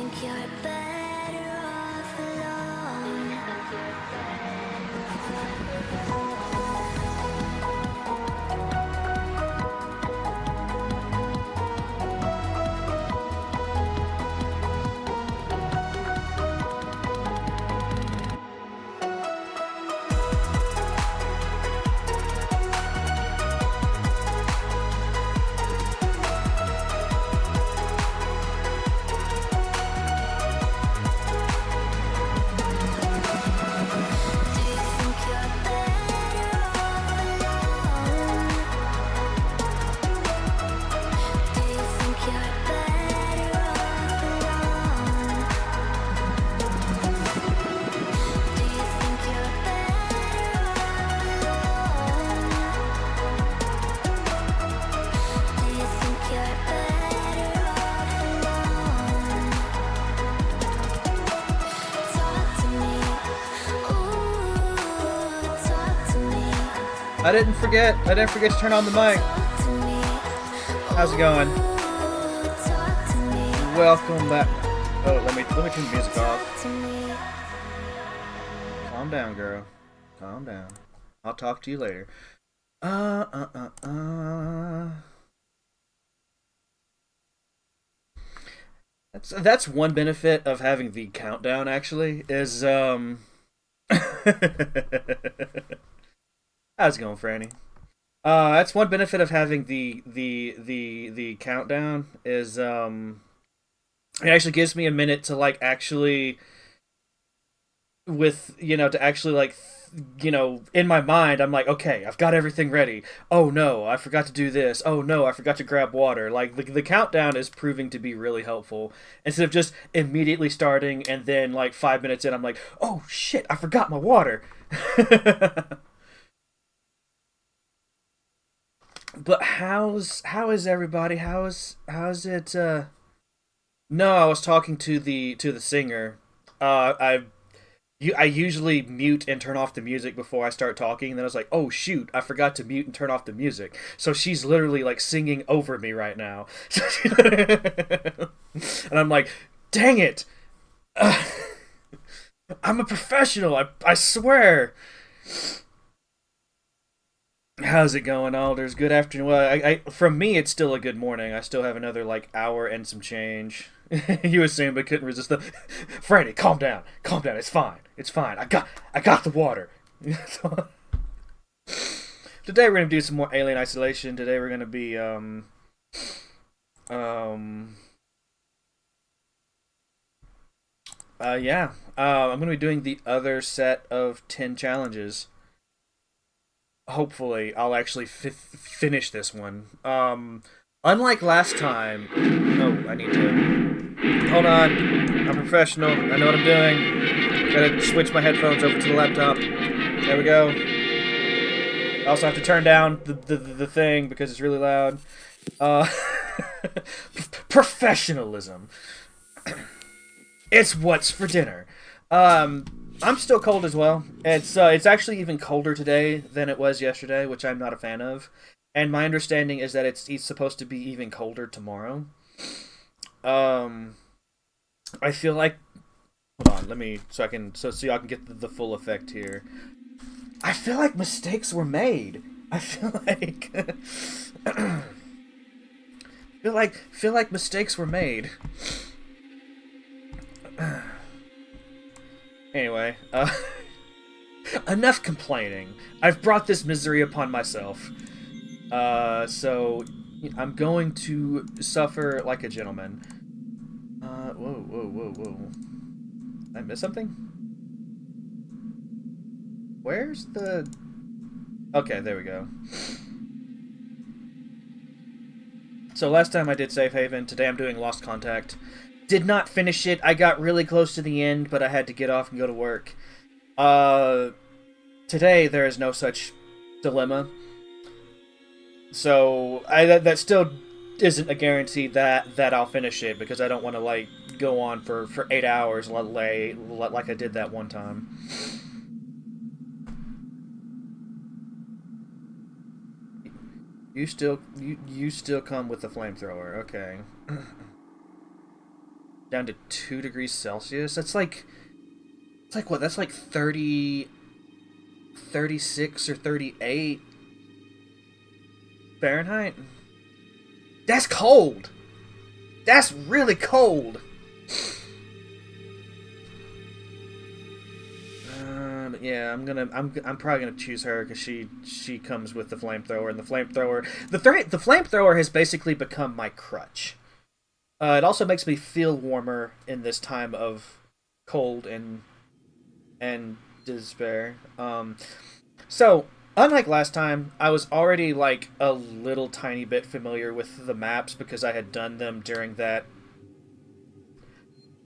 think you're better off alone? Do you think you're better off alone? Do you think you're better off alone? Do you think you're better off alone? Do you think you're better off alone? Talk to me, ooh, talk to me, I didn't forget to turn on the mic. talk to me, How's it going? ooh, talk to me, Welcome back. Oh, let me turn the music off. talk to me. Calm down, girl. Calm down. I'll talk to you later. That's one benefit of having the countdown. Actually, is How's it going, Franny? That's one benefit of having the countdown is it actually gives me a minute to like actually with to actually like in my mind I'm like, okay, I've got everything ready. Oh no, I forgot to do this. Oh no, I forgot to grab water. Like the countdown is proving to be really helpful instead of just immediately starting and then like 5 minutes in I'm like, oh shit, I forgot my water. But how is everybody? How's it? No, I was talking to the singer. I usually mute and turn off the music before I start talking. And then I was like, oh shoot, I forgot to mute and turn off the music. So she's literally like singing over me right now. And I'm like, dang it, I'm a professional. I swear. How's it going, Alders? Good afternoon. Well, from me, it's still a good morning. I still have another like hour and some change. You assumed but couldn't resist the. Franny, calm down. Calm down. It's fine. It's fine. I got the water. Today we're gonna do some more Alien Isolation. Today we're gonna be um yeah. I'm gonna be doing the other set of 10 challenges. Hopefully I'll actually finish this one. Unlike last time. Oh, I need to. Hold on. I'm a professional. I know what I'm doing. Gotta switch my headphones over to the laptop. There we go. I also have to turn down the thing because it's really loud. Uh, Professionalism. It's what's for dinner. I'm still cold as well. It's actually even colder today than it was yesterday, which I'm not a fan of. And my understanding is that it's supposed to be even colder tomorrow. I feel like hold on, let me so y'all can get the full effect here. I feel like mistakes were made. I feel like feel like mistakes were made. Anyway, enough complaining. I've brought this misery upon myself. So I'm going to suffer like a gentleman. Whoa. I missed something? Where's the... Okay, there we go. So last time I did Safe Haven, today I'm doing Lost Contact. Did not finish it. I got really close to the end, but I had to get off and go to work. Today there is no such dilemma. So that still isn't a guarantee that I'll finish it because I don't want to like go on for 8 hours like I did that one time. You still come with the flamethrower, okay? down to 2 degrees Celsius. That's like, it's like what? That's like 30, 36 or 38 Fahrenheit. That's cold. That's really cold. But yeah, I'm probably gonna choose her because she comes with the flamethrower, and the flamethrower has basically become my crutch. It also makes me feel warmer in this time of cold and despair. So unlike last time, I was already like a little tiny bit familiar with the maps because I had done them during that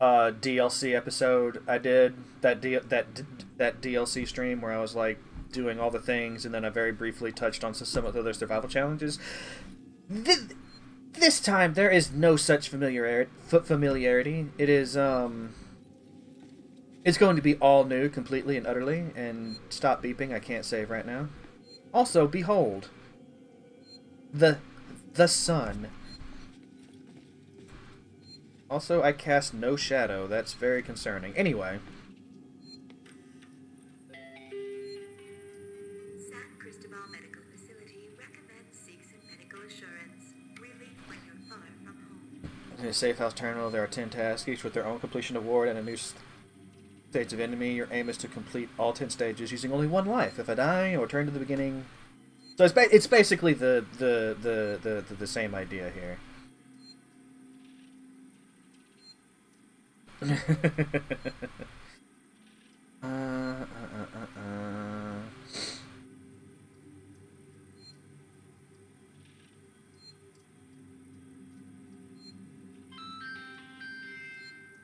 DLC episode I did, that DLC stream where I was like doing all the things, and then I very briefly touched on some of the other survival challenges. This time there is no such familiarity. It is it's going to be all new, completely and utterly. And stop beeping. I can't save right now. Also, behold, the sun. Also, I cast no shadow. That's very concerning. Anyway. San Cristobal Medical Facility recommends seeks and medical assurance. Relief when you're far from home. In a safe house terminal, there are 10 tasks, each with their own completion award and a new stage of enemy. Your aim is to complete all 10 stages using only one life. If I die, or return to the beginning. So it's basically the same idea here. uh.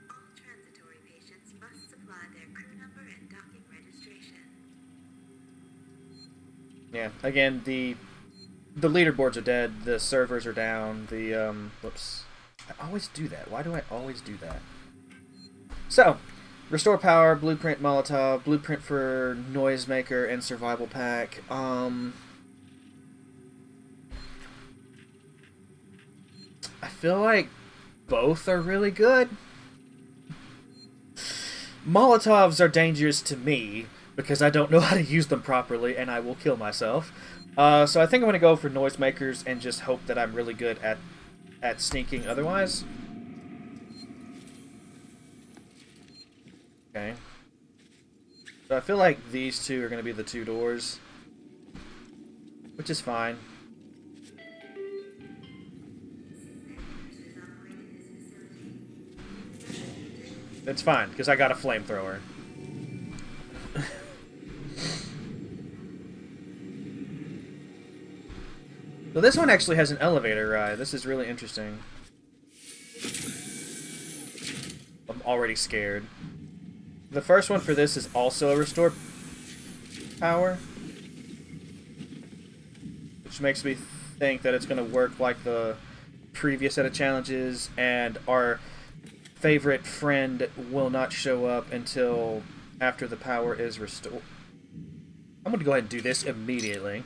All transitory patients must supply their crew number and docking registration. Yeah, again, the leaderboards are dead, the servers are down, whoops. I always do that. Why do I always do that? So, restore power, blueprint Molotov, blueprint for noisemaker, and survival pack. I feel like both are really good. Molotovs are dangerous to me because I don't know how to use them properly and I will kill myself. So I think I'm going to go for noisemakers and just hope that I'm really good at sneaking otherwise. Okay. So I feel like these two are going to be the two doors, which is fine. It's fine, because I got a flamethrower. So this one actually has an elevator ride. This is really interesting. I'm already scared. The first one for this is also a restore power, which makes me think that it's going to work like the previous set of challenges, and our favorite friend will not show up until after the power is restored. I'm going to go ahead and do this immediately.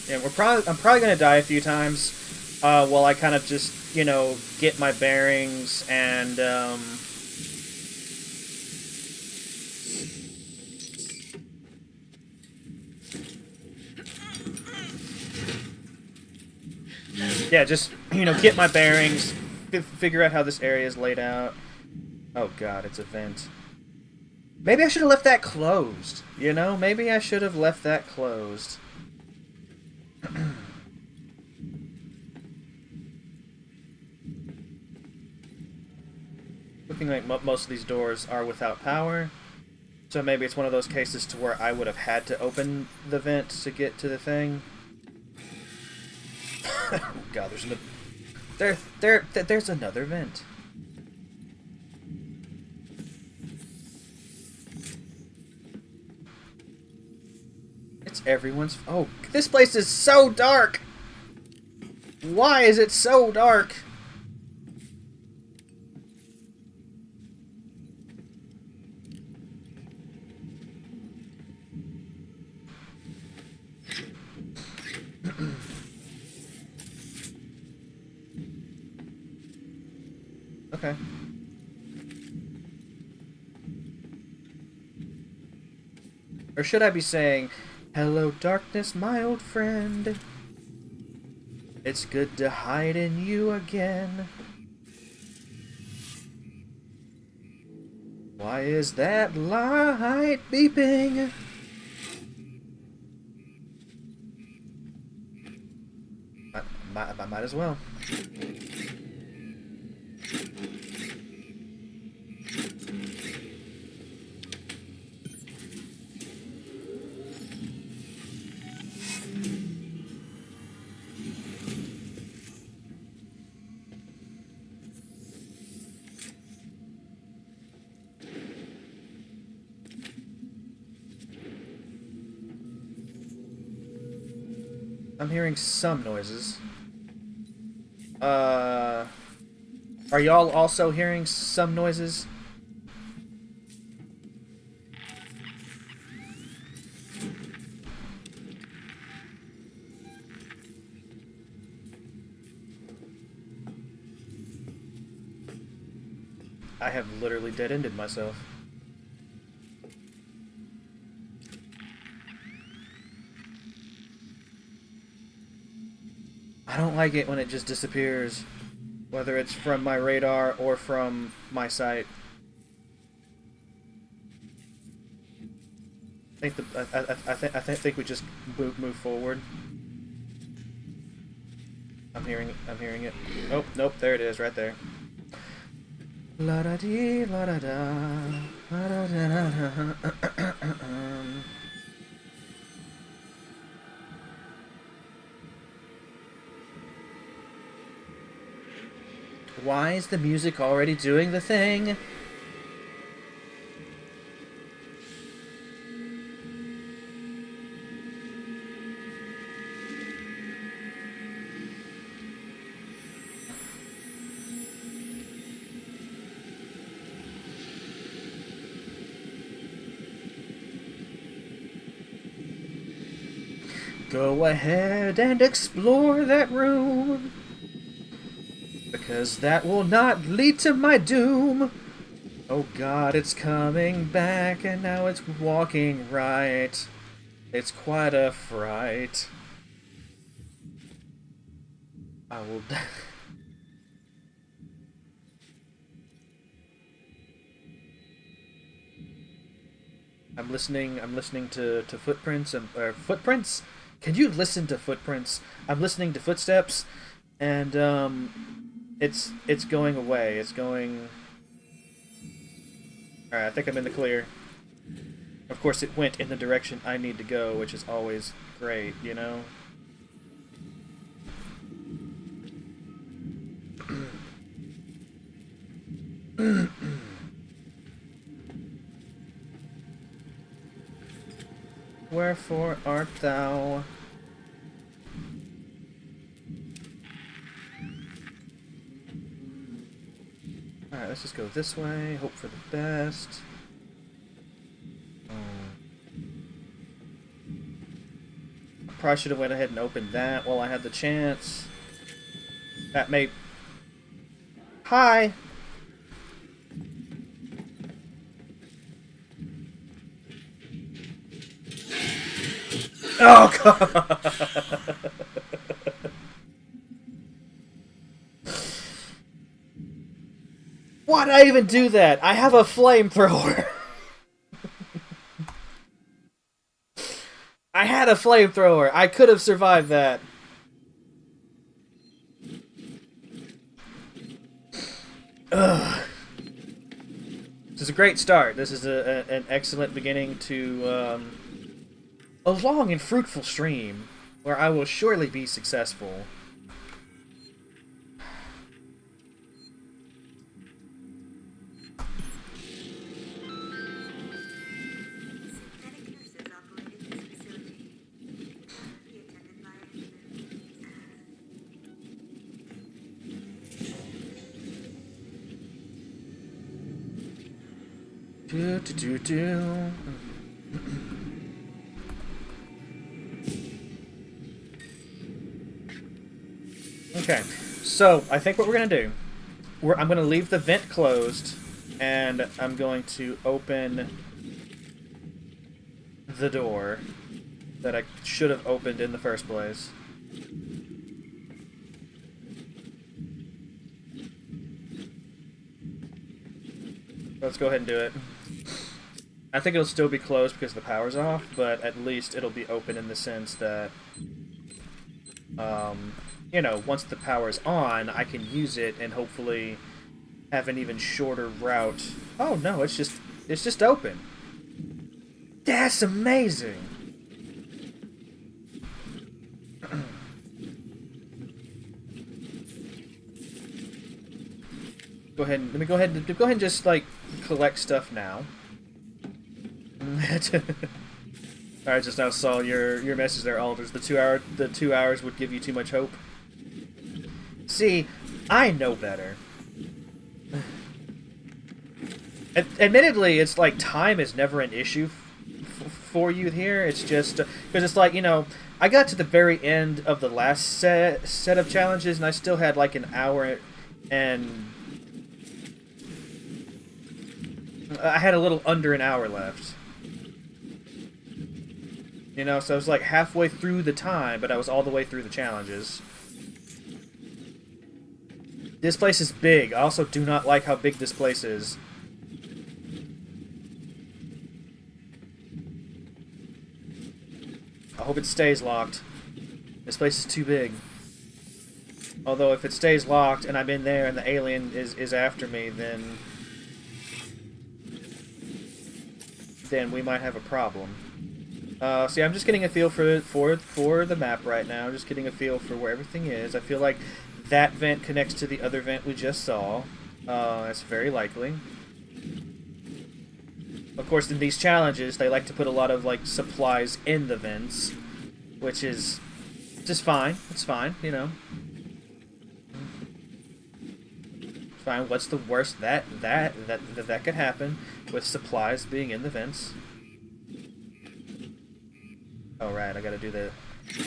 Yeah, I'm probably gonna die a few times while I kind of just, you know, get my bearings and yeah, just, you know, get my bearings, figure out how this area is laid out. Oh god, it's a vent. Maybe I should have left that closed, you know? Maybe I should have left that closed. Looking like most of these doors are without power, so maybe it's one of those cases to where I would have had to open the vent to get to the thing. Oh god, there's another vent. It's everyone's. Oh, this place is so dark. Why is it so dark? Okay. Or should I be saying, "Hello, darkness, my old friend. It's good to hide in you again. Why is that light beeping?" I might as well. I'm hearing some noises. Are y'all also hearing some noises? I have literally dead-ended myself. I don't like it when it just disappears, whether it's from my radar or from my sight. I think we just move forward. I'm hearing it. Oh, nope, there it is, right there. La da dee, la da da, la da da da da. Why is the music already doing the thing? Go ahead and explore that room, because that will not lead to my doom. Oh god, it's coming back, and now it's walking right. It's quite a fright. I will... I'm listening to footprints and footprints? Can you listen to footprints? I'm listening to footsteps, and it's going away. It's going. All right, I think I'm in the clear. Of course, it went in the direction I need to go, which is always great, you know. Wherefore art thou? Alright, let's just go this way, hope for the best. I probably should have went ahead and opened that while I had the chance. That may... Hi! Oh, God! Why'd I even do that? I have a flamethrower. I had a flamethrower. I could have survived that. Ugh. This is a great start. This is an excellent beginning to a long and fruitful stream where I will surely be successful. Synthetic nurses operate in this facility. It cannot be attended by a human. Do, do, do, do. Okay, so I think what we're gonna do, I'm gonna leave the vent closed, and I'm going to open the door that I should have opened in the first place. Let's go ahead and do it. I think it'll still be closed because the power's off, but at least it'll be open in the sense that, you know, once the power's on, I can use it and hopefully have an even shorter route. Oh no, it's just open. That's amazing. Go ahead. Let me go ahead and just like collect stuff now. I just now saw your message there, Alders. The 2 hours would give you too much hope. See, I know better. Admittedly, it's like time is never an issue for you here. It's just because it's like, you know, I got to the very end of the last set of challenges, and I still had like an hour, and I had a little under an hour left. You know, so I was like halfway through the time, but I was all the way through the challenges. This place is big. I also do not like how big this place is. I hope it stays locked. This place is too big. Although if it stays locked and I'm in there and the alien is after me, then we might have a problem. See, I'm just getting a feel for the map right now. Just getting a feel for where everything is. I feel like that vent connects to the other vent we just saw. That's very likely. Of course, in these challenges, they like to put a lot of like supplies in the vents, which is just fine. It's fine, you know. Fine. What's the worst that could happen with supplies being in the vents? Oh, right, I gotta do the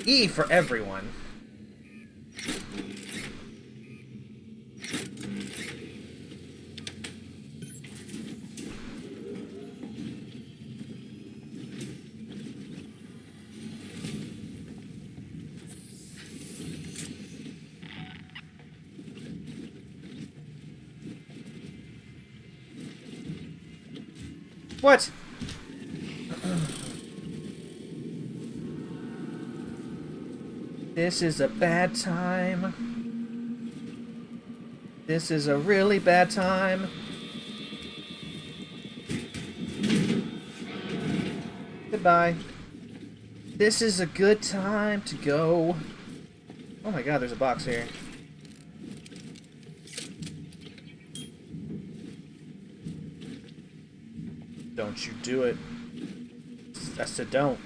E for everyone. What? This is a bad time. This is a really bad time. Goodbye. This is a good time to go. Oh my god, there's a box here. Don't you do it. I said don't.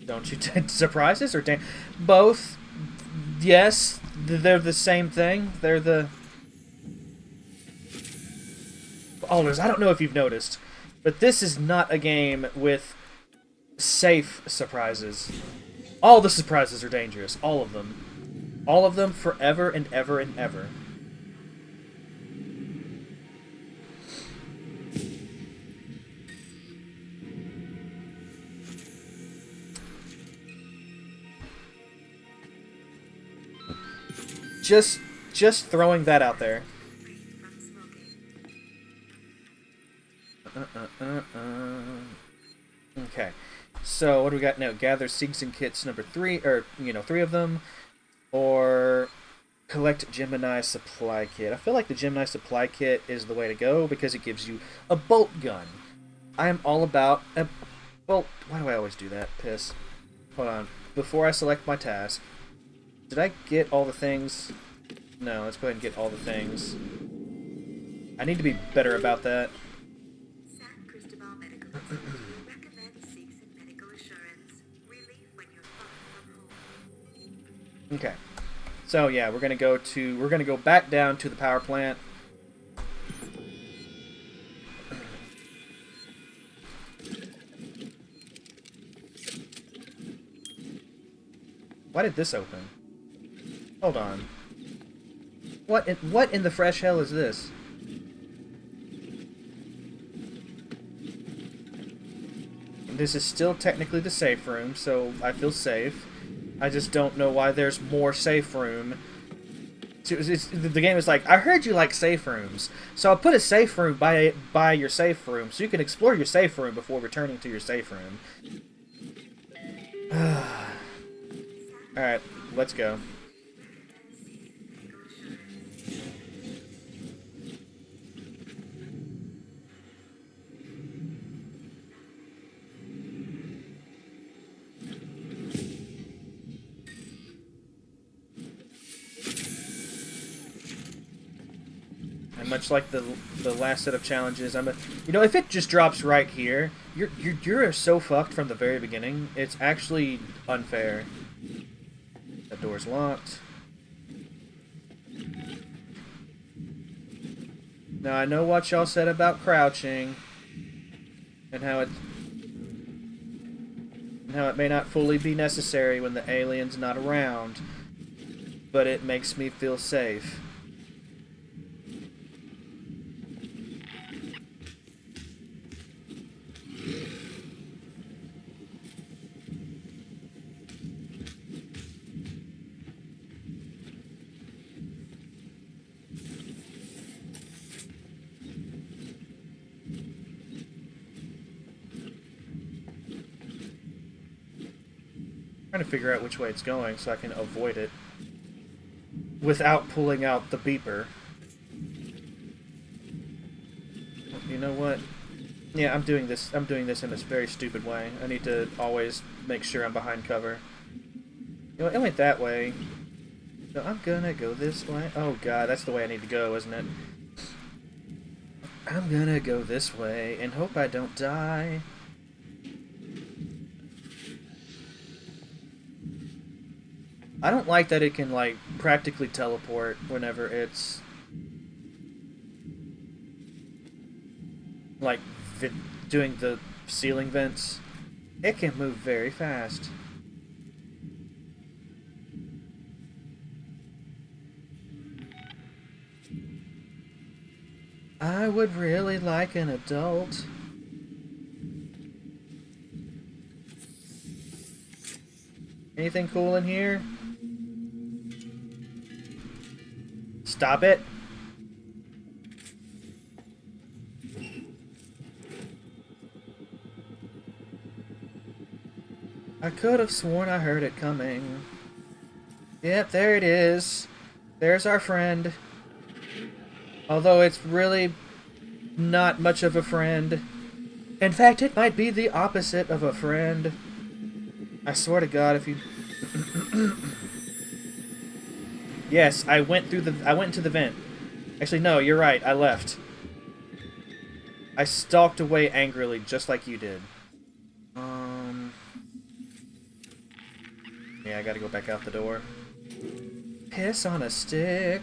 Don't you surprises or both? Yes, they're the same thing. They're the Alders. I don't know if you've noticed, but this is not a game with safe surprises. All the surprises are dangerous. All of them. All of them forever and ever and ever. Just throwing that out there. Okay, so what do we got now? Gather seeds and kits number 3, or you know, 3 of them, or collect Gemini supply kit. I feel like the Gemini supply kit is the way to go because it gives you a bolt gun. I am all about a bolt. Why do I always do that? Piss. Hold on. Before I select my task. Did I get all the things? No, let's go ahead and get all the things. I need to be better about that. San Cristobal Medical Facility recommends seek some medical assurance. Relief when you're far from home. Okay. So yeah, we're gonna go back down to the power plant. Why did this open? Hold on. What in the fresh hell is this? This is still technically the safe room, so I feel safe. I just don't know why there's more safe room. The game is like, I heard you like safe rooms, so I'll put a safe room by your safe room, so you can explore your safe room before returning to your safe room. Alright, let's go. And much like the last set of challenges, you know, if it just drops right here, you're so fucked from the very beginning. It's actually unfair. That door's locked. Now I know what y'all said about crouching and how it may not fully be necessary when the alien's not around, but it makes me feel safe. Trying to figure out which way it's going so I can avoid it without pulling out the beeper. You know what? Yeah, I'm doing this in this very stupid way. I need to always make sure I'm behind cover. You know, it went that way. So I'm gonna go this way. Oh god, that's the way I need to go, isn't it? I'm gonna go this way and hope I don't die. I don't like that it can, like, practically teleport whenever it's, like, doing the ceiling vents. It can move very fast. I would really like an adult. Anything cool in here? Stop it. I could have sworn I heard it coming. Yep, there it is. There's our friend. Although it's really not much of a friend. In fact, it might be the opposite of a friend. I swear to God, if you... Yes, I went into the vent. Actually, no, you're right. I left. I stalked away angrily, just like you did. Yeah, I gotta go back out the door. Piss on a stick.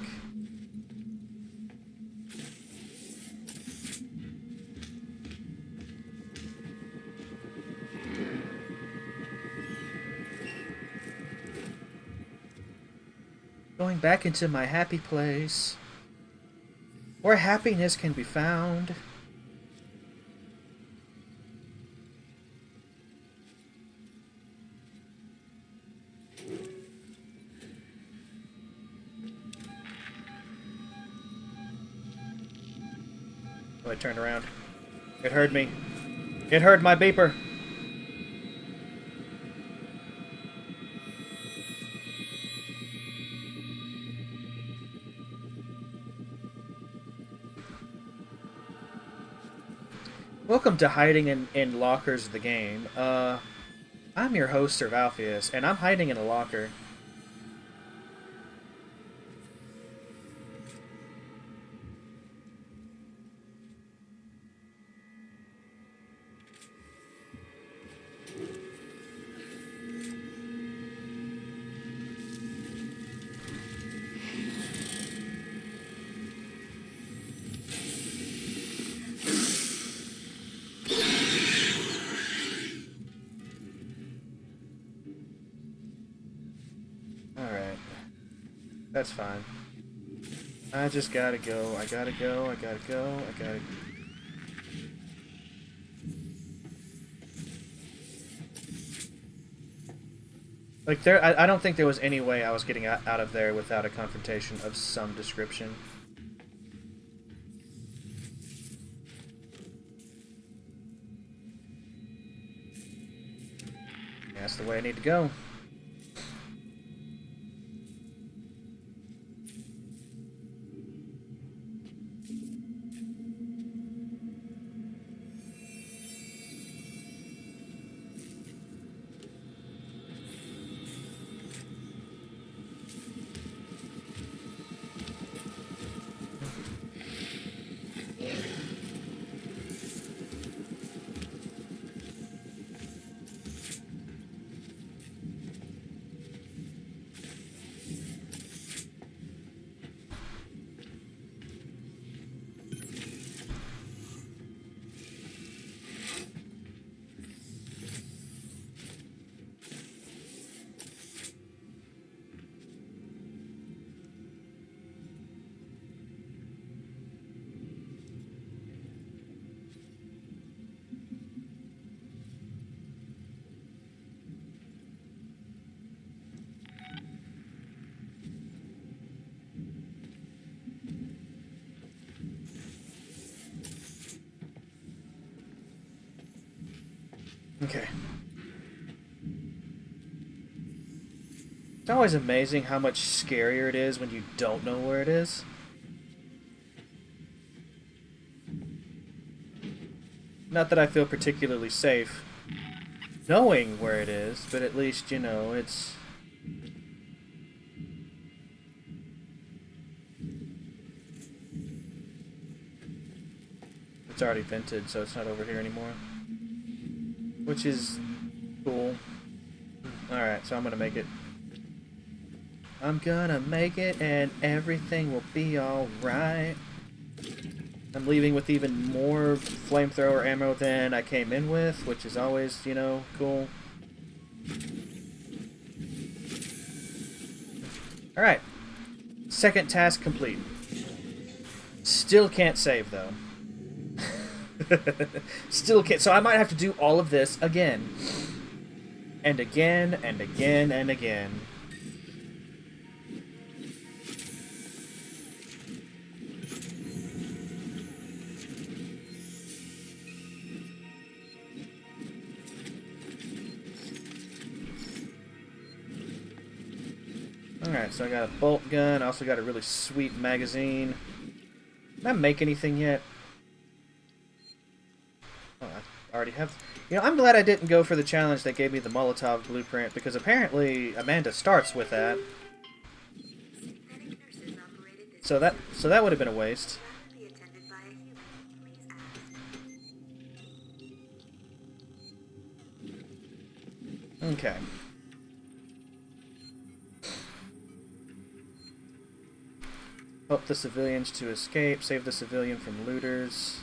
Going back into my happy place, where happiness can be found. Oh, I turned around. It heard me. It heard my beeper. Welcome to Hiding in Lockers, the game. I'm your host, Sir Valfius, and I'm hiding in a locker. That's fine. I just gotta go. I gotta go. I gotta go. I gotta... Like, I don't think there was any way I was getting out of there without a confrontation of some description. Yeah, that's the way I need to go. Okay. It's always amazing how much scarier it is when you don't know where it is. Not that I feel particularly safe knowing where it is, but at least, you know, it's... It's already vented, so it's not over here anymore. Which is cool. Alright, so I'm gonna make it. I'm gonna make it and everything will be alright. I'm leaving with even more flamethrower ammo than I came in with, which is always, you know, cool. Alright. Second task complete. Still can't save, though. Still can't. So I might have to do all of this again. And again, and again, and again. Alright, so I got a bolt gun. I also got a really sweet magazine. Did I make anything yet? Oh, I already have... You know, I'm glad I didn't go for the challenge that gave me the Molotov blueprint, because apparently Amanda starts with that. So that would have been a waste. Okay. Help the civilians to escape. Save the civilian from looters.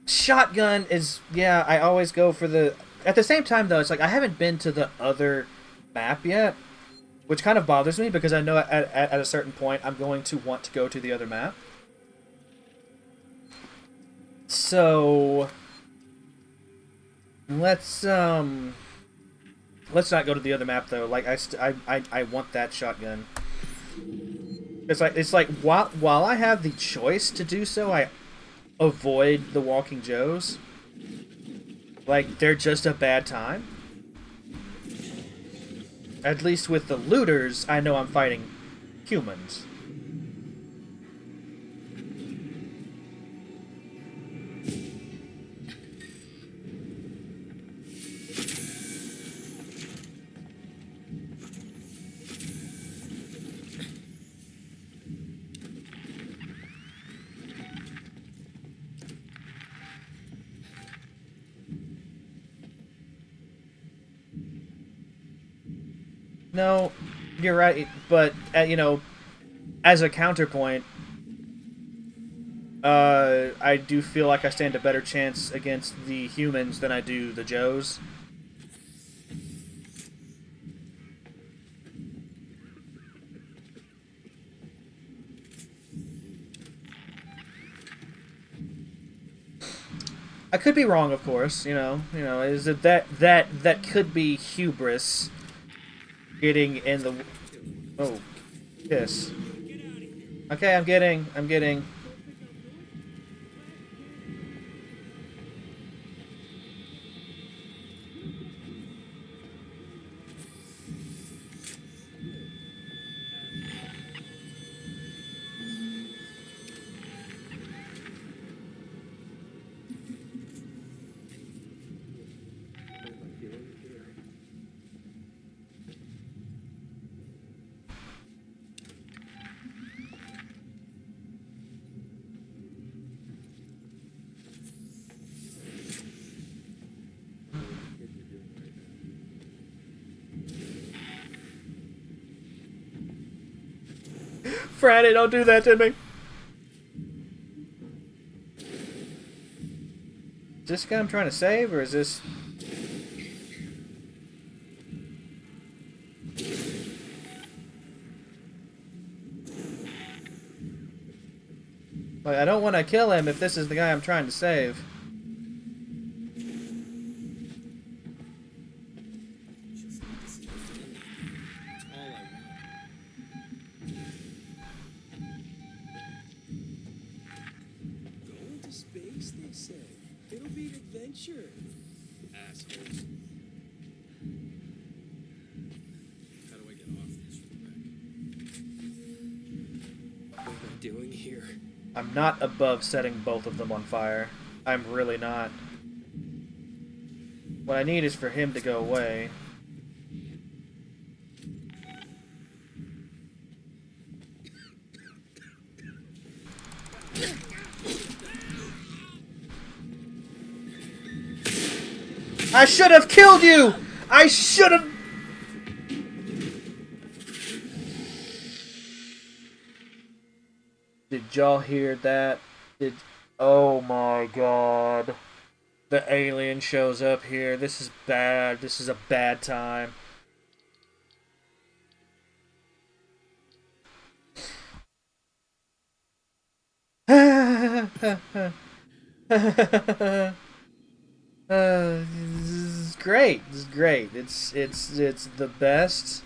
Shotgun is... Yeah, I always go for the... At the same time, though, it's like I haven't been to the other map yet, which kind of bothers me because I know at a certain point I'm going to want to go to the other map. So... Let's not go to the other map, though. Like, I want that shotgun. It's like while I have the choice to do so, I avoid the Walking Joes. Like, they're just a bad time. At least with the looters, I know I'm fighting humans. No, you're right, but, you know, as a counterpoint, I do feel like I stand a better chance against the humans than I do the Joes. I could be wrong, of course. Is it that could be hubris getting in the. Oh, yes. Okay, I'm getting. Franny, don't do that to me. Is this guy I'm trying to save, or is this? Like, I don't want to kill him if this is the guy I'm trying to save. Going to space, they say. It'll be an adventure. Assholes. How do I get off this wreck? What am I doing here? I'm not above setting both of them on fire. I'm really not. What I need is for him to go away. I should have killed you! I should have... Did y'all hear that? Oh my god. The alien shows up here. This is bad. This is a bad time. This is great. This is great. It's the best.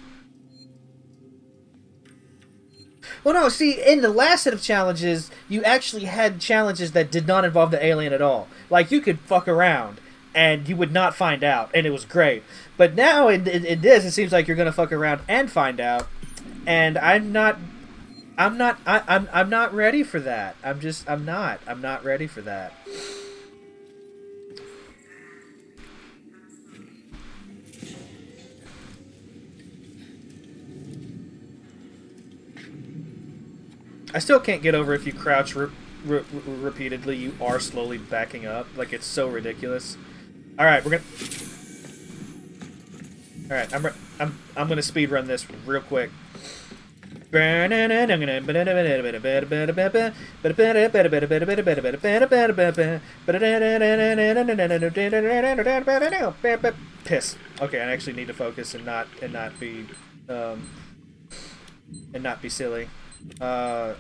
Well, no, see, in the last set of challenges, you actually had challenges that did not involve the alien at all. Like, you could fuck around, and you would not find out, and it was great. But now, in this, it seems like you're gonna fuck around and find out, and I'm not ready for that. I'm not ready for that. I still can't get over if you crouch repeatedly, you are slowly backing up. Like, it's so ridiculous. All right, we're gonna. All right, I'm gonna speed run this real quick. Piss. Okay, I actually need to focus and not be silly. I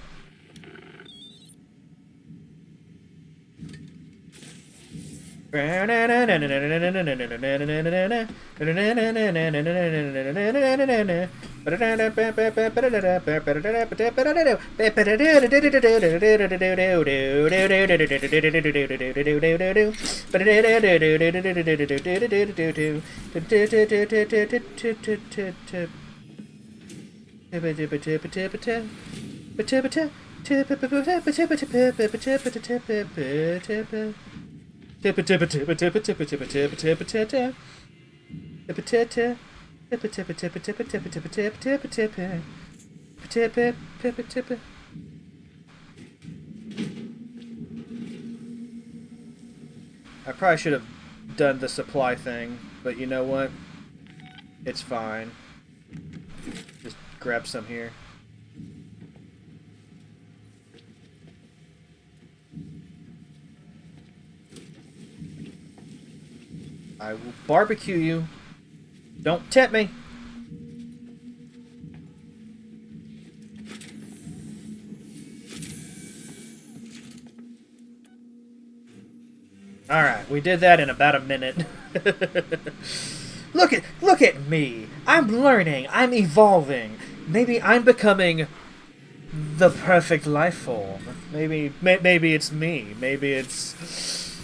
probably should have done the supply thing, but you know what? It's fine. Just grab some here. I will barbecue you. Don't tempt me. Alright, we did that in about a minute. Look at me. I'm learning. I'm evolving. Maybe I'm becoming the perfect life form. Maybe it's me. Maybe it's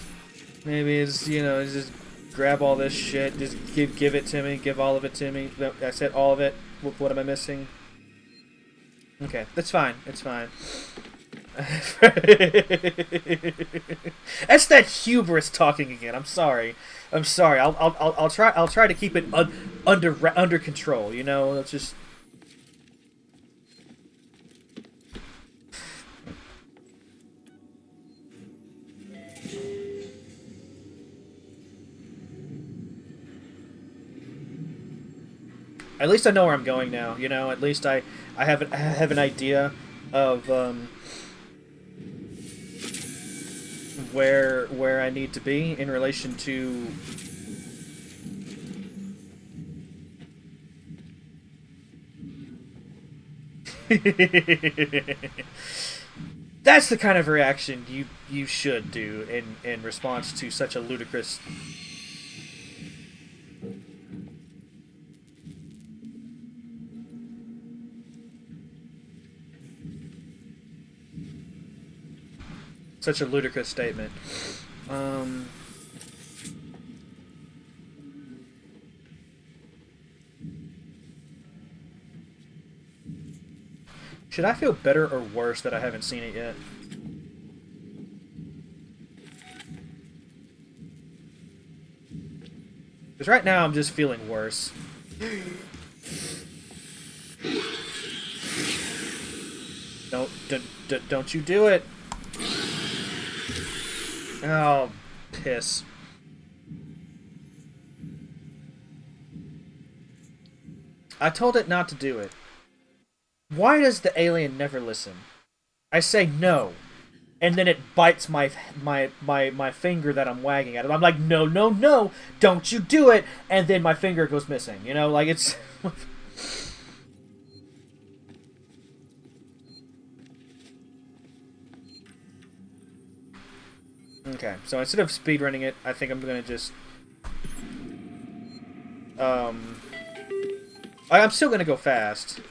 you know, just grab all this shit, just give it to me, give all of it to me. I said all of it. What am I missing? Okay, that's fine. It's fine. That's that hubris talking again. I'm sorry. I'll try to keep it under control. You know, it's just. At least I know where I'm going now. You know, at least I have an idea of where I need to be in relation to That's the kind of reaction you should do in response to such a ludicrous statement. Should I feel better or worse that I haven't seen it yet? Because right now I'm just feeling worse. Don't you do it! Oh, piss. I told it not to do it. Why does the alien never listen? I say no, and then it bites my finger that I'm wagging at it. I'm like, no, no, no, don't you do it! And then my finger goes missing. You know, like it's. Okay, so instead of speedrunning it, I think I'm gonna just. I'm still gonna go fast.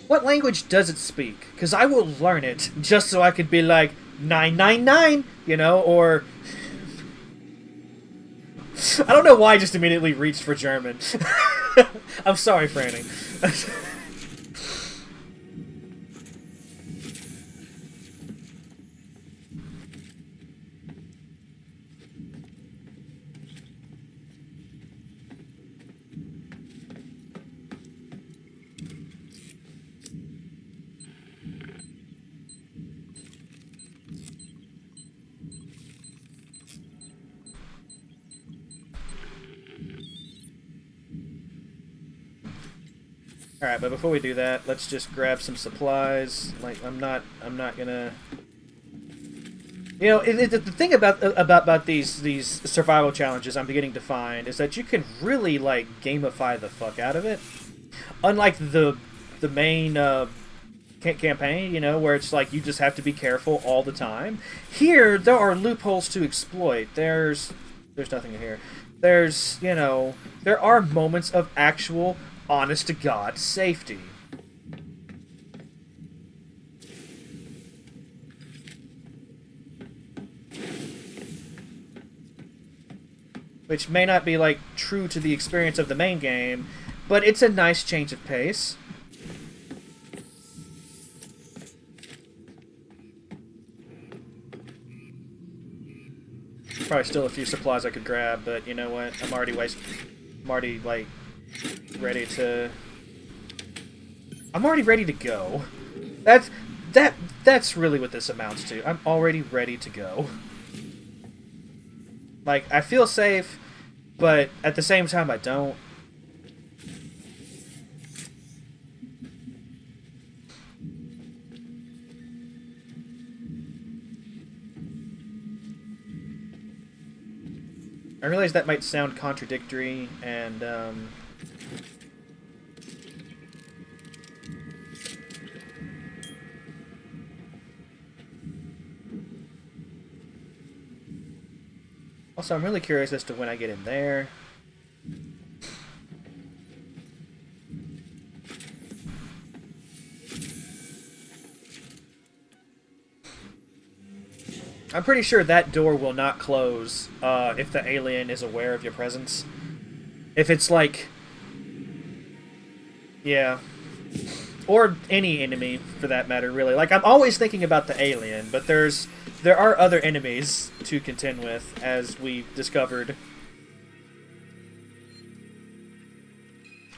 What language does it speak? Because I will learn it just so I could be like 999, you know, or I don't know why I just immediately reached for German. I'm sorry, Franny. Alright, but before we do that, let's just grab some supplies. Like, I'm not gonna... You know, the thing about these survival challenges I'm beginning to find is that you can really, like, gamify the fuck out of it. Unlike the main campaign, you know, where it's like you just have to be careful all the time. Here, there are loopholes to exploit. There's nothing here. There's, you know, there are moments of actual honest-to-God safety. Which may not be, like, true to the experience of the main game, but it's a nice change of pace. Probably still a few supplies I could grab, but you know what? I'm already, like... ready to go. That's really what this amounts to. I'm already ready to go. Like, I feel safe, but at the same time I don't. I realize that might sound contradictory, and Also, I'm really curious as to when I get in there. I'm pretty sure that door will not close if the alien is aware of your presence. If it's like... Yeah. Or any enemy, for that matter, really. Like, I'm always thinking about the alien, but there are other enemies to contend with, as we discovered.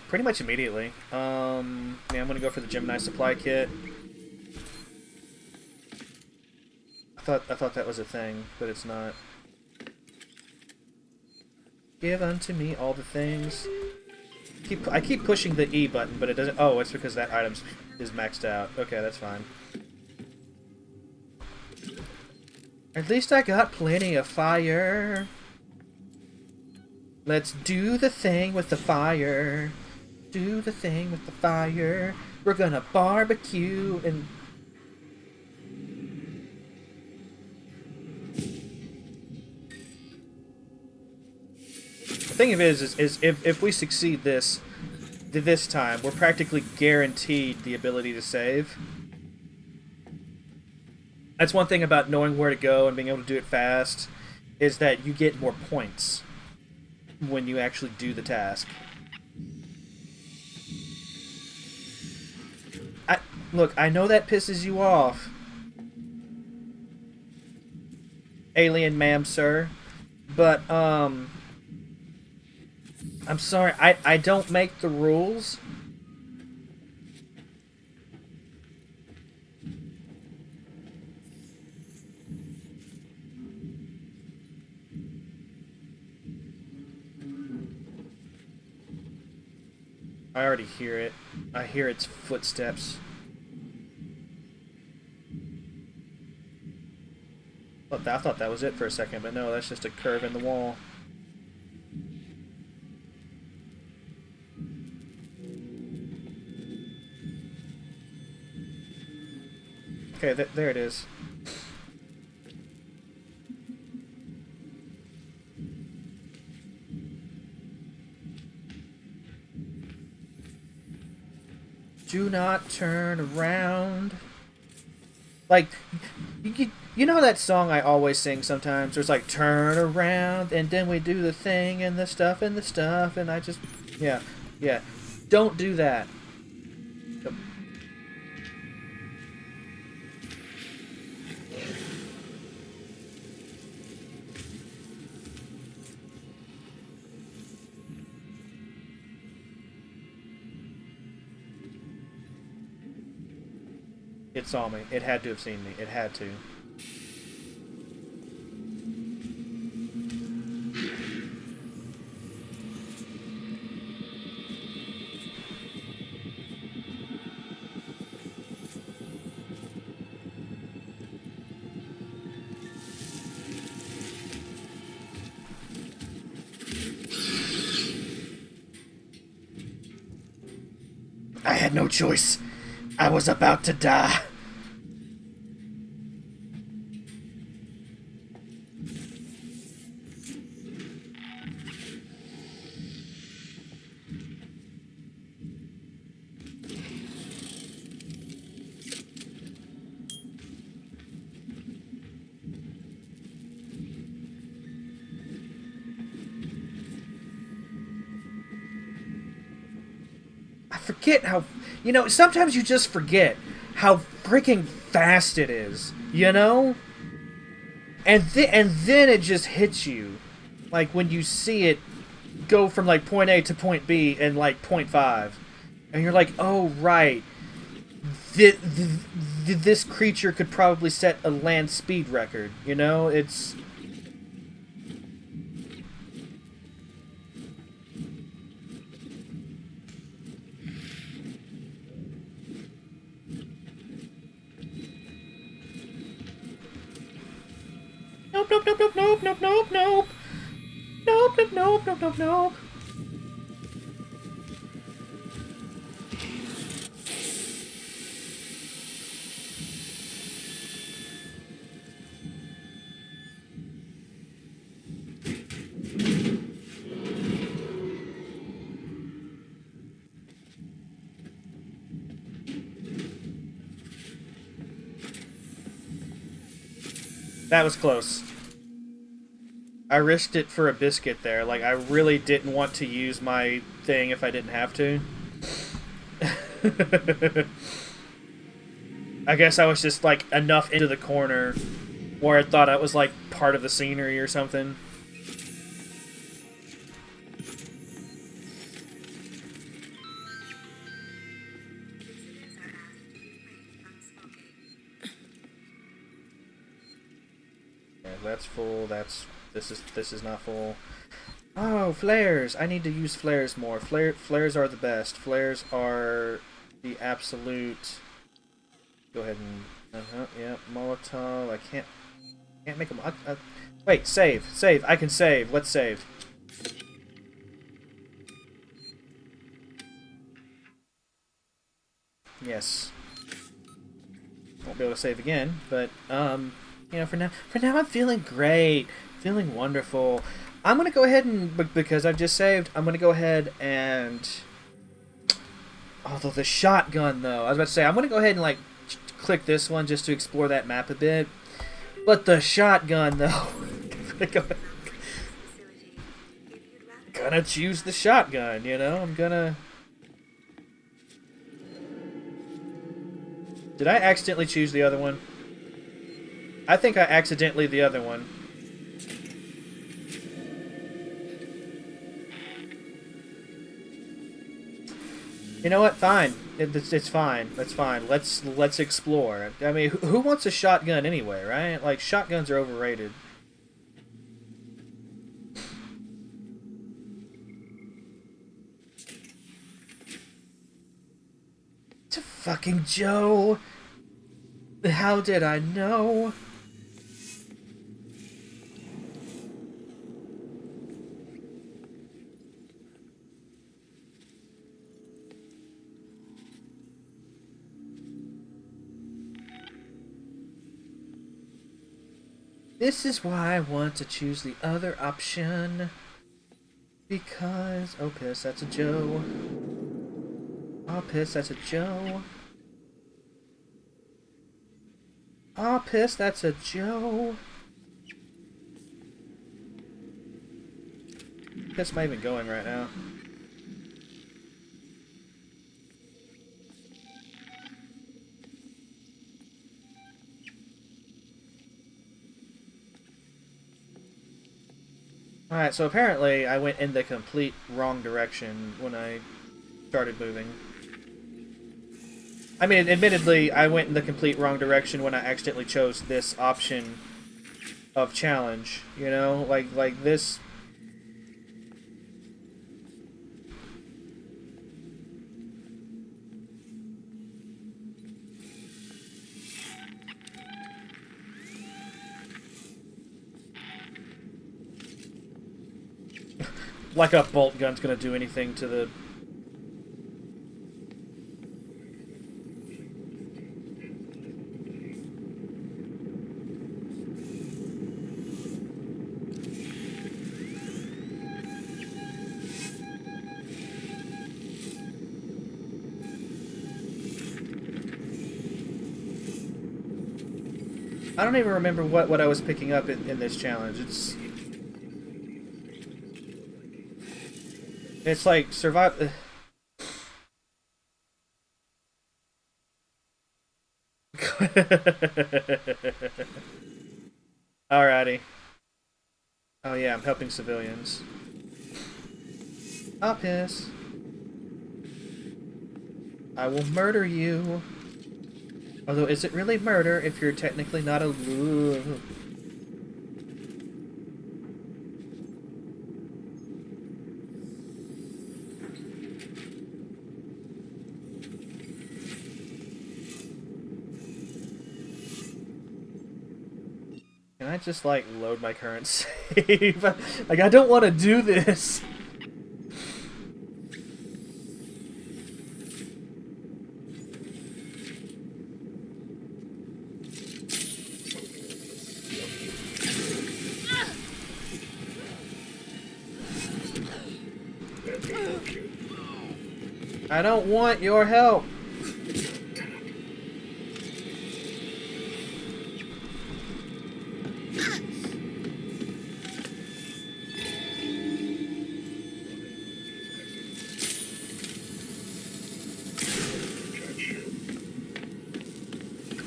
Pretty much immediately. Yeah, I'm gonna go for the Gemini supply kit. I thought that was a thing, but it's not. Give unto me all the things. I keep pushing the E button, but it doesn't. Oh, it's because that item is maxed out. Okay, that's fine. At least I got plenty of fire. Let's do the thing with the fire. Do the thing with the fire. We're gonna barbecue and... The thing of it is if we succeed this time, we're practically guaranteed the ability to save. That's one thing about knowing where to go and being able to do it fast, is that you get more points when you actually do the task. Look, I know that pisses you off, alien ma'am, sir, but, I'm sorry, I don't make the rules. I already hear it. I hear its footsteps. I thought that was it for a second, but no, that's just a curve in the wall. Okay, there it is. Do not turn around. Like, you know that song I always sing sometimes? There's like, turn around, and then we do the thing, and the stuff, and I just... Yeah, yeah. Don't do that. It saw me. It had to have seen me. It had to. I had no choice. I was about to die. I forget how... You know, sometimes you just forget how freaking fast it is, you know? And then it just hits you. Like, when you see it go from, like, point A to point B in, like, 0.5. And you're like, oh, right. This creature could probably set a land speed record, you know? It's... Nope, nope, nope, nope, nope, nope, nope, nope. Nope, nope, nope, nope, nope, nope. That was close. I risked it for a biscuit there. Like, I really didn't want to use my thing if I didn't have to. I guess I was just, like, enough into the corner where I thought I was, like, part of the scenery or something. Visitors are asked to refrain from smoking. Yeah, that's full. This is not full. Oh, flares! I need to use flares more. Flares are the best. Flares are the absolute. Go ahead and yeah, Molotov. I can't make them. Wait, save. I can save. Let's save. Yes. Won't be able to save again, but you know, for now I'm feeling great, feeling wonderful. I'm gonna go ahead and because I've just saved, I'm gonna go ahead and. Although the shotgun, though, I was about to say I'm gonna go ahead and like click this one just to explore that map a bit. But the shotgun, though, gonna choose the shotgun. You know, I'm gonna. Did I accidentally choose the other one? I think I accidentally the other one. You know what? Fine. It's fine. That's fine. Let's explore. I mean, who wants a shotgun anyway, right? Like, shotguns are overrated. To fucking Joe! How did I know? This is why I want to choose the other option. Because... Oh, piss, that's a Joe. Oh, piss, that's a Joe. Oh, piss, that's a Joe. Piss am I even going right now? Alright, so apparently I went in the complete wrong direction when I started moving. I mean, admittedly, I went in the complete wrong direction when I accidentally chose this option of challenge, you know? Like this... Like a bolt gun's gonna do anything to the... I don't even remember what I was picking up in this challenge. It's like survive. Alrighty. Oh yeah, I'm helping civilians. I'll piss. I will murder you. Although, is it really murder if you're technically not a... Can I just, like, load my current save? Like, I don't want to do this. I don't want your help.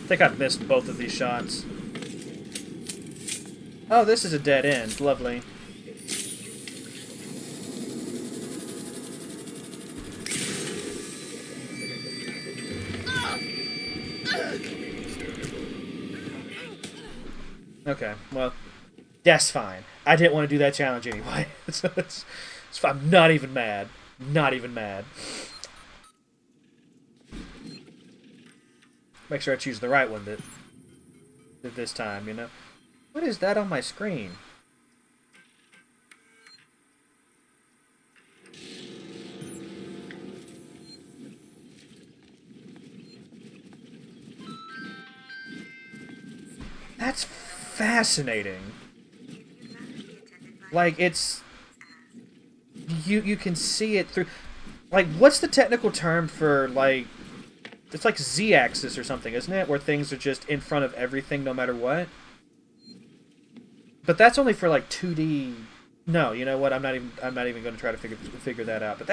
think I've missed both of these shots. Oh, this is a dead end. Lovely. Okay, well, that's fine. I didn't want to do that challenge anyway. I'm not even mad. Not even mad. Make sure I choose the right one this time, you know? What is that on my screen? That's fascinating. Like, it's... You can see it through... Like, what's the technical term for, like... It's like Z-axis or something, isn't it? Where things are just in front of everything no matter what? But that's only for, like, 2D... No, you know what? I'm not even going to try to figure that out. But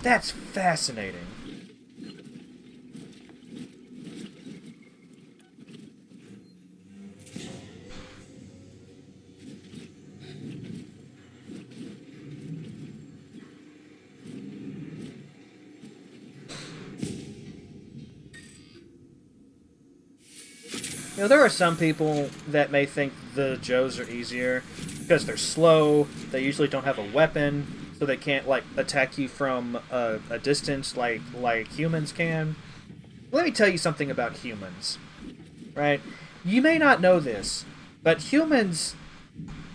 that's fascinating. You know, there are some people that may think the Joes are easier because they're slow, they usually don't have a weapon, so they can't, like, attack you from a distance like humans can. Let me tell you something about humans, right? You may not know this, but humans,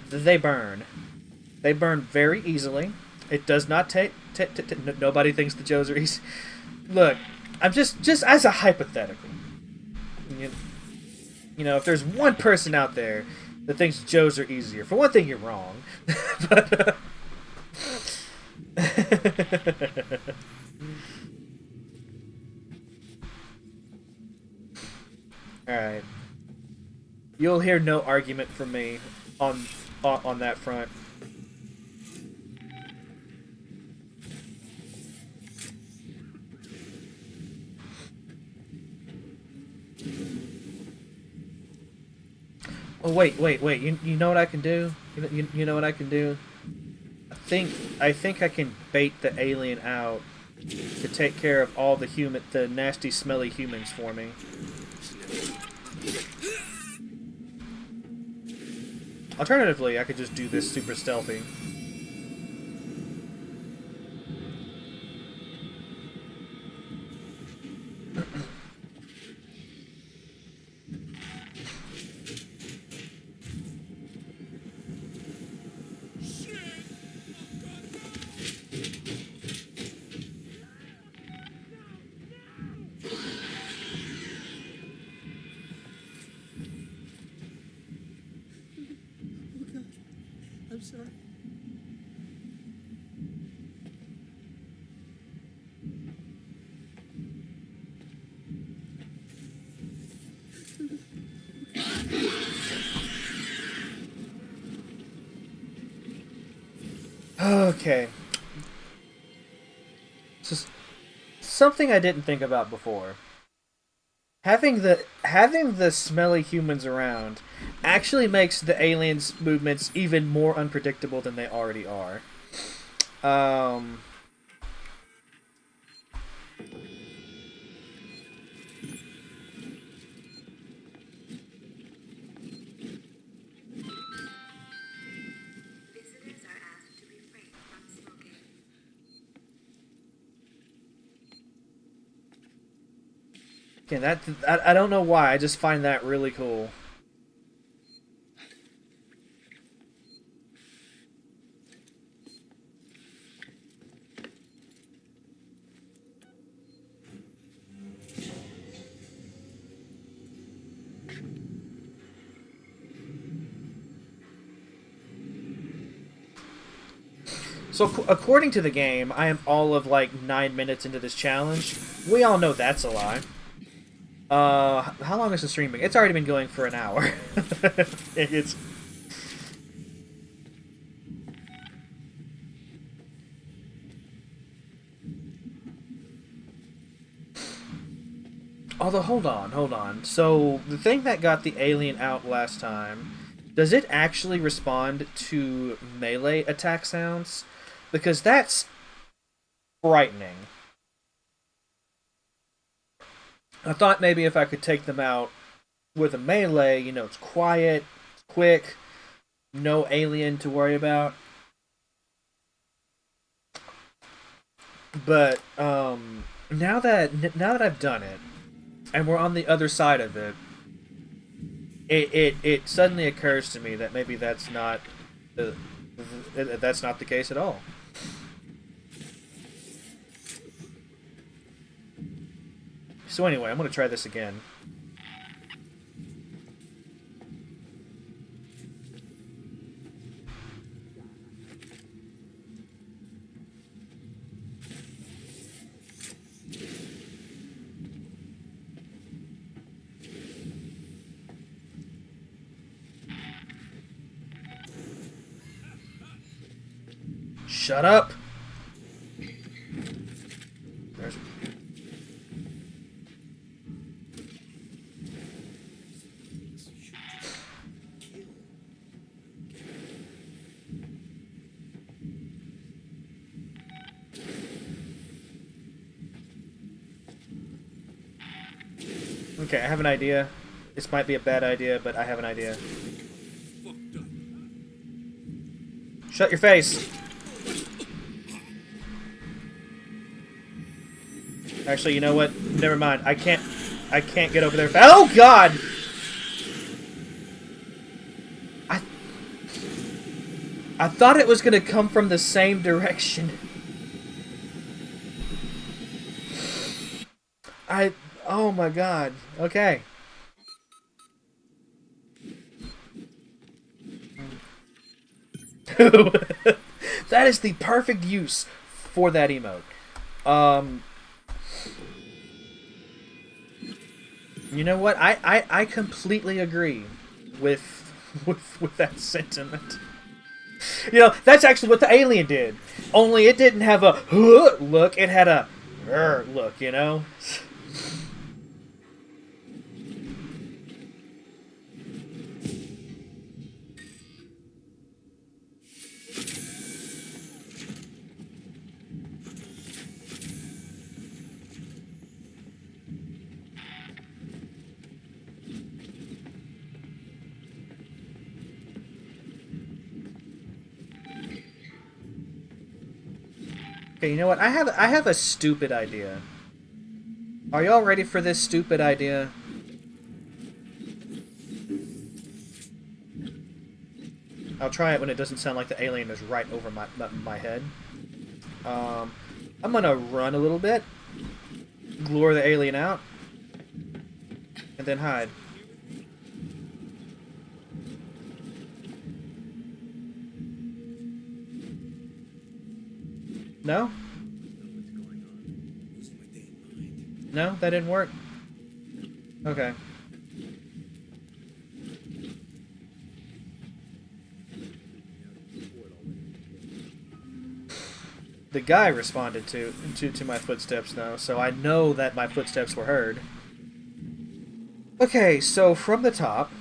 they burn. They burn very easily. It does not take... Nobody thinks the Joes are easy. Look, I'm just as a hypothetical. You know, if there's one person out there that thinks Joes are easier, for one thing, you're wrong. But, alright. You'll hear no argument from me on that front. Oh, wait. You know what I can do? You know what I can do? I think I can bait the alien out to take care of all the nasty, smelly humans for me. Alternatively, I could just do this super stealthy. I'm sorry. Okay. Just something I didn't think about before. Having the smelly humans around actually makes the aliens' movements even more unpredictable than they already are. Visitors are asked to refrain from smoking. Again, I don't know why. I just find that really cool. So, according to the game, I am all of, like, 9 minutes into this challenge. We all know that's a lie. How long is the stream been? It's already been going for an hour. It's... Although, hold on. So, the thing that got the alien out last time, does it actually respond to melee attack sounds? Because that's frightening. I thought maybe if I could take them out with a melee, you know, it's quiet, it's quick, no alien to worry about. But now that I've done it, and we're on the other side of it, it suddenly occurs to me that maybe that's not the case at all. So anyway, I'm gonna try this again. Shut up! There's... Okay, I have an idea. This might be a bad idea, but I have an idea. Shut your face! Actually, you know what? Never mind. I can't get over there. Oh God! I thought it was gonna come from the same direction. Oh my God. Okay. That is the perfect use for that emote. You know what? I completely agree with that sentiment. You know, that's actually what the alien did. Only it didn't have a look, it had a look, you know? Okay, you know what? I have a stupid idea. Are y'all ready for this stupid idea? I'll try it when it doesn't sound like the alien is right over my head. I'm gonna run a little bit, lure the alien out, and then hide. No? No, that didn't work. Okay. The guy responded to my footsteps though, so I know that my footsteps were heard. Okay, so from the top,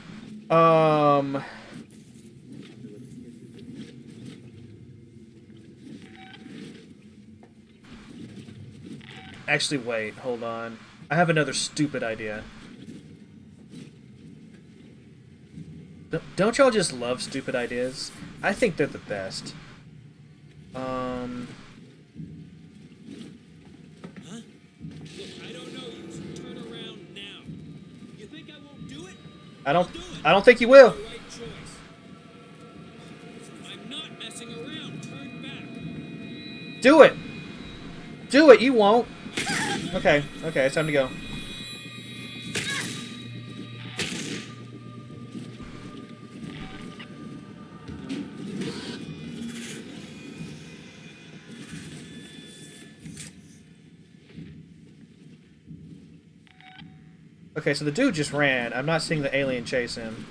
actually, wait, hold on. I have another stupid idea. Don't y'all just love stupid ideas? I think they're the best. Huh? Look, I don't know. You should turn around now. You think I won't do it? I don't think you will. Right choice. I'm not messing around. Turn back. Do it. Do it. You won't. Okay, it's time to go. Okay, so the dude just ran. I'm not seeing the alien chase him.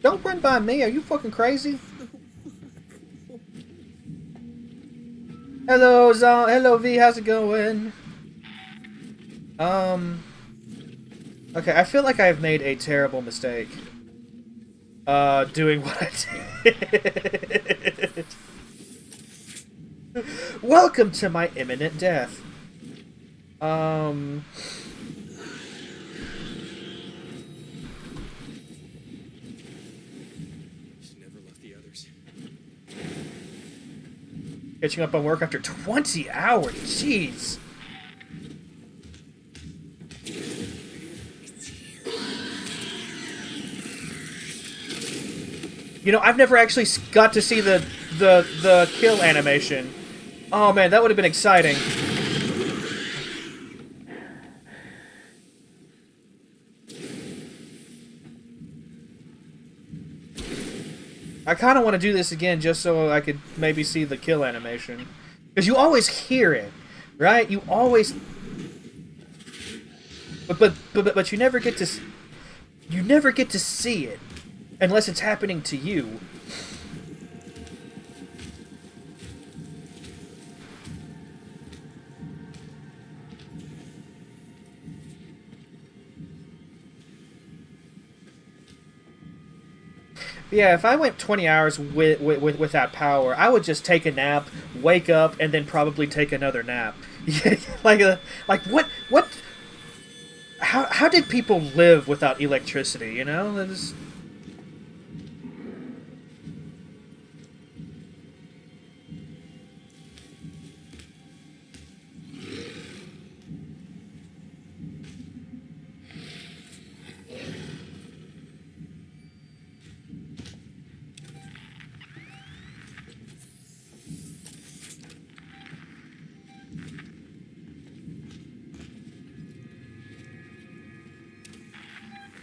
Don't run by me. Are you fucking crazy? Hello, hello V, how's it going? Okay, I feel like I've made a terrible mistake. Doing what I did. Welcome to my imminent death. She never left the others. Catching up on work after 20 hours, jeez. You know, I've never actually got to see the kill animation. Oh man, that would have been exciting. I kind of want to do this again just so I could maybe see the kill animation. Because you always hear it, right? You always... But you never get to... You never get to see it. Unless it's happening to you. Yeah, if I went 20 hours without power, I would just take a nap, wake up, and then probably take another nap. like what? How did people live without electricity? You know, it's...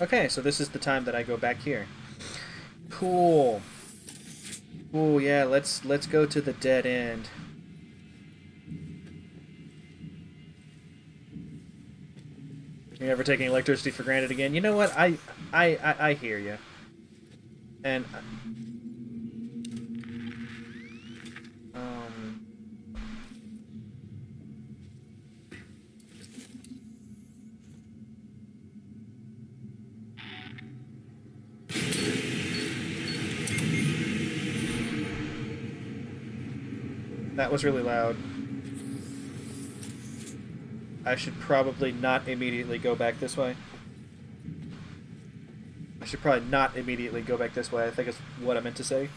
Okay, so this is the time that I go back here. Cool. Cool, yeah, let's go to the dead end. You're never taking electricity for granted again. You know what? I hear you. And that was really loud. I should probably not immediately go back this way. I should probably not immediately go back this way. I think it's what I meant to say.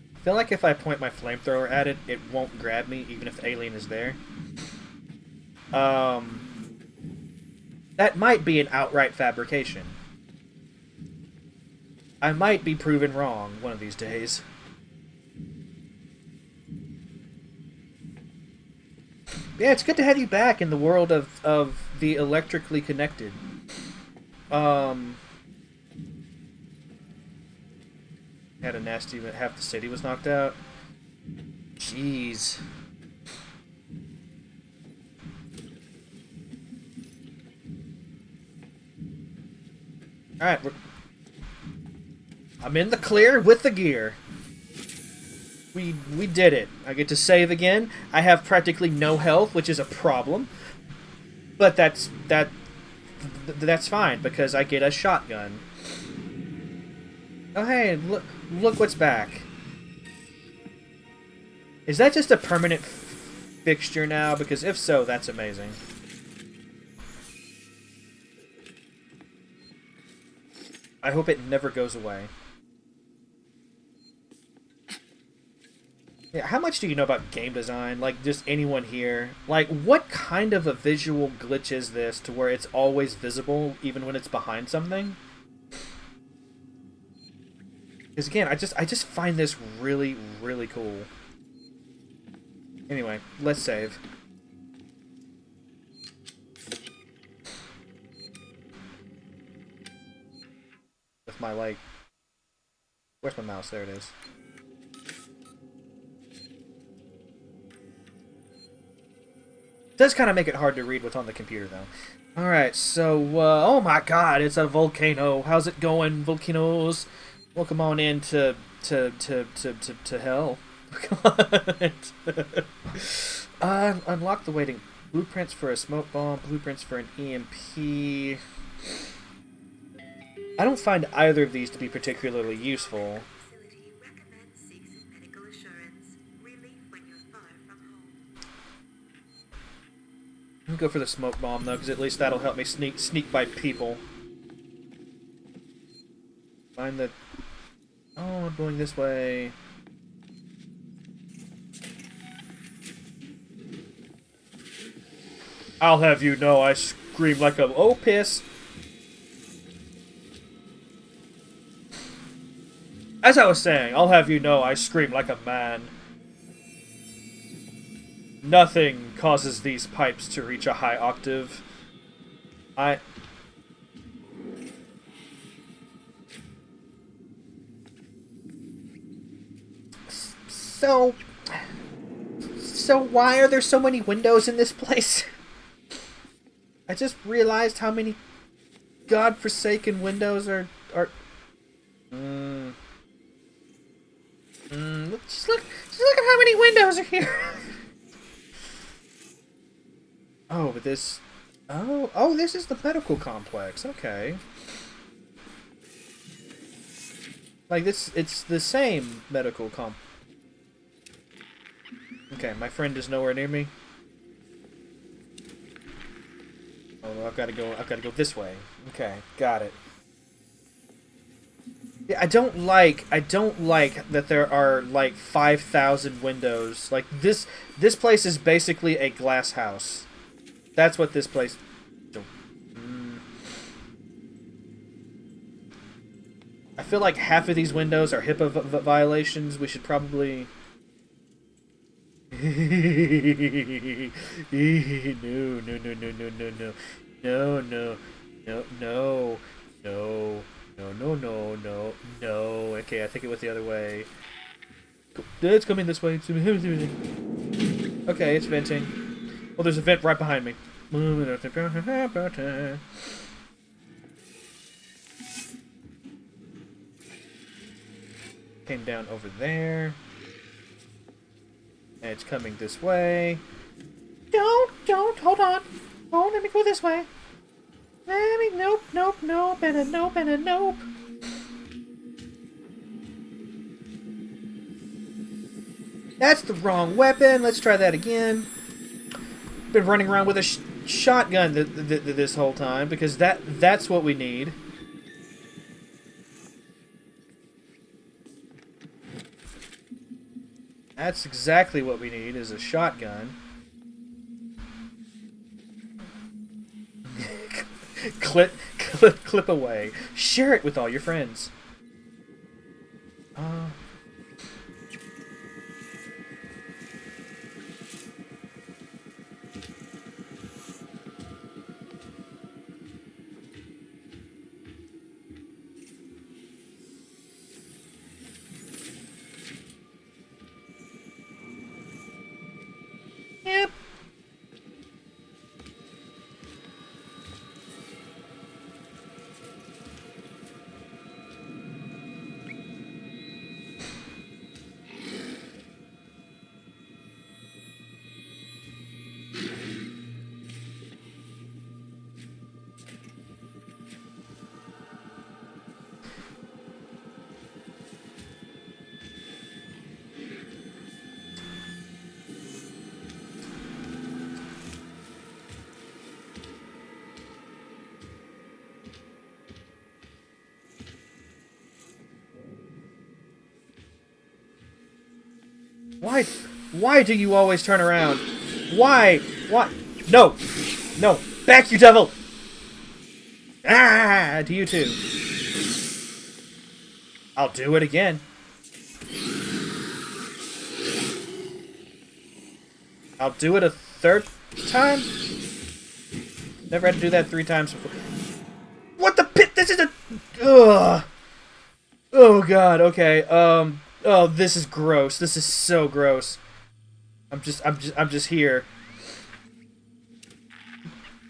I feel like if I point my flamethrower at it, it won't grab me, even if the alien is there. That might be an outright fabrication. I might be proven wrong one of these days. Yeah, it's good to have you back in the world of the electrically connected. Had a nasty... Half the city was knocked out. Jeez. Alright, I'm in the clear with the gear. We did it. I get to save again. I have practically no health, which is a problem. But that's fine, because I get a shotgun. Oh hey, look what's back. Is that just a permanent fixture now? Because if so, that's amazing. I hope it never goes away. Yeah, how much do you know about game design? Like, just anyone here? Like, what kind of a visual glitch is this to where it's always visible, even when it's behind something? Because again, I just find this really, really cool. Anyway, let's save. With my, like... Where's my mouse? There it is. It does kind of make it hard to read what's on the computer, though. Alright, so, oh my god, it's a volcano. How's it going, volcanoes? Welcome on in to hell. Unlock the waiting. Blueprints for a smoke bomb, blueprints for an EMP. I don't find either of these to be particularly useful. Facility recommends seeks medical assurance. Relief when you're far from home. I'm gonna go for the smoke bomb though, because at least that'll help me sneak by people. Find the. Oh, I'm going this way. I'll have you know, I scream like a piss. As I was saying, I'll have you know, I scream like a man. Nothing causes these pipes to reach a high octave. So why are there so many windows in this place? I just realized how many godforsaken windows are. Just look at how many windows are here. Oh, but this. Oh, this is the medical complex. Okay. Like this, it's the same medical comp. Okay, my friend is nowhere near me. Oh, I've got to go this way. Okay, got it. Yeah, I don't like that there are like 5,000 windows. Like this place is basically a glass house. That's what this place. I feel like half of these windows are HIPAA violations. We should probably. No. Okay, I think it went the other way. It's coming this way. Okay, it's venting. Well, there's a vent right behind me. Came down over there. And it's coming this way. Don't, hold on. Oh, let me go this way. Nope, and a nope, and a nope. That's the wrong weapon. Let's try that again. Been running around with a shotgun this whole time because that's what we need. That's exactly what we need, is a shotgun. clip away. Share it with all your friends. Yep. Why do you always turn around? Why? No! No! Back, you devil! Ah! To you too. I'll do it again. I'll do it a third time? Never had to do that 3 times before. What the pit? This is a... Ugh! Oh god, okay. Oh, this is gross. This is so gross. I'm just here.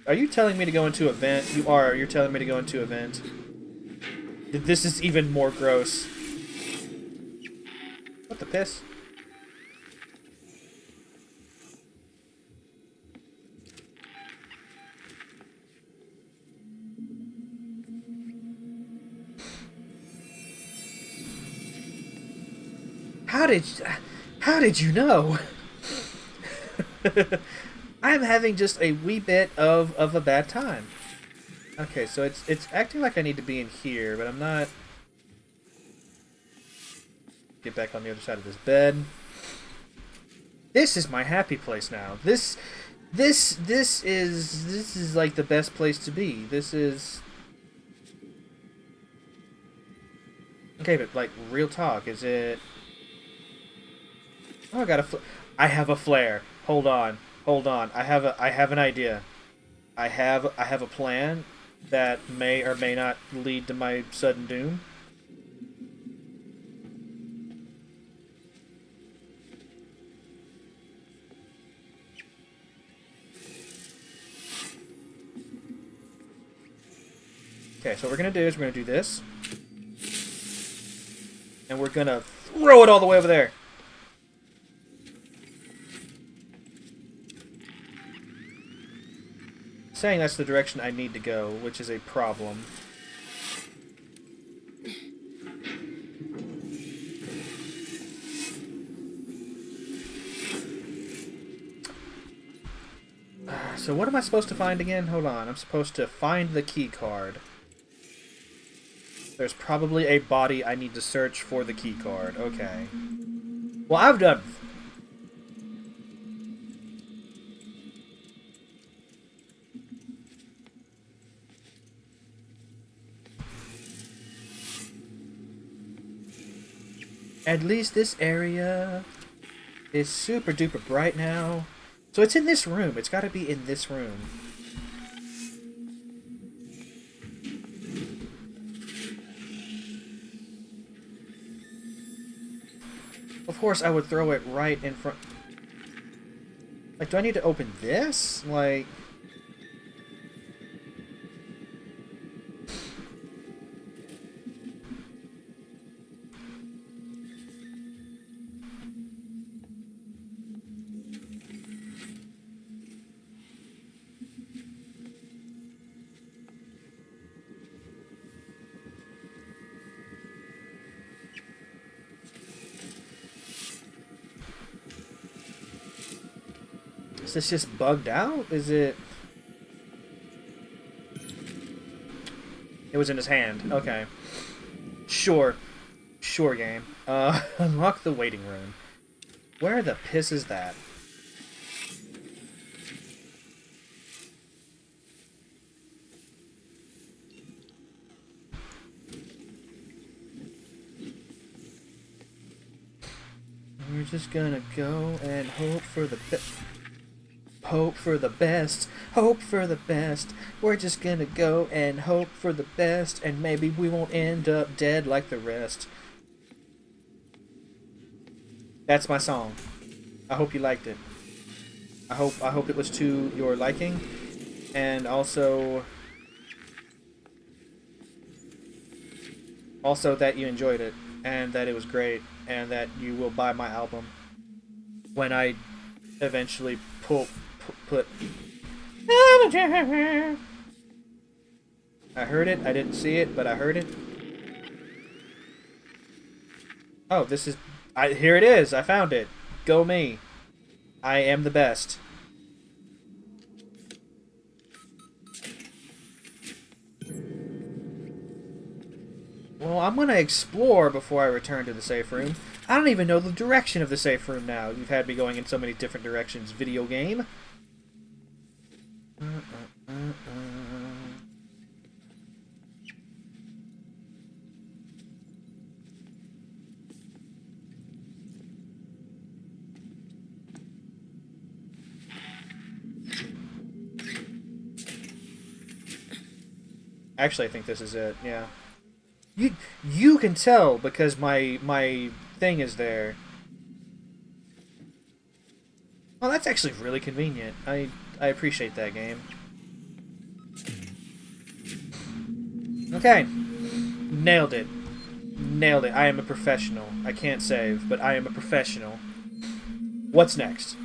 Are you telling me to go into a vent? You are. You're telling me to go into a vent. This is even more gross. What the piss? How did how did you know? I'm having just a wee bit of a bad time. Okay, so it's acting like I need to be in here, but I'm not. Get back on the other side of this bed. This is my happy place now. This is like the best place to be. This is. Okay, but like real talk, is it? Oh, I got a. I have a flare. Hold on, hold on. I have an idea. I have a plan that may or may not lead to my sudden doom. Okay, so what we're gonna do is we're gonna do this, and we're gonna throw it all the way over there. Saying that's the direction I need to go, which is a problem. So what am I supposed to find again? Hold on, I'm supposed to find the key card. There's probably a body I need to search for the key card. Okay. Well, I've done. At least this area is super duper bright now. So it's in this room. It's got to be in this room. Of course, I would throw it right in front. Like, do I need to open this? Like... Is this just bugged out? Is it... It was in his hand. Okay. Sure. Sure, game. Unlock the waiting room. Where the piss is that? We're just gonna go and hope for the best. Hope for the best. Hope for the best. We're just gonna go and hope for the best, and maybe we won't end up dead like the rest. That's my song. I hope you liked it. I hope it was to your liking, and also that you enjoyed it, and that it was great, and that you will buy my album when I eventually put. I heard it. I didn't see it, but I heard it. Oh, this is. Here it is. I found it. Go me. I am the best. Well, I'm gonna explore before I return to the safe room. I don't even know the direction of the safe room now. You've had me going in so many different directions. Video game. Actually, I think this is it. Yeah. You can tell because my thing is there. Oh, that's actually really convenient. I appreciate that game. Okay. Nailed it. Nailed it. I am a professional. I can't save, but I am a professional. What's next?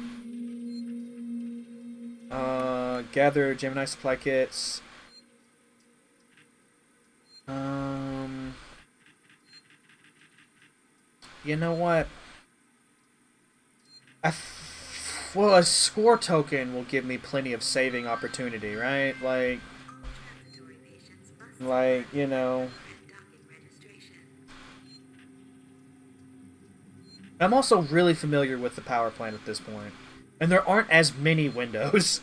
Gather Gemini supply kits. You know what? Well, a score token will give me plenty of saving opportunity, right? Transitory patients must You know. and docking registration. I'm also really familiar with the power plant at this point, and there aren't as many windows.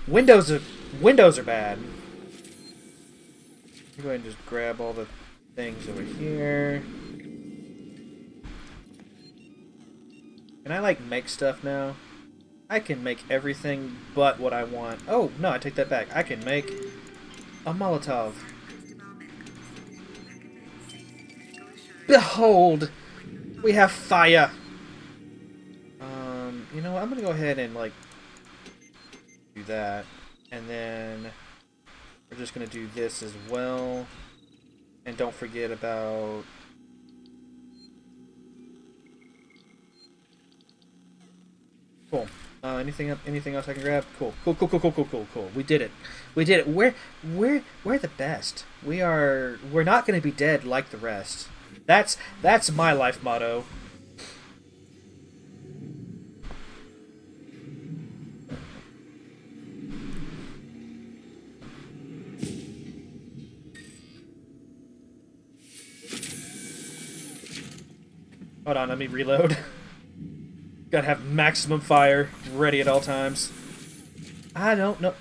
Windows are bad. Go ahead and just grab all the things over here. Can I like make stuff now? I can make everything but what I want. Oh no, I take that back. I can make a Molotov. Behold, we have fire. You know what? I'm gonna go ahead and like do that, and then we're just gonna do this as well. And don't forget about cool. Anything else I can grab? Cool. We did it. We did it. We're the best. We're not gonna be dead like the rest. That's my life motto. Hold on, let me reload. Gotta have maximum fire ready at all times. I don't know.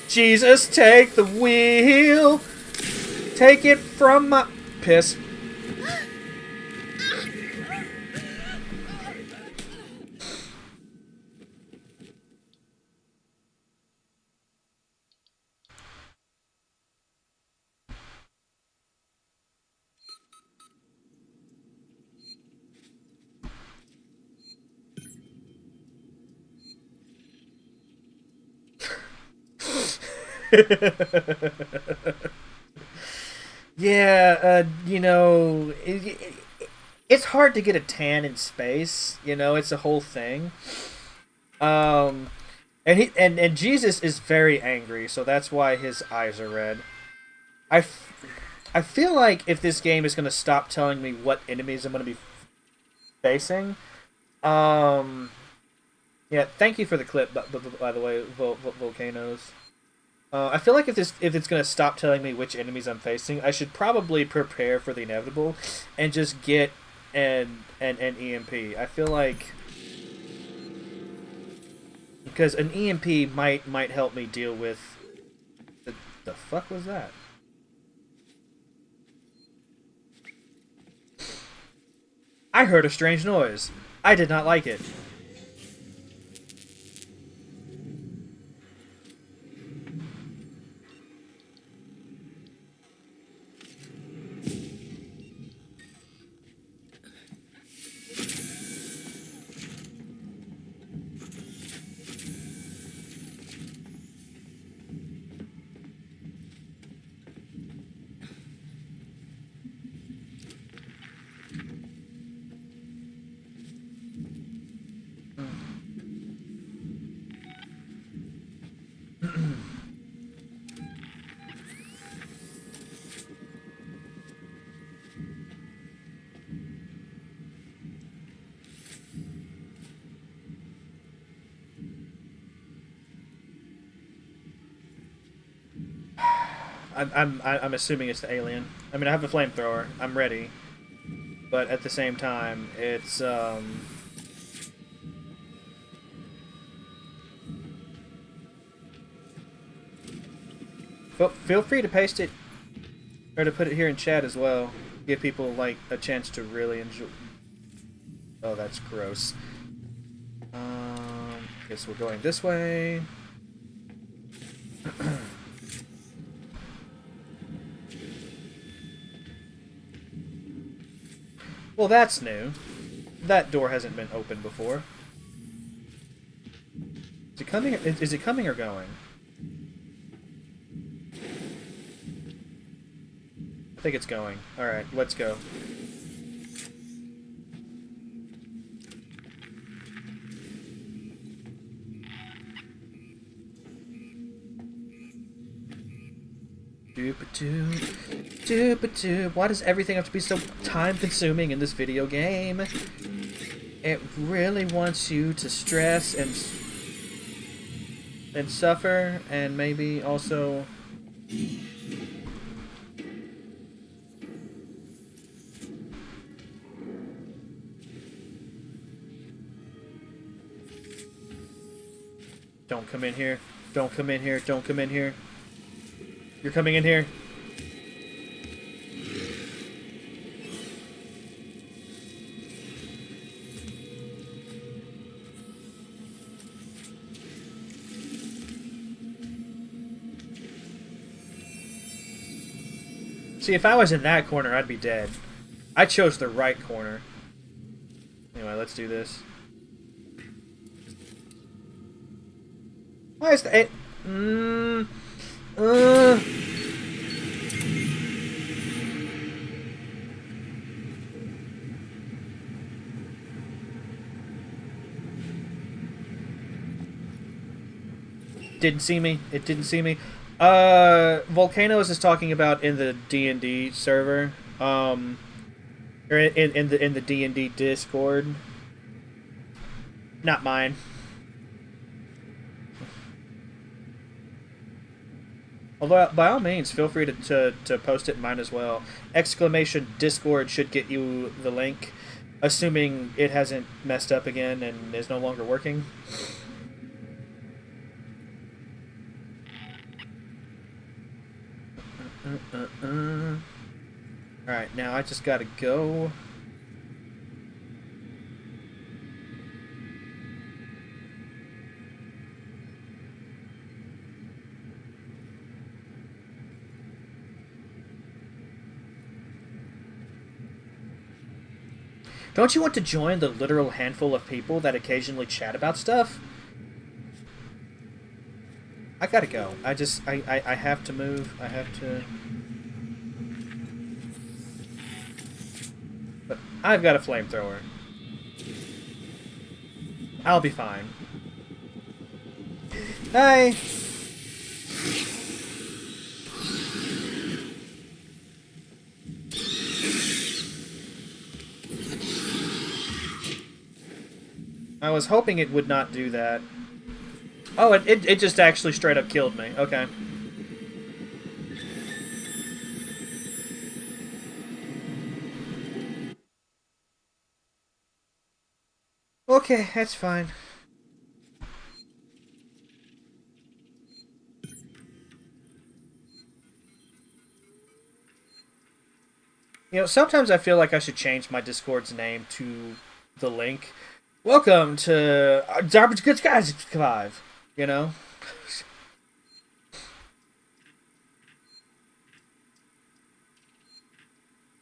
Jesus, take the wheel. Take it from my piss. Yeah, you know, it's hard to get a tan in space. You know, it's a whole thing. Um, and Jesus is very angry, so that's why his eyes are red. I feel like if this game is gonna stop telling me what enemies I'm gonna be facing, um, yeah. Thank you for the clip, by the way, volcanoes. I feel like if it's gonna stop telling me which enemies I'm facing, I should probably prepare for the inevitable, and just get an EMP. I feel like because an EMP might help me deal with the fuck was that? I heard a strange noise. I did not like it. I'm assuming it's the alien. I mean, I have a flamethrower. I'm ready, but at the same time, it's Feel free to paste it or to put it here in chat as well. Give people like a chance to really enjoy. Oh, that's gross. Okay, so we're going this way. Well, that's new. That door hasn't been opened before. Is it coming? Is it coming or going? I think it's going. Alright, let's go. Doop-a-doop. Why does everything have to be so time-consuming in this video game? It really wants you to stress and suffer, and maybe also... Don't come in here. Don't come in here. Don't come in here. You're coming in here. See, if I was in that corner, I'd be dead. I chose the right corner. Anyway, let's do this. Why is that? Didn't see me. It didn't see me. Volcanoes is talking about in the D&D server, or in the D&D Discord. Not mine. Although, by all means, feel free to post it in mine as well. Exclamation Discord should get you the link, assuming it hasn't messed up again and is no longer working. Alright, now I just gotta go. Don't you want to join the literal handful of people that occasionally chat about stuff? I gotta go. I have to move. I have to... But I've got a flamethrower. I'll be fine. Hi! I was hoping it would not do that. Oh, it just actually straight up killed me. Okay. Okay, that's fine. You know, sometimes I feel like I should change my Discord's name to the link. Welcome to Garbage Goods Guys 5. You know?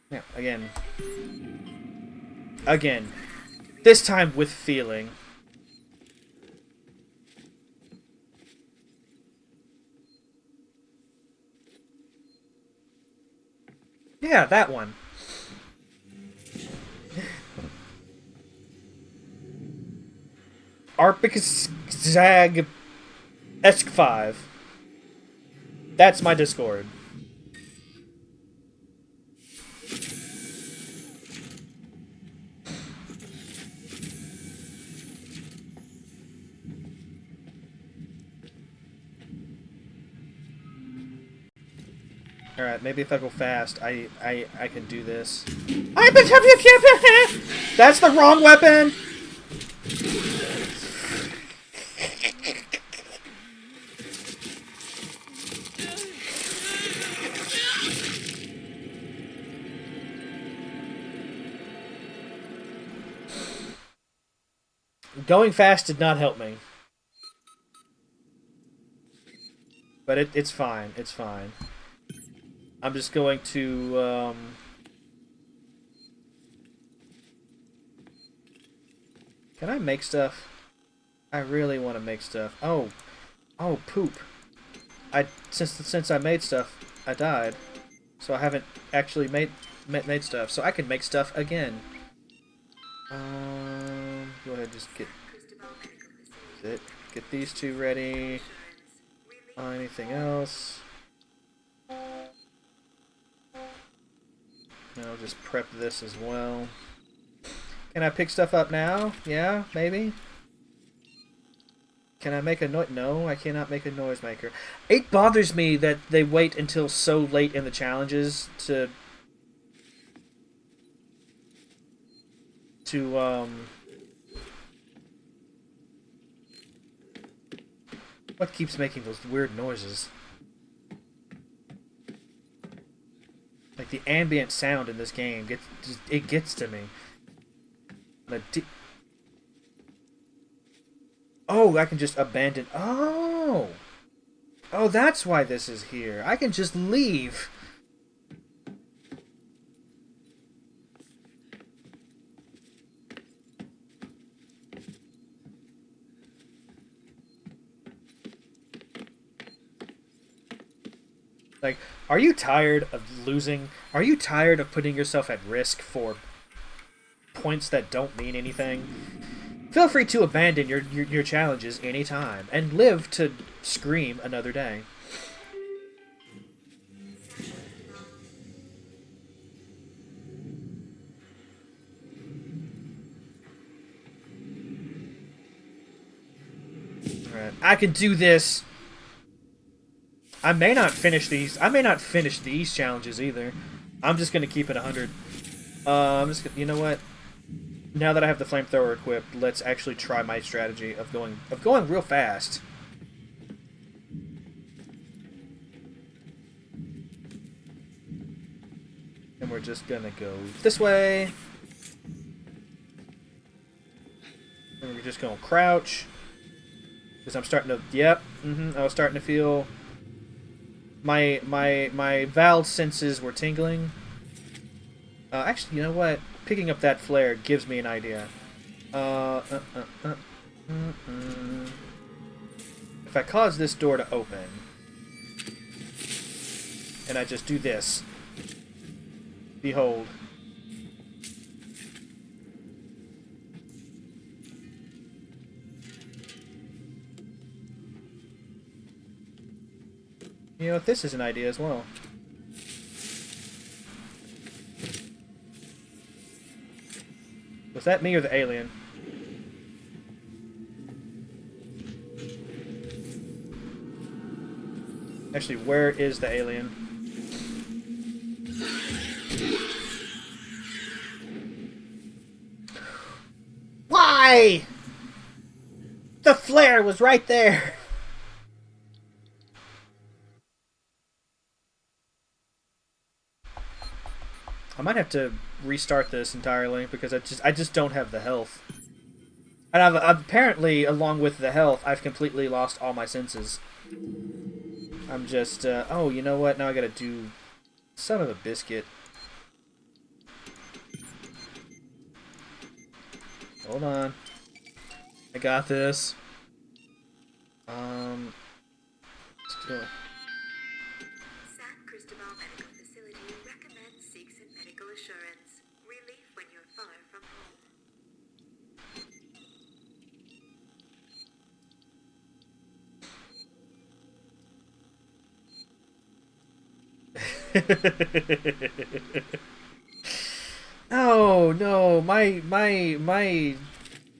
Yeah, again. Again. This time with feeling. Yeah, that one. Arpicus Zag Esk 5. That's my Discord. Alright, maybe if I go fast, I can do this. That's the wrong weapon! Going fast did not help me. But it's fine. It's fine. I'm just going to... Can I make stuff? I really want to make stuff. Oh. Oh, poop. Since I made stuff, I died. So I haven't actually made stuff. So I can make stuff again. Go ahead, just get these two ready. Anything else? I'll just prep this as well. Can I pick stuff up now? Yeah, maybe? Can I make a noise? No, I cannot make a noisemaker. It bothers me that they wait until so late in the challenges to what keeps making those weird noises? Like the ambient sound in this game gets to me. Oh, I can just abandon. Oh, that's why this is here. I can just leave. Like, are you tired of losing? Are you tired of putting yourself at risk for points that don't mean anything? Feel free to abandon your challenges anytime and live to scream another day. Alright, I can do this! I may not finish these. I may not finish these challenges either. I'm just gonna keep it 100. I'm just gonna, you know what? Now that I have the flamethrower equipped, let's actually try my strategy of going real fast. And we're just gonna go this way. And we're just gonna crouch. Because I'm starting to, yep, I was starting to feel my Valve senses were tingling. Actually, you know what? Picking up that flare gives me an idea. If I cause this door to open, and I just do this, behold. You know, this is an idea as well. Was that me or the alien? Actually, where is the alien? Why? The flare was right there. I might have to restart this entirely because I just don't have the health. And I've apparently, along with the health, I've completely lost all my senses. I'm just, oh, you know what? Now I gotta do... Son of a biscuit. Hold on. I got this. Still... San Cristobal Medical Facility recommends seeks and medical assurance. Relief when you're far from home. Oh no, my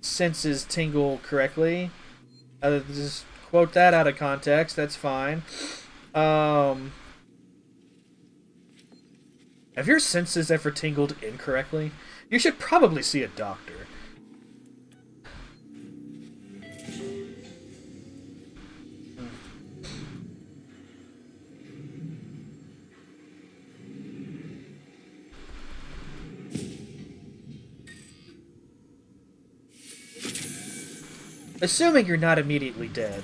senses tingle correctly. Just quote that out of context. That's fine. Have your senses ever tingled incorrectly? You should probably see a doctor. Assuming you're not immediately dead.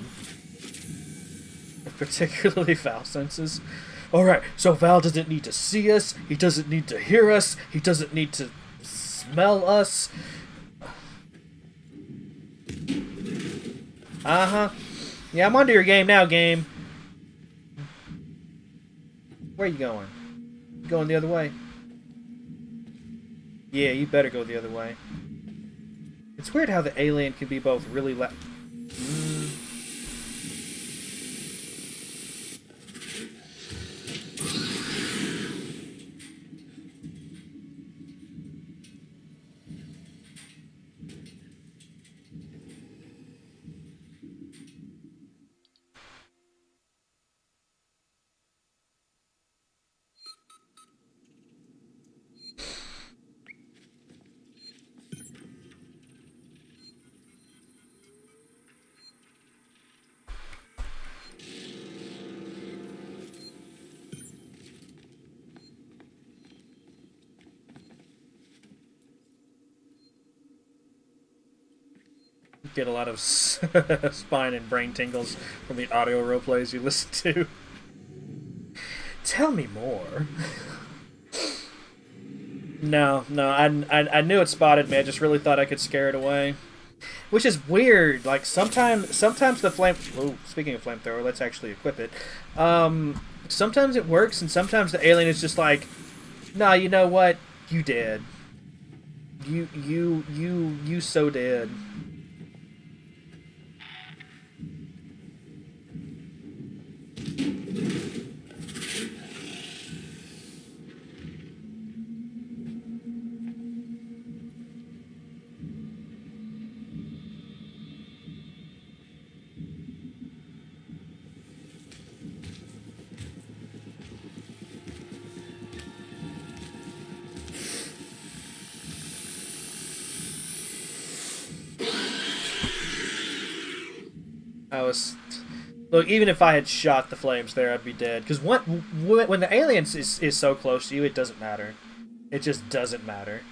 Particularly Val senses. Alright, so Val doesn't need to see us, he doesn't need to hear us, he doesn't need to smell us. Uh-huh. Yeah, I'm onto your game now, game. Where are you going? You going the other way? Yeah, you better go the other way. It's weird how the alien can be both really loud. Get a lot of spine and brain tingles from the audio role plays you listen to. Tell me more. No, I knew it spotted me. I just really thought I could scare it away, which is weird. Like sometimes the flame. Oh, speaking of flamethrower, let's actually equip it. Sometimes it works, and sometimes the alien is just like, nah, you know what? You dead. You so dead. Look, even if I had shot the flames there, I'd be dead. Because when the alien is so close to you, it doesn't matter. It just doesn't matter.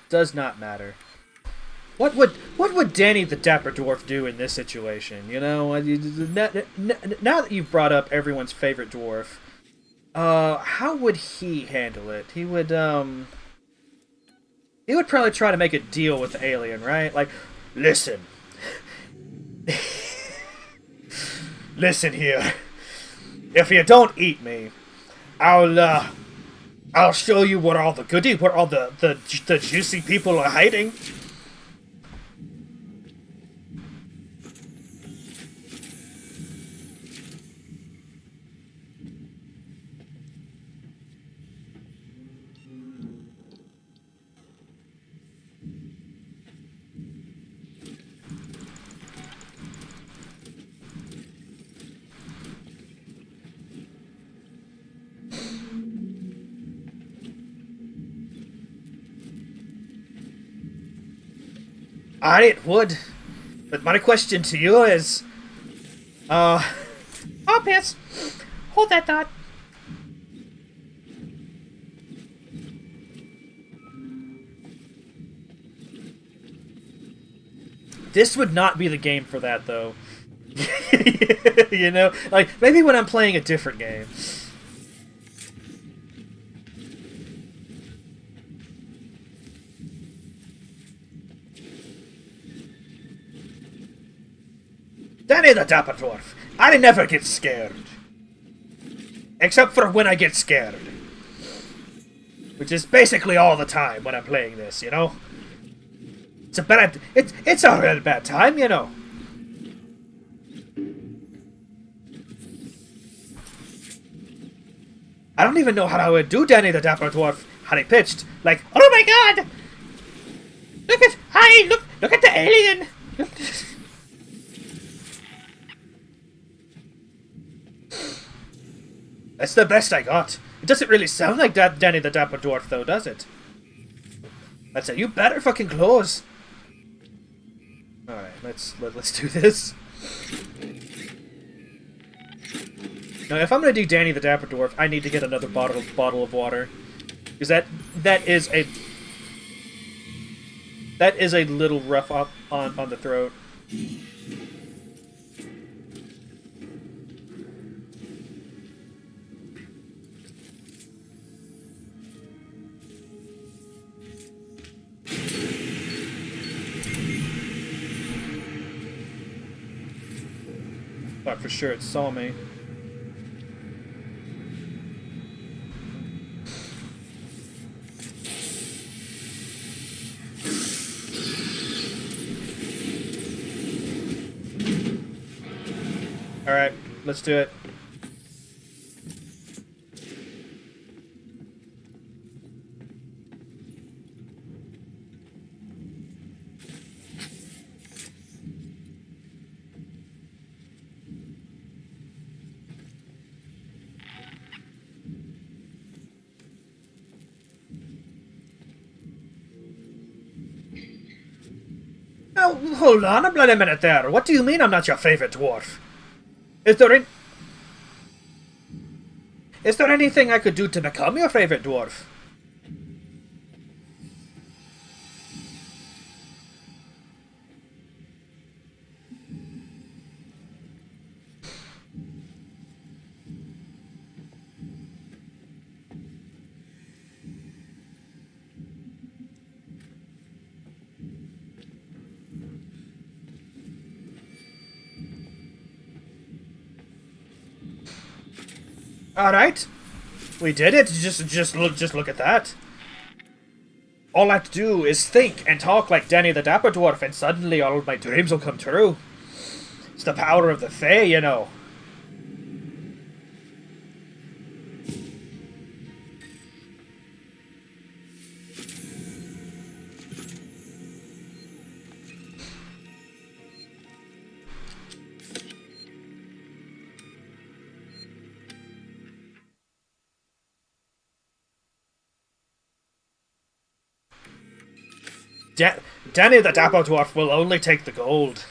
Does not matter. What would Danny the Dapper Dwarf do in this situation? You know, now that you've brought up everyone's favorite dwarf. How would he handle it? He would probably try to make a deal with the alien, right? Like, listen. Listen here. If you don't eat me, I'll show you where all the juicy people are hiding. It would. But my question to you is... Oh, piss. Hold that thought. This would not be the game for that, though. You know? Like, maybe when I'm playing a different game. Danny the Dapper Dwarf, I never get scared. Except for when I get scared. Which is basically all the time when I'm playing this, you know? It's a real bad time, you know? I don't even know how I would do Danny the Dapper Dwarf had he pitched. Like, oh my god! Look at the alien! That's the best I got. It doesn't really sound like Danny the Dapper Dwarf, though, does it? That's it. You better fucking close. All right, let's do this. Now, if I'm gonna do Danny the Dapper Dwarf, I need to get another bottle of water, because that is a little rough up on the throat. Thought for sure it saw me. Alright, let's do it. Now, hold on a bloody minute there. What do you mean I'm not your favorite dwarf? Is there anything I could do to become your favorite dwarf? Alright. We did it. Just look at that. All I have to do is think and talk like Danny the Dapper Dwarf, and suddenly all of my dreams will come true. It's the power of the Fae, you know. Danny the Dapper Dwarf will only take the gold.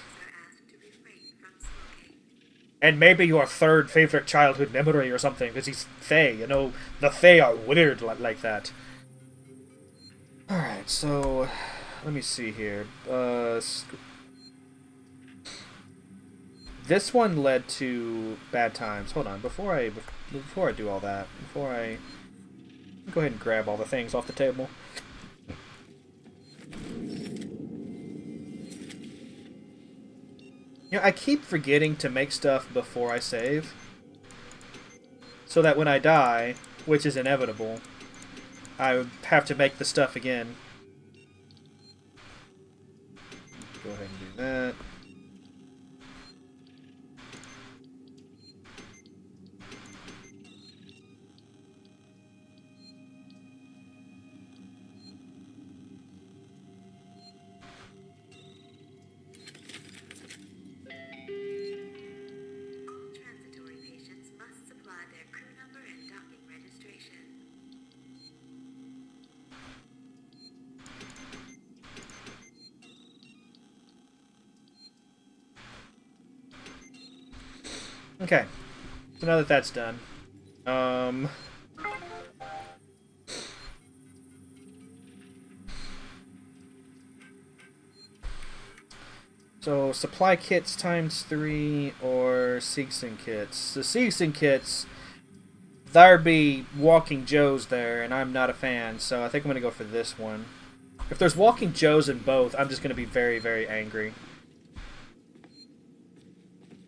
And maybe your third favorite childhood memory or something, because he's Fae, you know. The Fae are weird like that. Alright, so... let me see here. This one led to bad times. Hold on, before I do all that, go ahead and grab all the things off the table. You know, I keep forgetting to make stuff before I save, so that when I die, which is inevitable, I would have to make the stuff again. Go ahead and do that. Transitory patients must supply their crew number and docking registration. Okay, so now that that's done, so supply kits times 3 or Seegson kits. The Seegson kits, there'd be Walking Joes there, and I'm not a fan, so I think I'm gonna go for this one. If there's Walking Joes in both, I'm just gonna be very, very angry.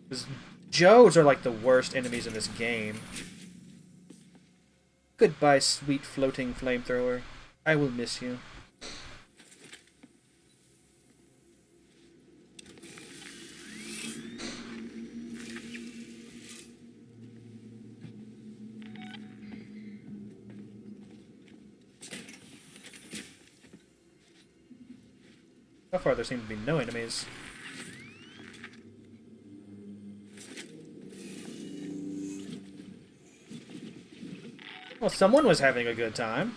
'Cause Joes are like the worst enemies in this game. Goodbye, sweet floating flamethrower. I will miss you. So far, there seem to be no enemies. Well, someone was having a good time.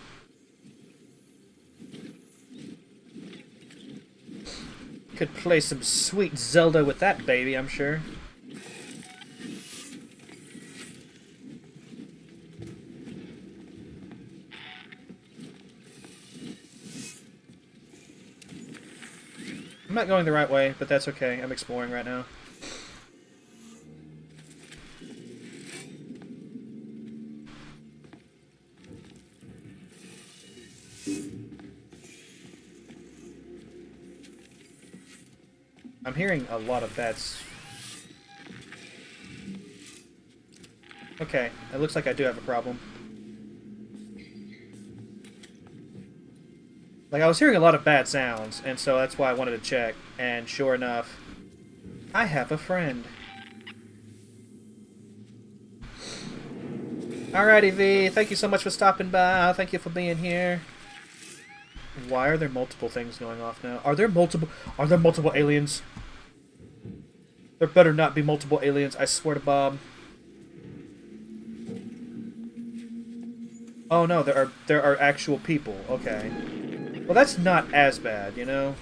Could play some sweet Zelda with that baby, I'm sure. not going the right way, but that's okay. I'm exploring right now. I'm hearing a lot of bats. Okay, it looks like I do have a problem. Like, I was hearing a lot of bad sounds, and so that's why I wanted to check. And sure enough, I have a friend. Alrighty, V. Thank you so much for stopping by. Thank you for being here. Why are there multiple things going off now? Are there multiple aliens? There better not be multiple aliens, I swear to Bob. Oh no, there are actual people. Okay. Well, that's not as bad, you know?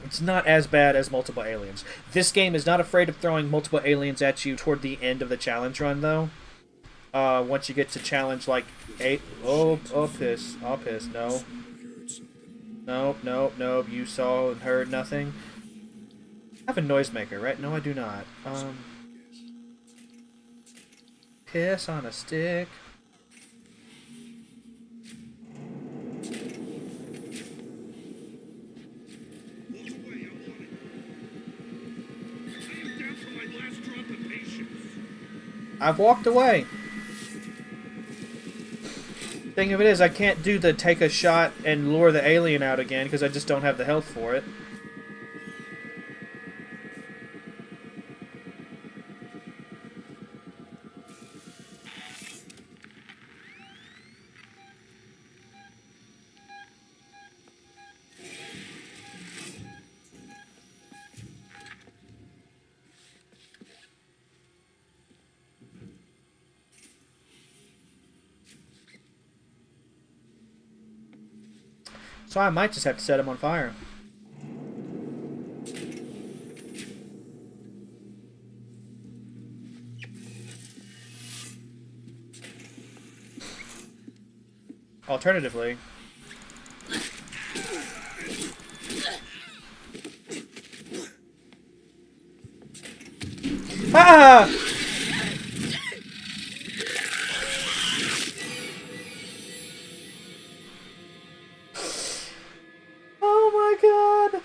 It's not as bad as multiple aliens. This game is not afraid of throwing multiple aliens at you toward the end of the challenge run, though. Once you get to challenge, like, 8... Oh, piss. Oh, piss. No. No. You saw and heard nothing. I have a noisemaker, right? No, I do not. Piss on a stick. I've walked away. Thing of it is, I can't do the take a shot and lure the alien out again because I just don't have the health for it. So I might just have to set him on fire. Alternatively... Ah! Oh my god!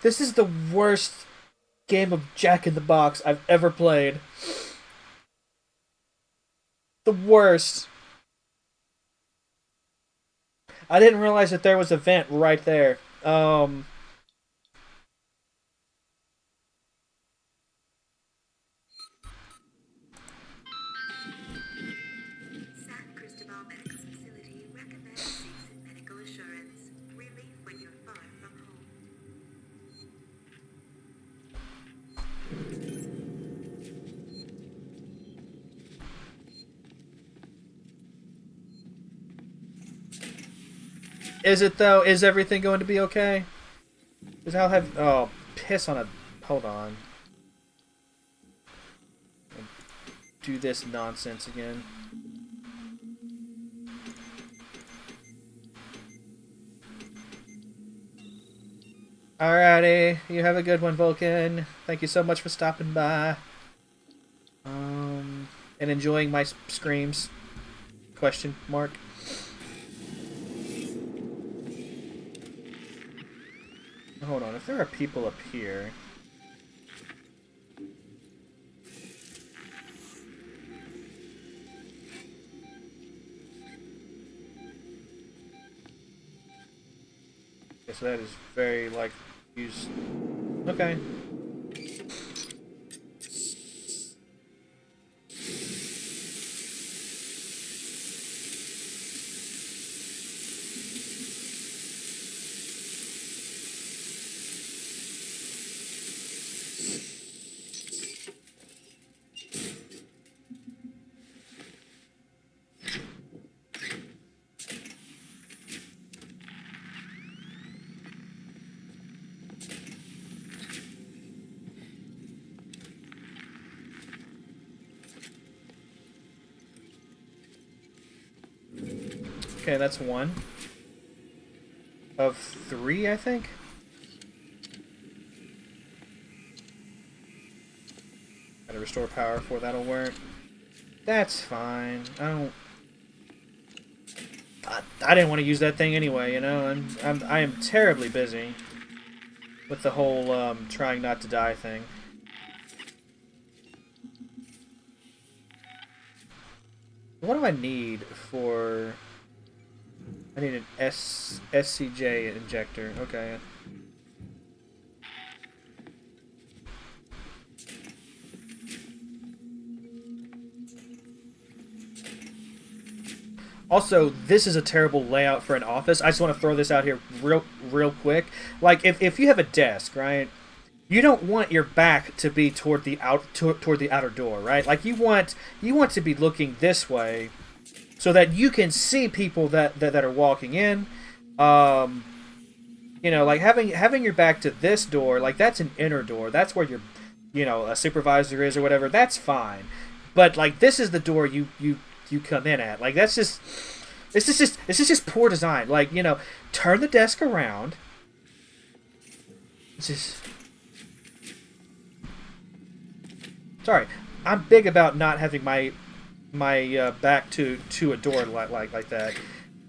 This is the worst game of Jack in the Box I've ever played. The worst. I didn't realize that there was a vent right there. San Cristobal Medical Facility recommends seeks and medical assurance. Relief when you're far from home. Is it though? Is everything going to be okay? Because I'll have... Oh, piss on a... Hold on. Do this nonsense again. Alrighty. You have a good one, Vulcan. Thank you so much for stopping by. And enjoying my screams. Question mark. Hold on, if there are people up here... Okay, so that is very, like, used... Okay. Okay, that's one. Of 3, I think? Gotta restore power before that'll work. That's fine. I didn't want to use that thing anyway, you know? I am terribly busy with the whole trying not to die thing. What do I need for... I need an SCJ injector. Okay. Also, this is a terrible layout for an office. I just want to throw this out here real quick. Like, if you have a desk, right? You don't want your back to be toward the toward the outer door, right? Like you want to be looking this way, so that you can see people that are walking in. You know, like having your back to this door, like that's an inner door. That's where your, you know, a supervisor is or whatever. That's fine. But like this is the door you come in at. Like that's just this is just poor design. Like, you know, turn the desk around. It's just... Sorry, I'm big about not having my back to a door like that.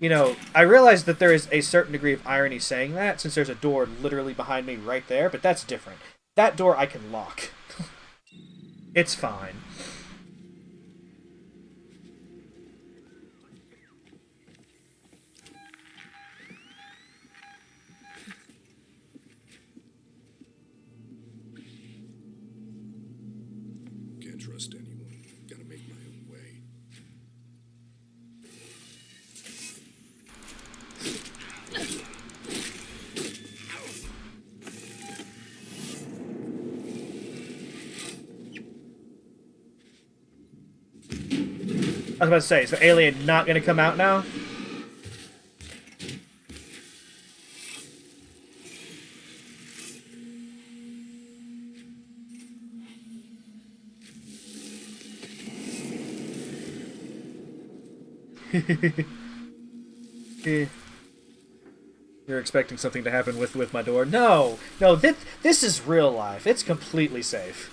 You know, I realize that there is a certain degree of irony saying that, since there's a door literally behind me right there, but that's different. That door I can lock. It's fine. Can't trust anyone. Gotta make my own way. I was about to say, is the alien not going to come out now? You're expecting something to happen with my door? No! No, this is real life. It's completely safe.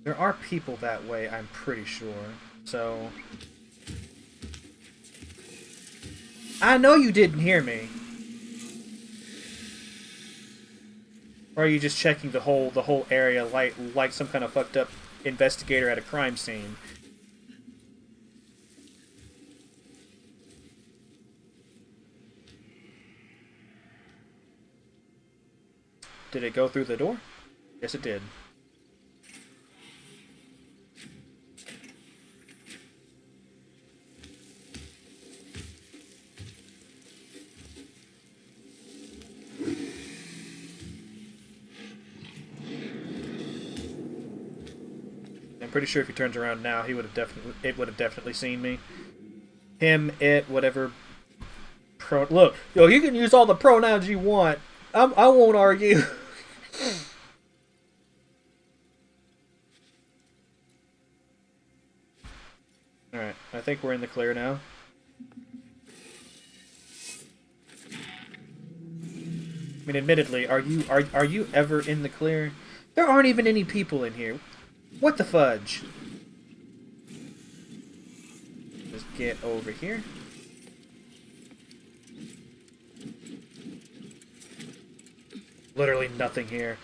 There are people that way, I'm pretty sure. So... I know you didn't hear me. Or are you just checking the whole area like some kind of fucked up investigator at a crime scene? Did it go through the door? Yes, it did. I'm pretty sure if he turns around now, it would have definitely seen me. Him, it, whatever. Look, yo, you can use all the pronouns you want. I won't argue. All right, I think we're in the clear now. I mean, admittedly, are you ever in the clear? There aren't even any people in here. What the fudge? Just get over here. Literally nothing here.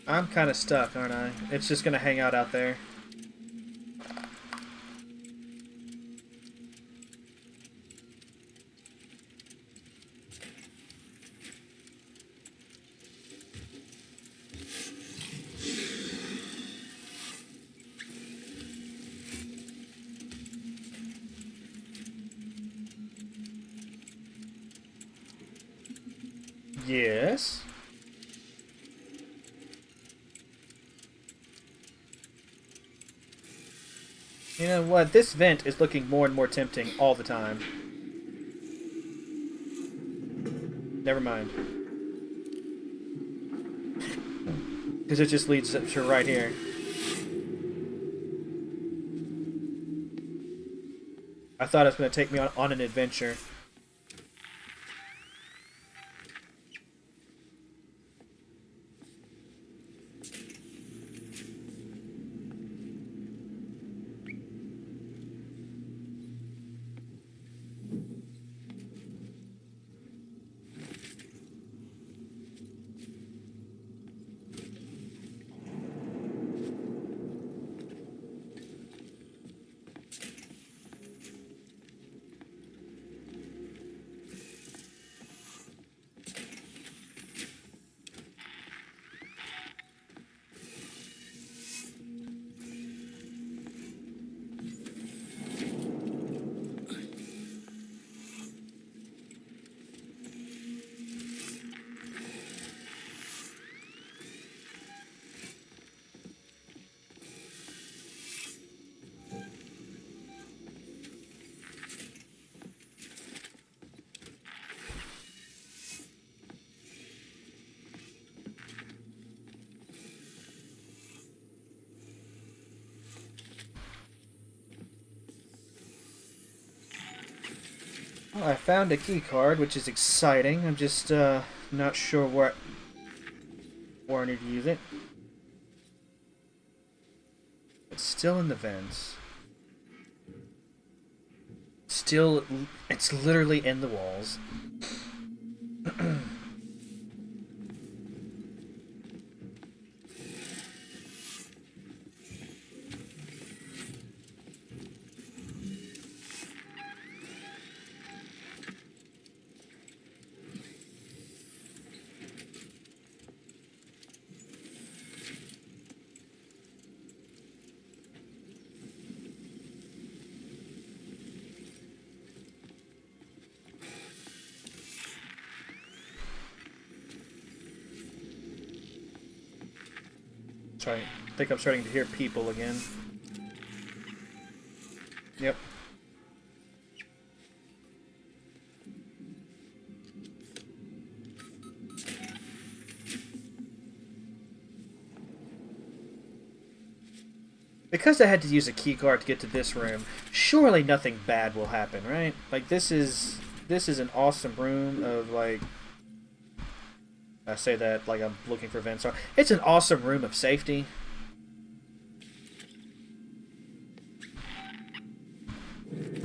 I'm kind of stuck, aren't I? It's just gonna hang out there. Yes. You know what? This vent is looking more and more tempting all the time. Never mind. Because it just leads up to right here. I thought it was going to take me on an adventure. Well, I found a key card, which is exciting. I'm just not sure where I need to use it. It's still in the vents. Still, it's literally in the walls. I think I'm starting to hear people again. Yep. Because I had to use a key card to get to this room, surely nothing bad will happen, right? Like this is an awesome room of like I say that like I'm looking for vents. It's an awesome room of safety.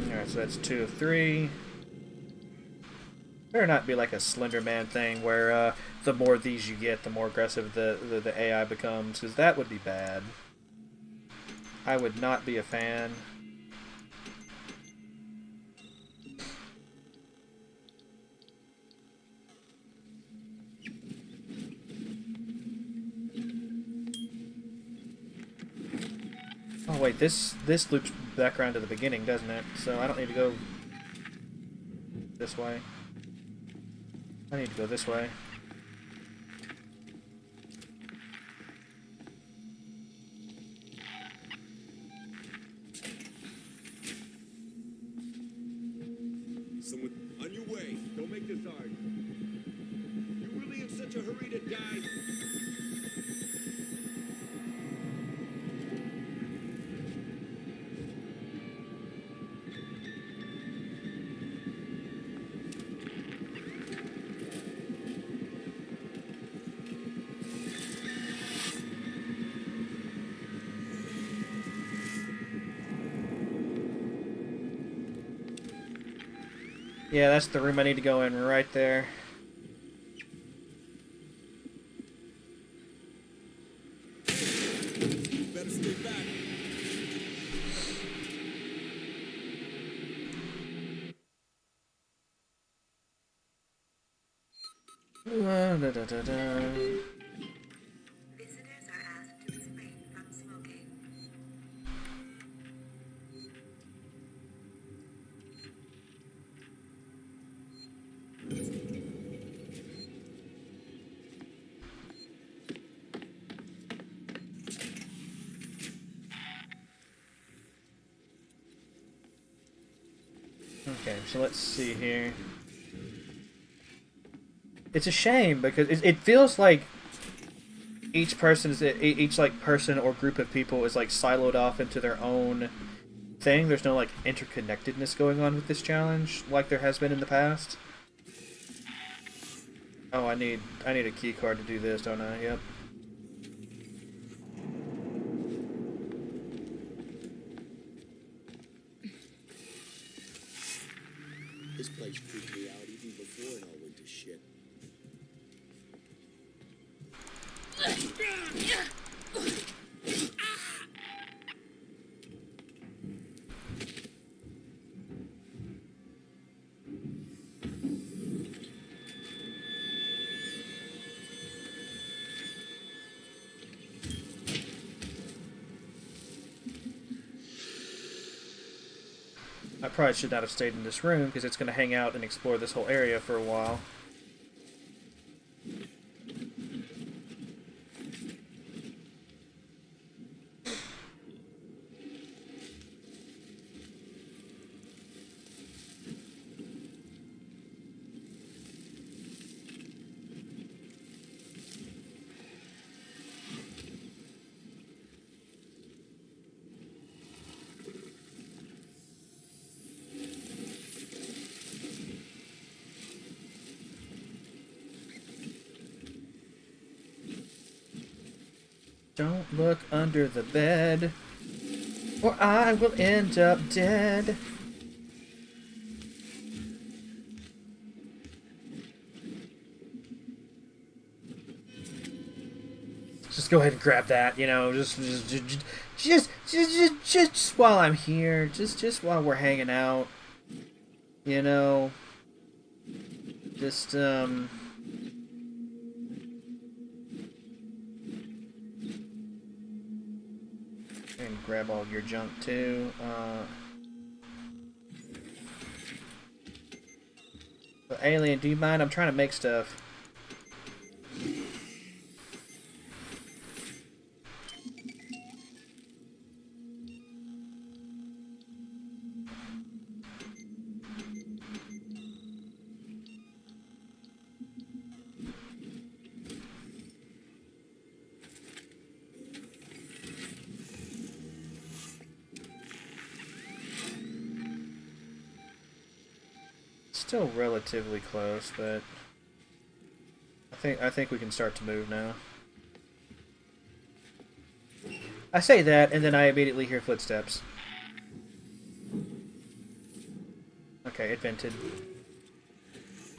Alright, so that's 2 of 3. Better not be like a Slender Man thing where the more of these you get, the more aggressive the AI becomes, because that would be bad. I would not be a fan. Oh wait, this loops back around to the beginning, doesn't it? So I don't need to go this way. I need to go this way. Someone on your way. Don't make this hard. You really in such a hurry to die? Yeah, that's the room I need to go in right there. gotta stay back. Da-da-da-da. Visitors are asked to refrain from smoking. Okay, so let's see here. It's a shame because it feels like each like person or group of people is like siloed off into their own thing. There's no like interconnectedness going on with this challenge like there has been in the past. Oh, I need a key card to do this, don't I? Yep. This place freaked me out even before it all went to shit. I probably should not have stayed in this room because it's going to hang out and explore this whole area for a while. Don't look under the bed, or I will end up dead. Just go ahead and grab that, you know, just while I'm here, just while we're hanging out, you know, just and grab all your junk too. But Alien, do you mind? I'm trying to make stuff. Still relatively close, but I think we can start to move now. I say that, and then I immediately hear footsteps. Okay, it vented.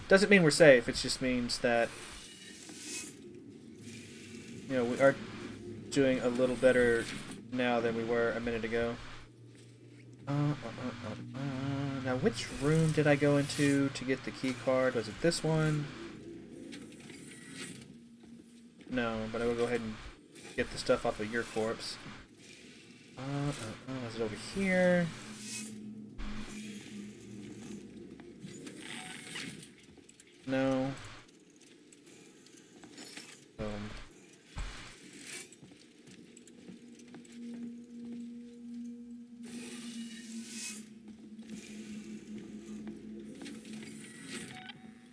Doesn't mean we're safe, it just means that, you know, we are doing a little better now than we were a minute ago. Now, which room did I go into to get the key card? Was it this one? No, but I will go ahead and get the stuff off of your corpse. Is it over here? No. Boom.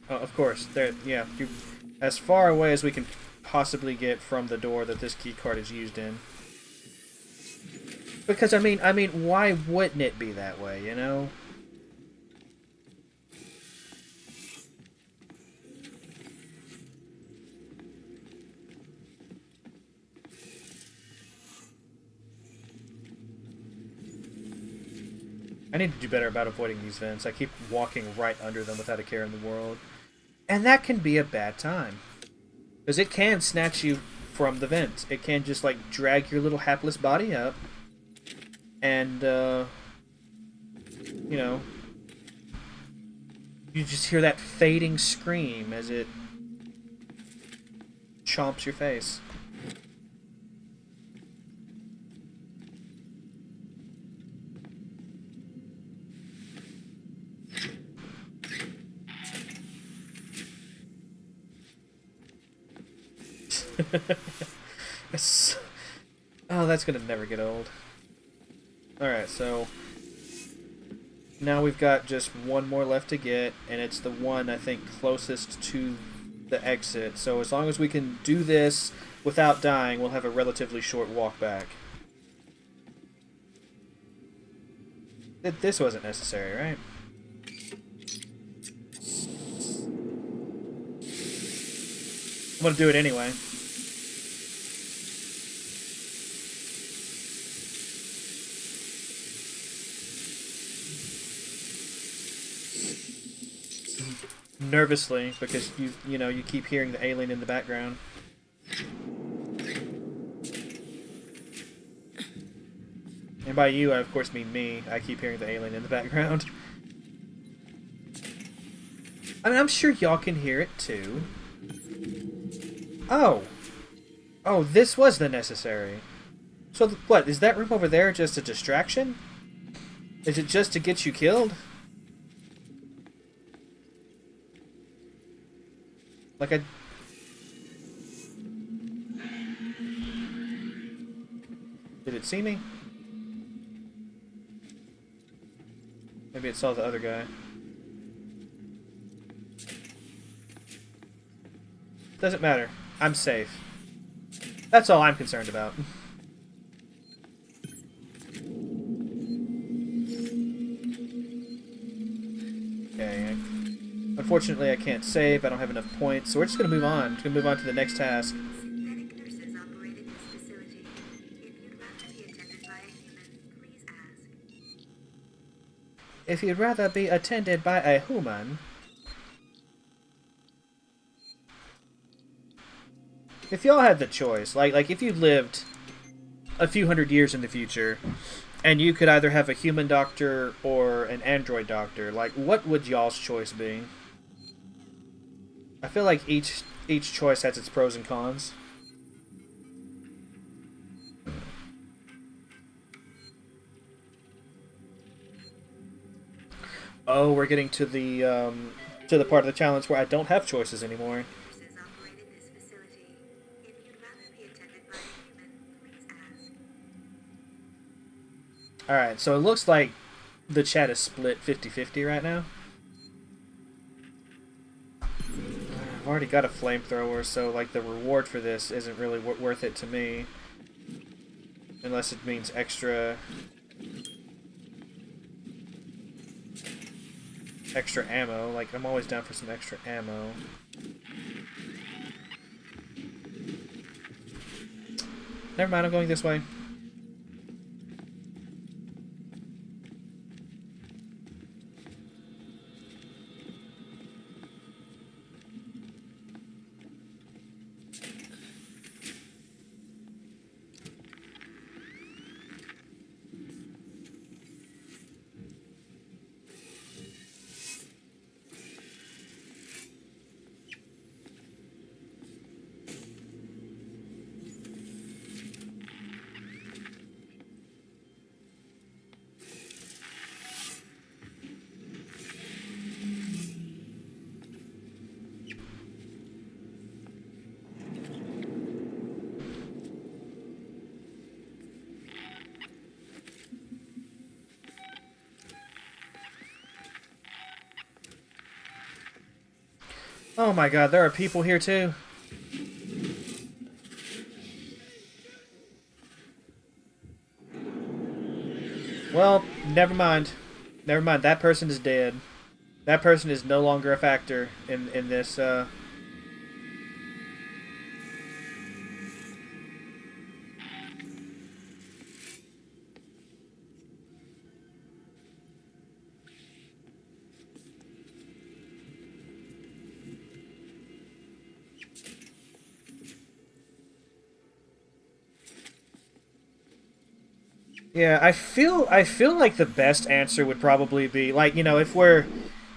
Oh, of course. There, yeah. As far away as we can possibly get from the door that this key card is used in. Because I mean, why wouldn't it be that way? You know. I need to do better about avoiding these vents. I keep walking right under them without a care in the world. And that can be a bad time. Because it can snatch you from the vent. It can just like drag your little hapless body up, and you know, you just hear that fading scream as it chomps your face. Oh, that's gonna never get old. Alright, so now we've got just one more left to get, and it's the one, I think, closest to the exit. So as long as we can do this without dying, we'll have a relatively short walk back. This wasn't necessary, right? I'm gonna do it anyway. Nervously, because you know you keep hearing the alien in the background. And by you, I of course mean me. I keep hearing the alien in the background. I mean, I'm sure y'all can hear it too. Oh. Oh, this was the necessary. So what, is that room over there just a distraction? Is it just to get you killed? Like I... Did it see me? Maybe it saw the other guy. Doesn't matter. I'm safe. That's all I'm concerned about. Okay. Unfortunately, I can't save. I don't have enough points, so we're just going to move on. Just going to move on to the next task. Synthetic nurses operate in this facility. If you'd rather be attended by a human, please ask. If you'd rather be attended by a human... If y'all had the choice, like if you lived a few hundred years in the future, and you could either have a human doctor or an android doctor, like what would y'all's choice be? I feel like each choice has its pros and cons. Oh, we're getting to the part of the challenge where I don't have choices anymore. Nurses operate in this facility. If you'd rather be attended by a human, please ask. Alright, so it looks like the chat is split 50-50 right now. I've already got a flamethrower, so like the reward for this isn't really worth it to me. Unless it means extra ammo. Like, I'm always down for some extra ammo. Never mind, I'm going this way. Oh my god, there are people here too. Well, never mind. Never mind, that person is dead. That person is no longer a factor in this, Yeah, I feel like the best answer would probably be like, if we're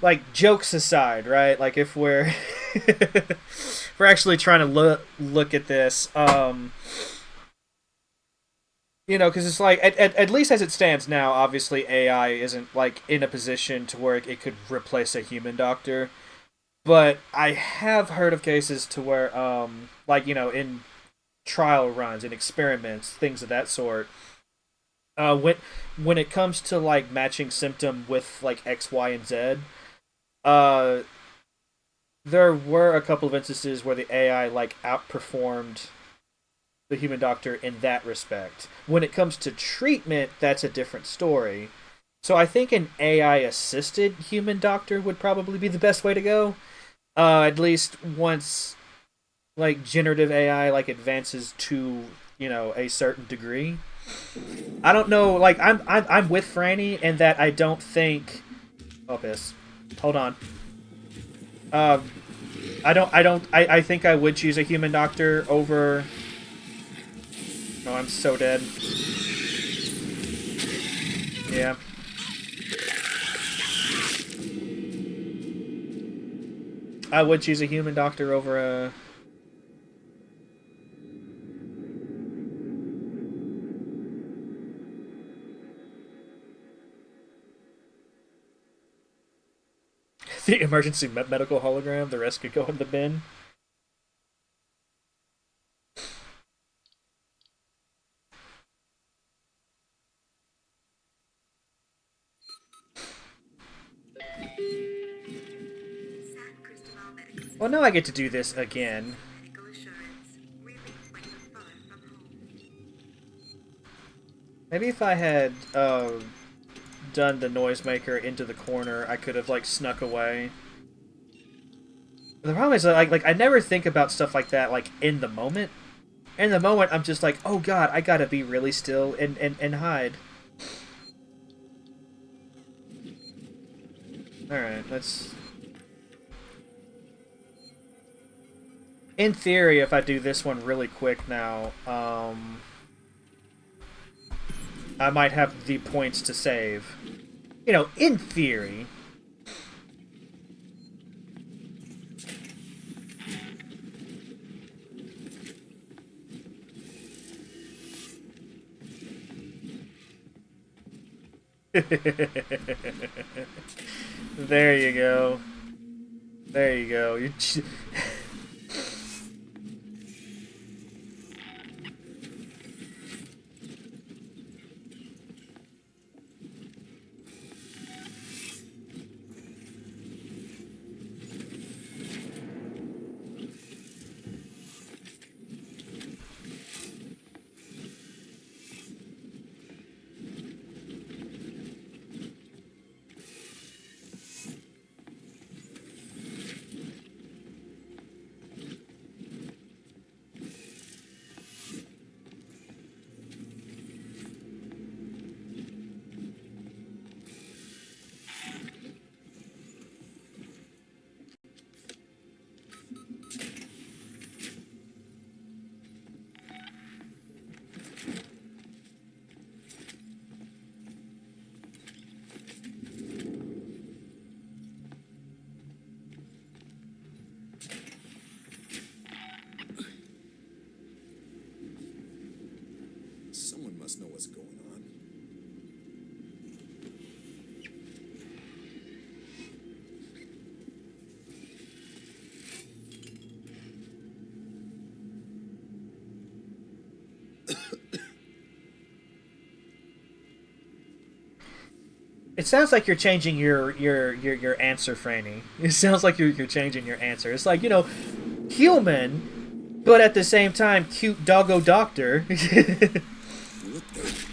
like jokes aside, right? Like if we're if we're actually trying to look at this, because it's like at least as it stands now, obviously AI isn't like in a position to where it could replace a human doctor. But I have heard of cases to where, like in trial runs and experiments, things of that sort, when it comes to like matching symptom with like X, Y, and Z, uh, there were a couple of instances where the AI like outperformed the human doctor in that respect. When it comes to treatment, that's a different story. So I think an AI assisted human doctor would probably be the best way to go. At least once like generative AI like advances to a certain degree. I don't know. Like I'm with Franny in that I don't think. Oh, piss. Hold on. Um, I think I would choose a human doctor over. Oh, I'm so dead. Yeah. I would choose a human doctor over a. The emergency medical hologram. The rest could go in the bin. San Cristobal Medical Well, now I get to do this again. Medical Assurance. Relief when you're far from home. Maybe if I had done the noisemaker into the corner, I could have like snuck away. The problem is that like I never think about stuff like that like in the moment. In the moment, I'm just like, oh god, I gotta be really still and hide. All right, let's. In theory, if I do this one really quick now, I might have the points to save. In theory. There you go. There you go. Someone must know what's going on. It sounds like you're changing your answer, Franny. It sounds like you're changing your answer. It's like human, but at the same time, cute doggo doctor. What the?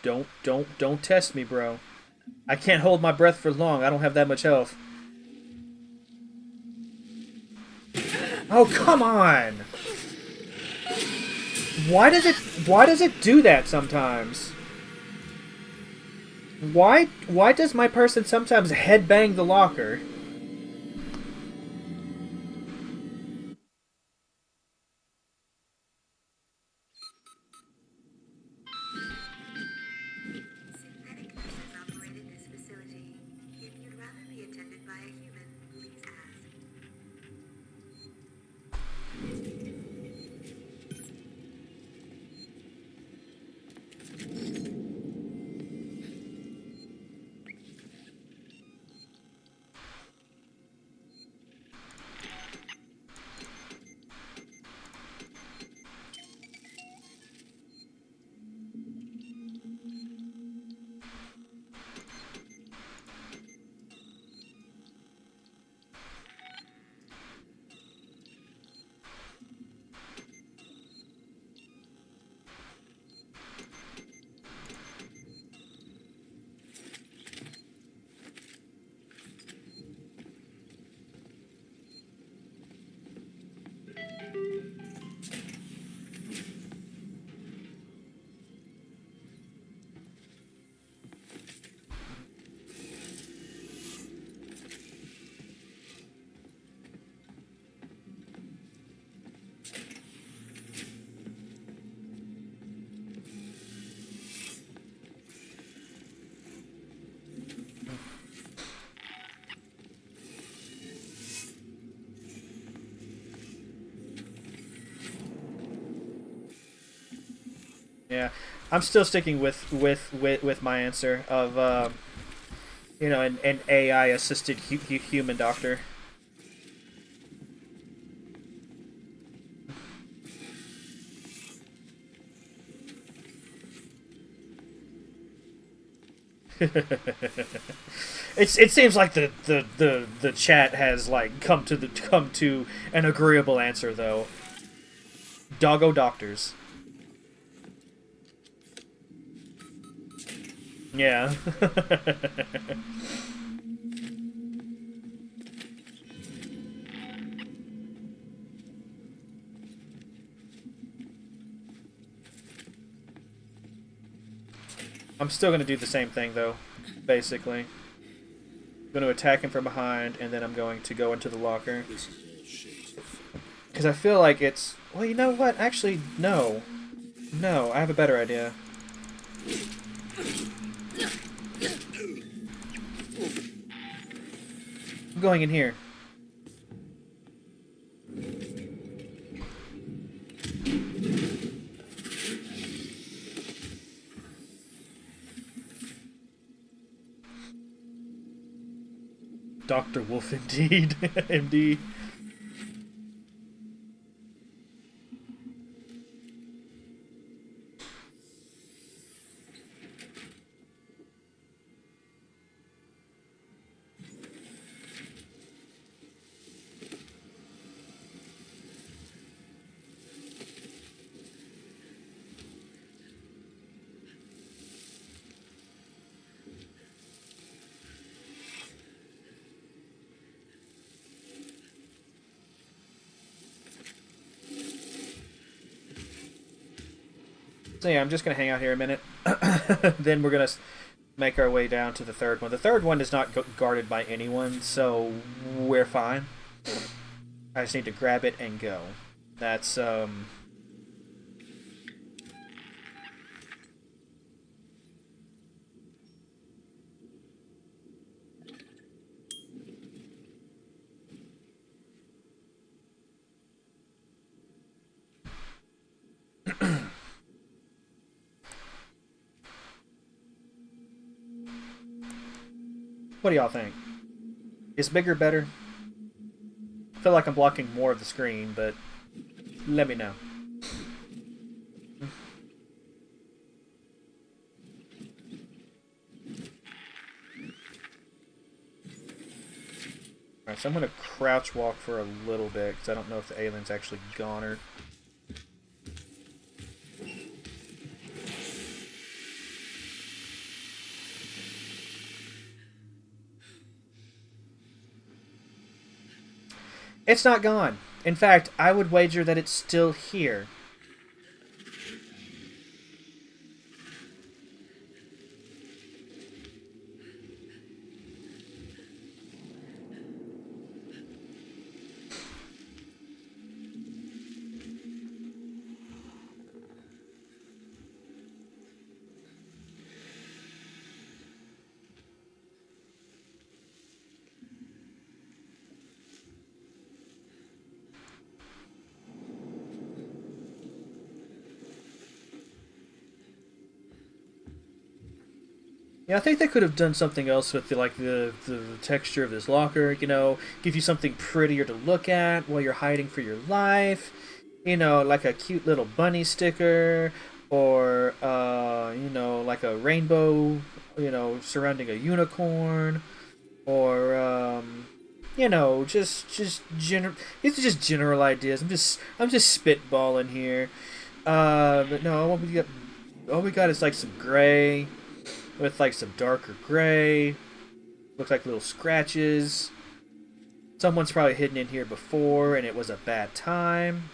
Don't test me, bro. I can't hold my breath for long. I don't have that much health. Oh, come on! Why does it do that sometimes? Why does my person sometimes headbang the locker? Synthetic nurses operated this facility. If you'd rather be attended by a human, please ask. Yeah, I'm still sticking with my answer of you know, an AI assisted human doctor. It seems like the chat has like come to an agreeable answer though. Doggo doctors. Yeah. I'm still gonna do the same thing though, basically. I'm gonna attack him from behind, and then I'm going to go into the locker. Because I feel like it's... Well, you know what? Actually, no. No, I have a better idea. I'm going in here. Dr. Wolf, indeed. MD. So yeah, I'm just going to hang out here a minute. Then we're going to make our way down to the third one. The third one is not guarded by anyone, so we're fine. I just need to grab it and go. That's, What do y'all think? Is bigger better? I feel like I'm blocking more of the screen, but let me know. Alright, so I'm going to crouch walk for a little bit, because I don't know if the alien's actually gone or... It's not gone. In fact, I would wager that it's still here. Yeah, I think they could have done something else with the texture of this locker. You know, give you something prettier to look at while you're hiding for your life. You know, like a cute little bunny sticker, or you know, like a rainbow. You know, surrounding a unicorn, or you know, These are just general ideas. I'm just spitballing here. But no, all we got is like some gray with like some darker gray. Looks like little scratches. Someone's probably hidden in here before and it was a bad time.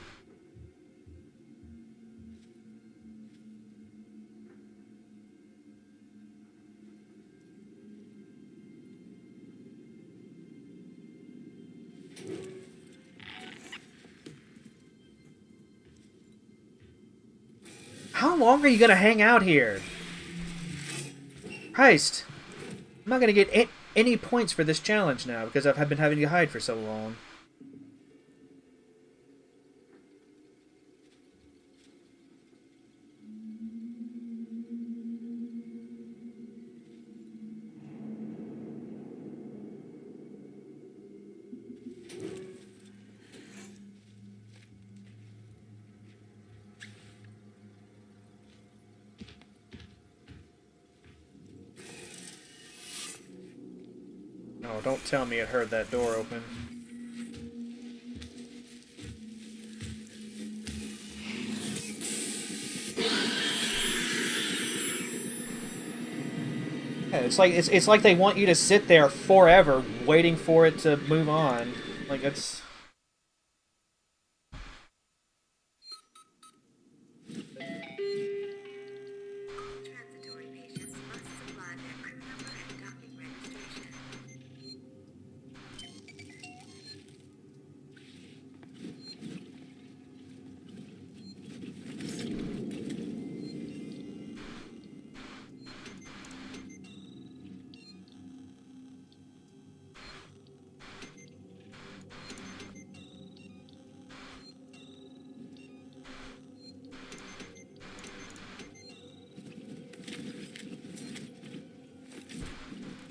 How long are you gonna hang out here? Christ. I'm not gonna get any points for this challenge now because I've been having to hide for so long. No, don't tell me it heard that door open. Yeah, it's like they want you to sit there forever waiting for it to move on. Like it's Transitory patients must supply their crew number and docking registration.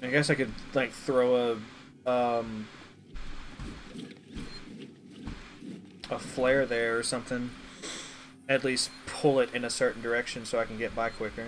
I guess I could like throw a flare there or something. At least pull it in a certain direction so I can get by quicker.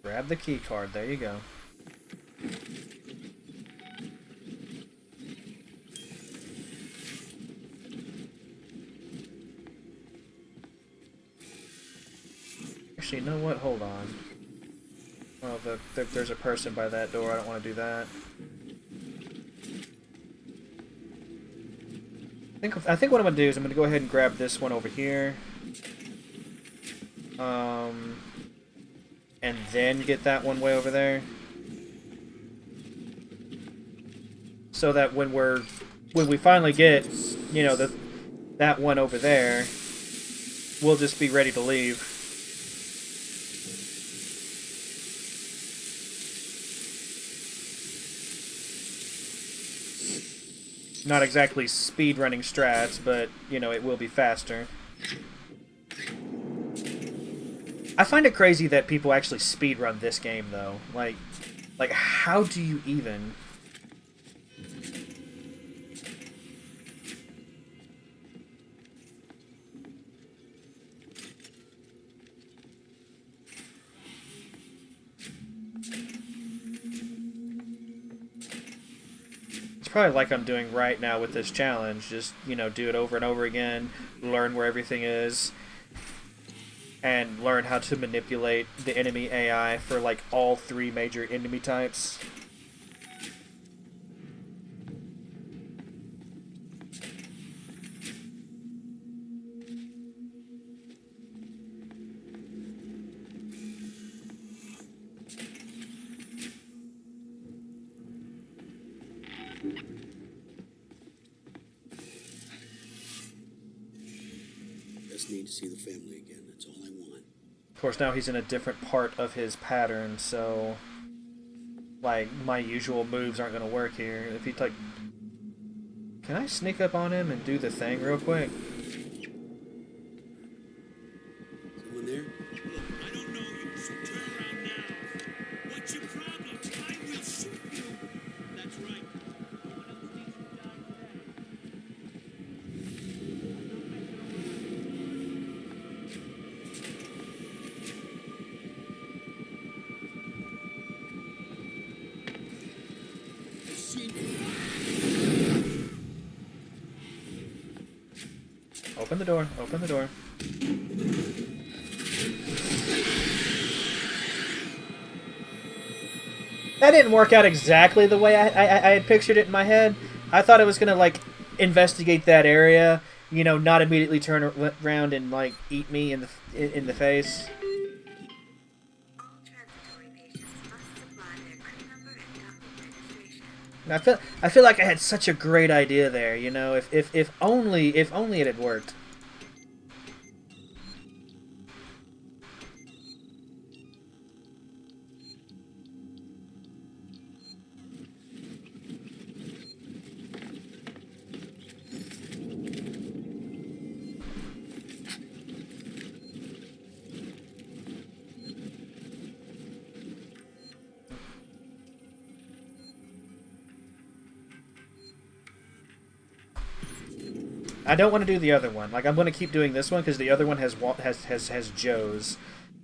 Grab the key card. There you go. Actually, you know what? Hold on. Oh, there's a person by that door. I don't want to do that. I think what I'm gonna do is I'm gonna go ahead and grab this one over here. And then get that one way over there. So that when we finally get, you know, that one over there, we'll just be ready to leave. Not exactly speed running strats, but, you know, it will be faster. I find it crazy that people actually speedrun this game, though. Like, how do you even? It's probably like I'm doing right now with this challenge. Just, you know, do it over and over again, learn where everything is, and learn how to manipulate the enemy AI for, like, all 3 major enemy types. Just need to see the family again. That's all I want. Of course, now he's in a different part of his pattern, so, like, my usual moves aren't going to work here. If he, like... Can I sneak up on him and do the thing real quick? Someone there? I don't know you, so turn around now. What's your problem? I will shoot you. That's right. One of the things who died today. I see. Open the door. Open the door. That didn't work out exactly the way I had pictured it in my head. I thought it was gonna, like, investigate that area, you know, not immediately turn around and, like, eat me in the face. All transitory patients must supply their crew number and document registration. And I feel like I had such a great idea there, you know, if only it had worked. I don't want to do the other one. Like, I'm going to keep doing this one because the other one has Joes.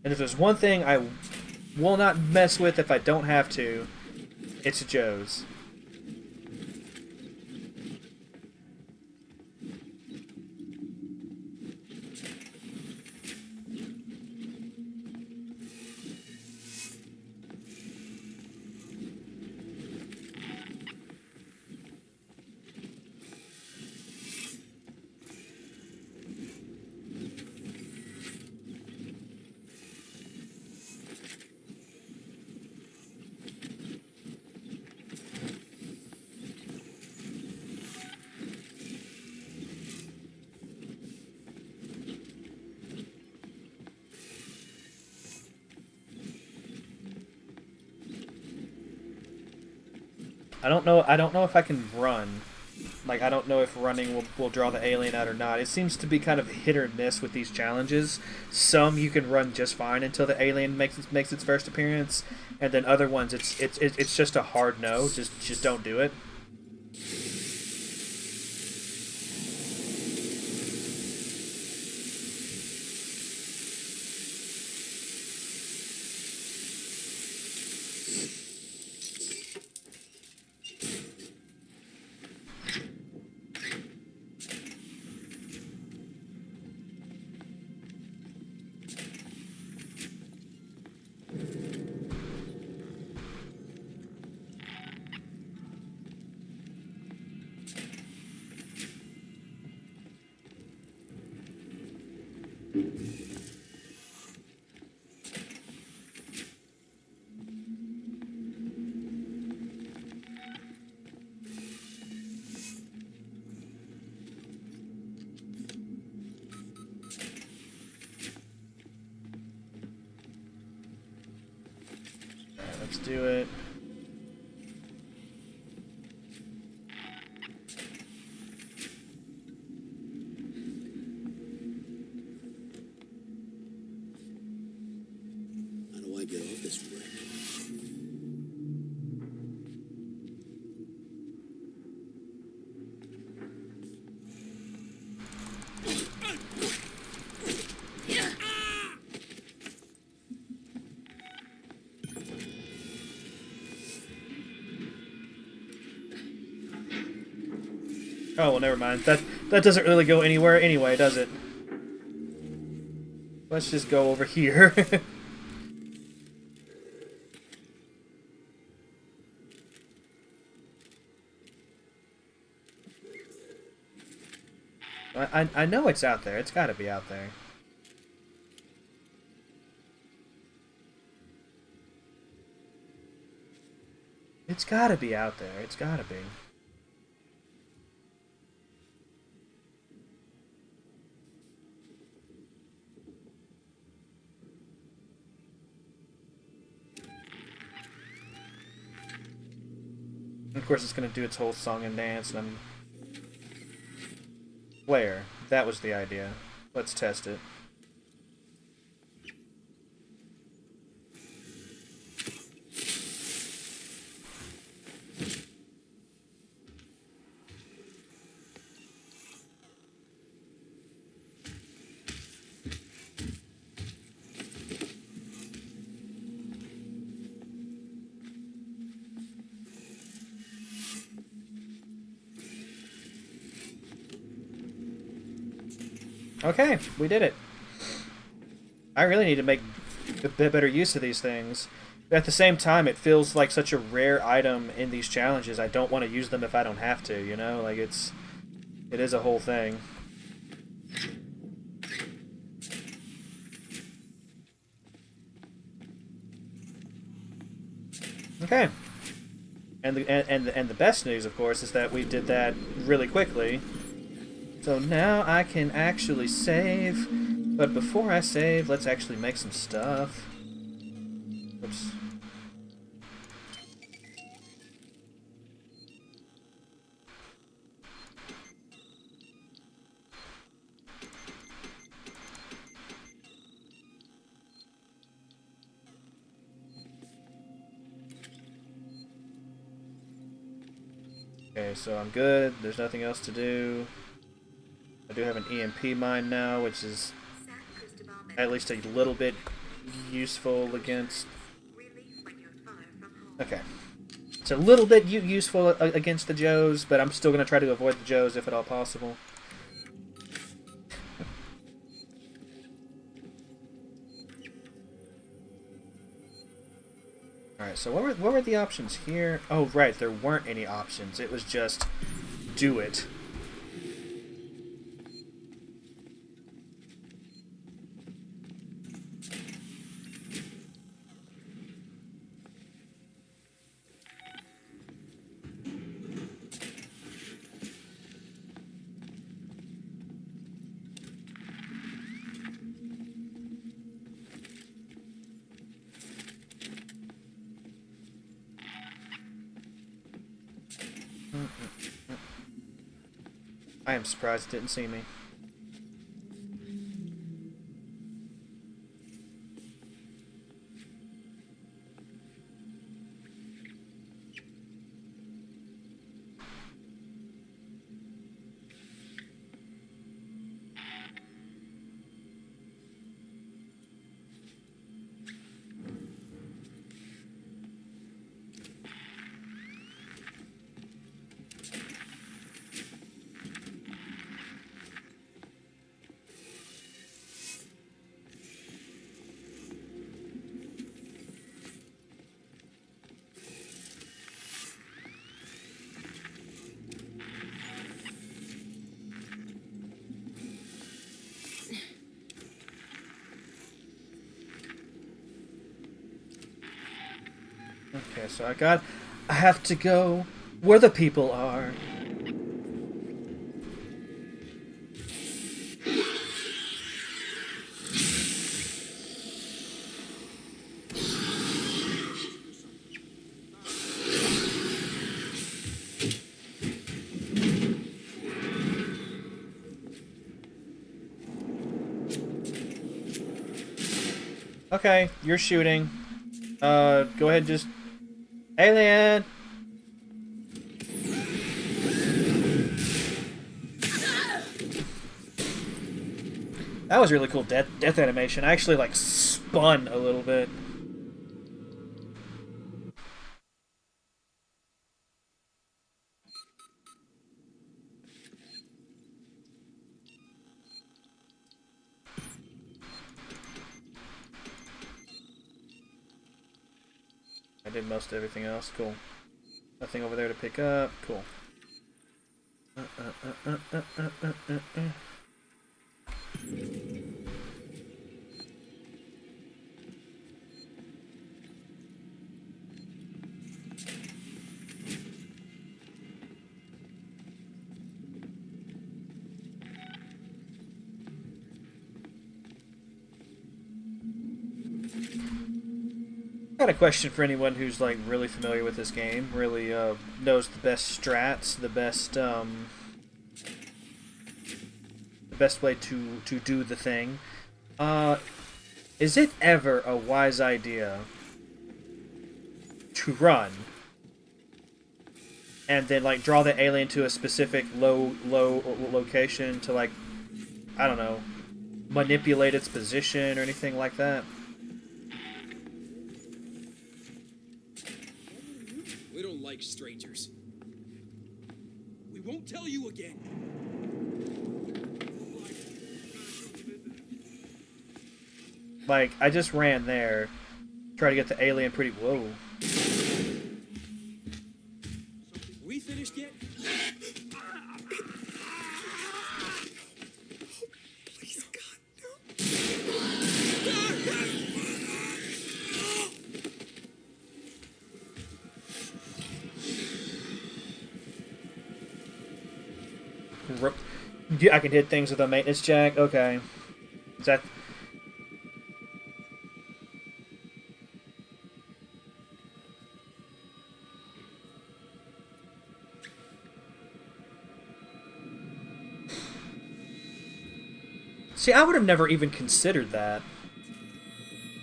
And if there's one thing I will not mess with if I don't have to, it's Joes. I don't know if I can run. Like, I don't know if running will draw the alien out or not. It seems to be kind of hit or miss with these challenges. Some you can run just fine until the alien makes its first appearance, and then other ones it's just a hard no. Just don't do it. Let's do it. I get off this wreck? Oh, well, never mind. That doesn't really go anywhere anyway, does it? Let's just go over here. I know it's out there. It's got to be out there. It's got to be out there. It's got to be. Of course, it's going to do its whole song and dance, and I'm... Where? That was the idea. Let's test it. Okay, we did it. I really need to make a bit better use of these things. But at the same time, it feels like such a rare item in these challenges. I don't want to use them if I don't have to, you know? Like, it is a whole thing. Okay. And the best news, of course, is that we did that really quickly. So now I can actually save, but before I save, let's actually make some stuff. Oops. Okay, so I'm good. There's nothing else to do. I do have an EMP mine now, which is at least a little bit useful against... Okay. It's a little bit useful against the Joes, but I'm still going to try to avoid the Joes if at all possible. Alright, so what were the options here? Oh, right, there weren't any options. It was just do it. I am surprised it didn't see me. Okay, so I have to go where the people are. Okay, you're shooting. Go ahead and just... Alien! That was really cool death animation. I actually, like, spun a little bit. I did most of everything else. Cool. Nothing over there to pick up. Cool. Got a question for anyone who's like really familiar with this game, really knows the best strats, the best way to do the thing. Is it ever a wise idea to run and then like draw the alien to a specific low location to, like, I don't know, manipulate its position or anything like that? We don't like strangers. We won't tell you again. Like, I just ran there, try to get the alien pretty... Whoa. We finished yet? Please, God, no. Yeah, I can hit things with a maintenance jack? Okay. Is that... See, I would have never even considered that.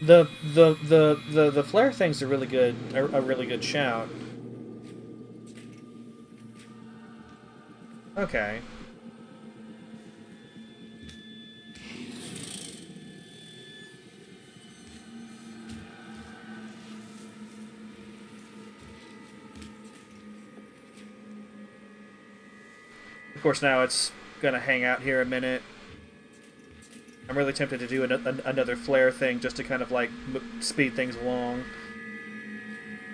The flare thing's a really good shout. Okay. Of course, now it's gonna hang out here a minute. I'm really tempted to do another flare thing just to kind of like speed things along.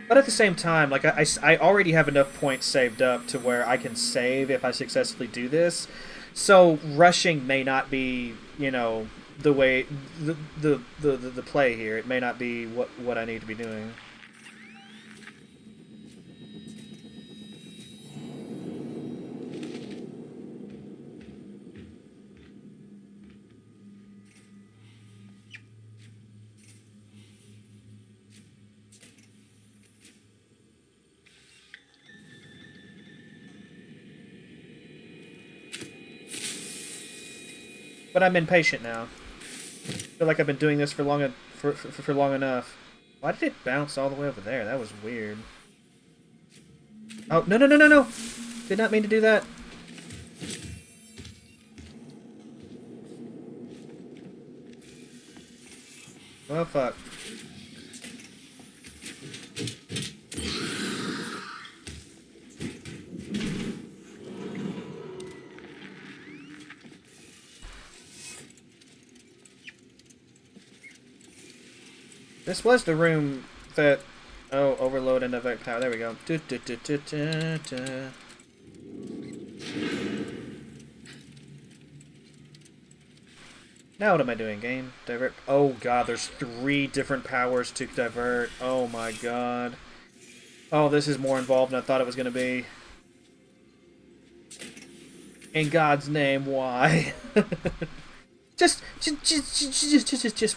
But at the same time, like I already have enough points saved up to where I can save if I successfully do this. So rushing may not be, you know, the way the play here. It may not be what I need to be doing. But I'm impatient now. I feel like I've been doing this for long enough. Why did it bounce all the way over there? That was weird. Oh, no, no, no, no, no! Did not mean to do that. Oh, fuck. This was the room that... Oh, overload and event power. There we go. Now what am I doing, game? Divert. Oh god, there's 3 different powers to divert. Oh my god. Oh, this is more involved than I thought it was going to be. In God's name, why? just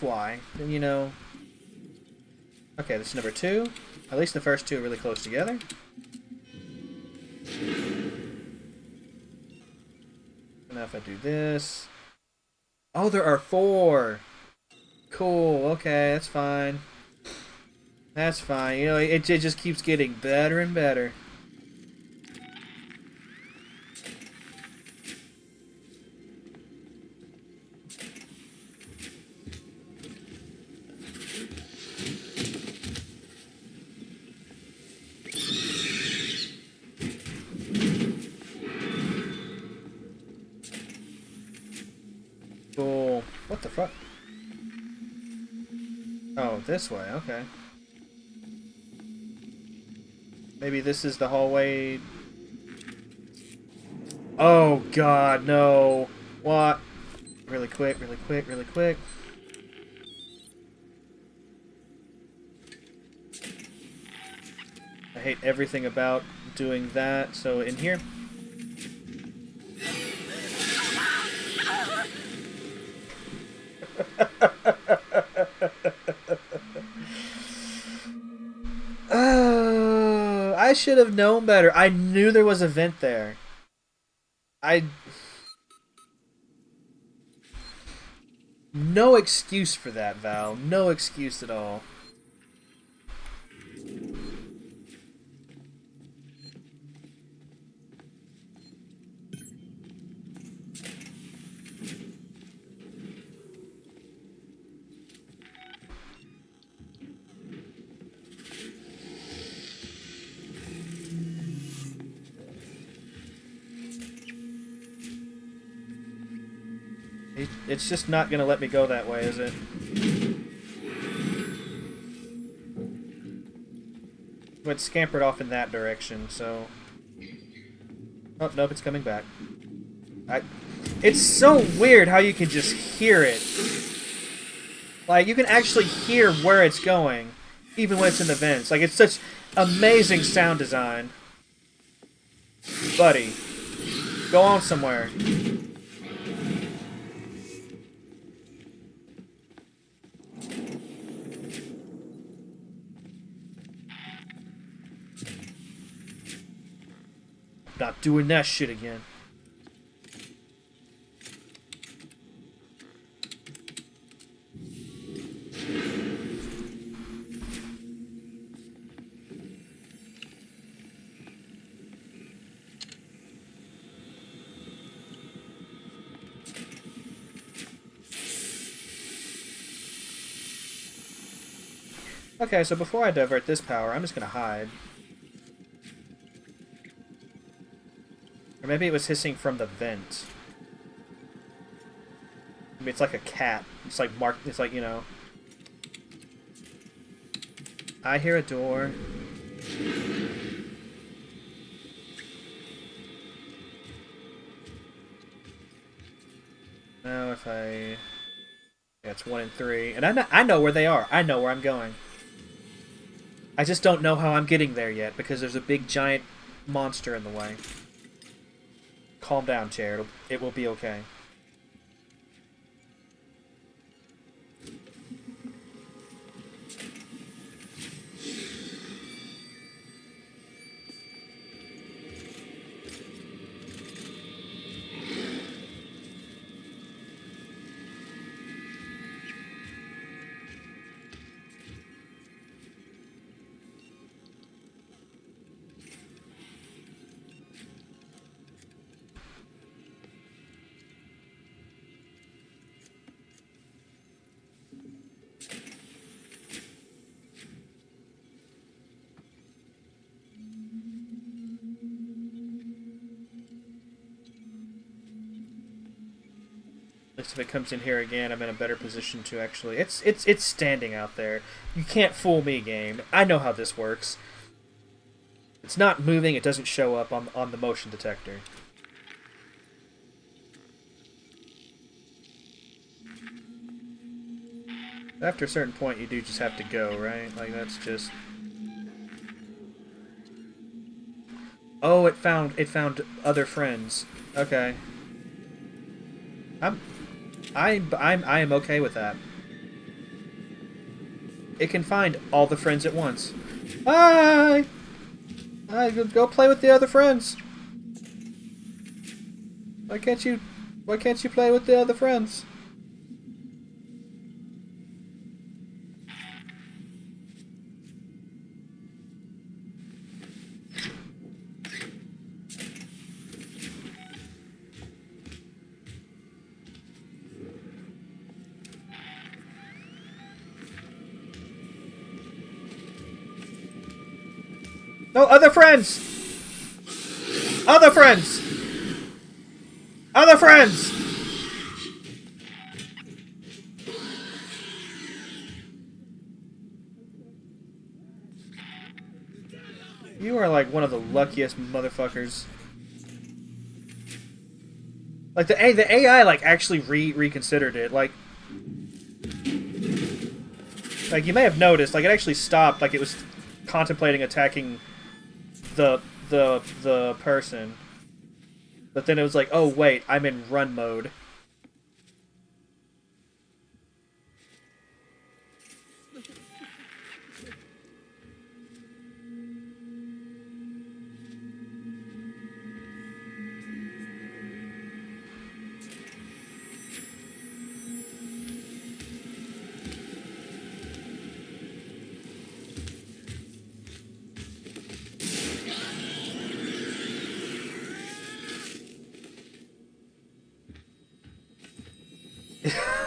why? You know... Okay, this is number 2. At least the first 2 are really close together. Now if I do this... Oh, there are 4! Cool, okay, that's fine. That's fine. You know, it just keeps getting better and better. Cool. What the fuck? Oh, this way. Okay. Maybe this is the hallway. Oh god, no. What? Really quick, really quick, really quick. I hate everything about doing that. So in here. I should have known better. I knew there was a vent there. No excuse for that, Val. No excuse at all. It's just not gonna let me go that way, is it? It scampered off in that direction, so... Oh, nope, it's coming back. It's so weird how you can just hear it. Like, you can actually hear where it's going, even when it's in the vents. Like, it's such amazing sound design. Buddy, go on somewhere. Not doing that shit again. Okay, so before I divert this power, I'm just gonna hide. Or maybe it was hissing from the vent. Maybe it's like a cat. It's like marked. It's like, you know. I hear a door. Now if I... Yeah, it's 1 and 3. And I know where they are. I know where I'm going. I just don't know how I'm getting there yet, because there's a big giant monster in the way. Calm down, Chair. It will be okay. If it comes in here again, I'm in a better position to actually... It's standing out there. You can't fool me, game. I know how this works. It's not moving, it doesn't show up on the motion detector. After a certain point, you do just have to go, right? Like, that's just... Oh, it found other friends. Okay. I am okay with that. It can find all the friends at once. Hi! Go play with the other friends. Why can't you play with the other friends? No, other friends! Other friends! Other friends! You are like one of the luckiest motherfuckers. Like the AI like actually reconsidered it. Like you may have noticed, like it actually stopped. Like it was contemplating attacking the person, but then it was like, oh wait, I'm in run mode.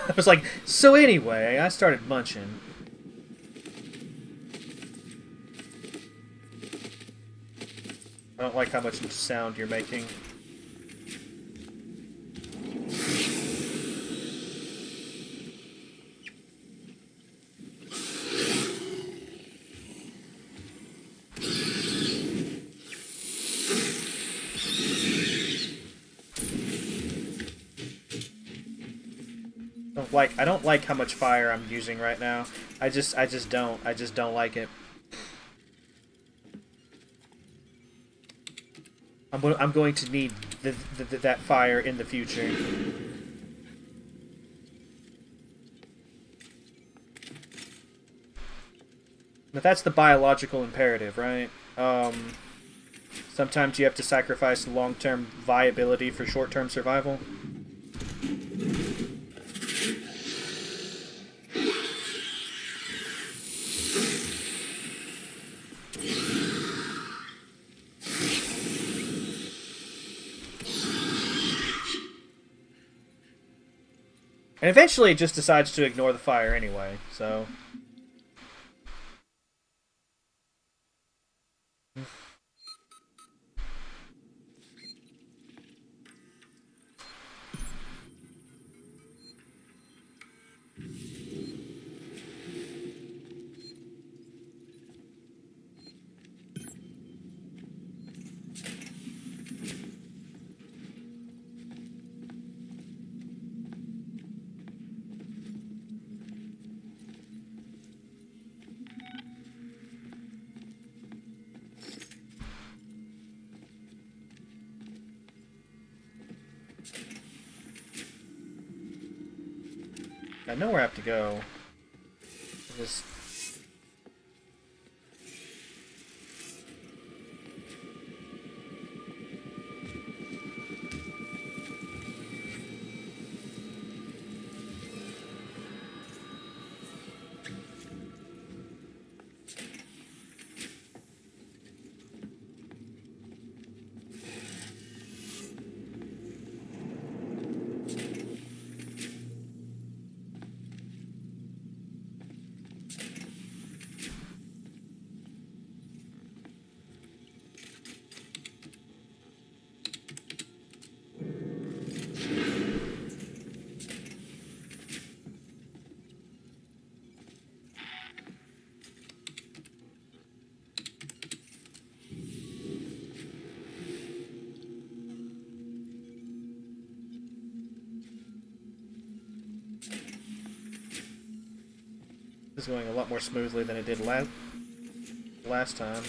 I was like, so anyway, I started munching. I don't like how much sound you're making. I don't like how much fire I'm using right now. I just don't like it. I'm going to need that fire in the future. But that's the biological imperative, right? Sometimes you have to sacrifice long-term viability for short-term survival. And eventually it just decides to ignore the fire anyway, so... I know where I have to go. Just... This is going a lot more smoothly than it did last time.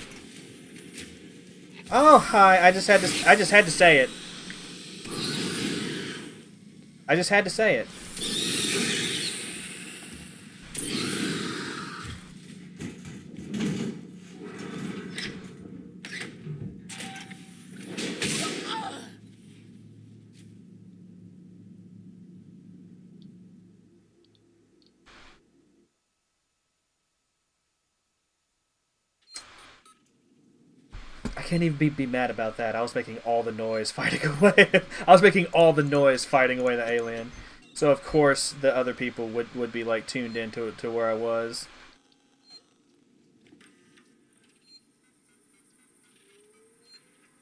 Oh, hi! I just had to say it. I just had to say it. I can't even be mad about that. I was making all the noise fighting away. I was making all the noise fighting away the alien. So of course the other people would be like tuned into it to where I was.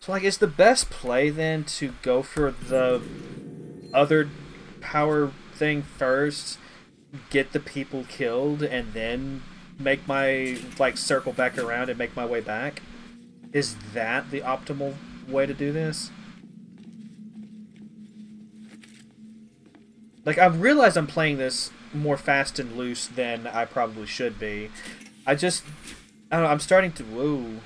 So, like, is the best play then to go for the other power thing first, get the people killed, and then make my, like, circle back around and make my way back? Is that the optimal way to do this? Like, I realize I'm playing this more fast and loose than I probably should be. I don't know, I'm starting to, whoa.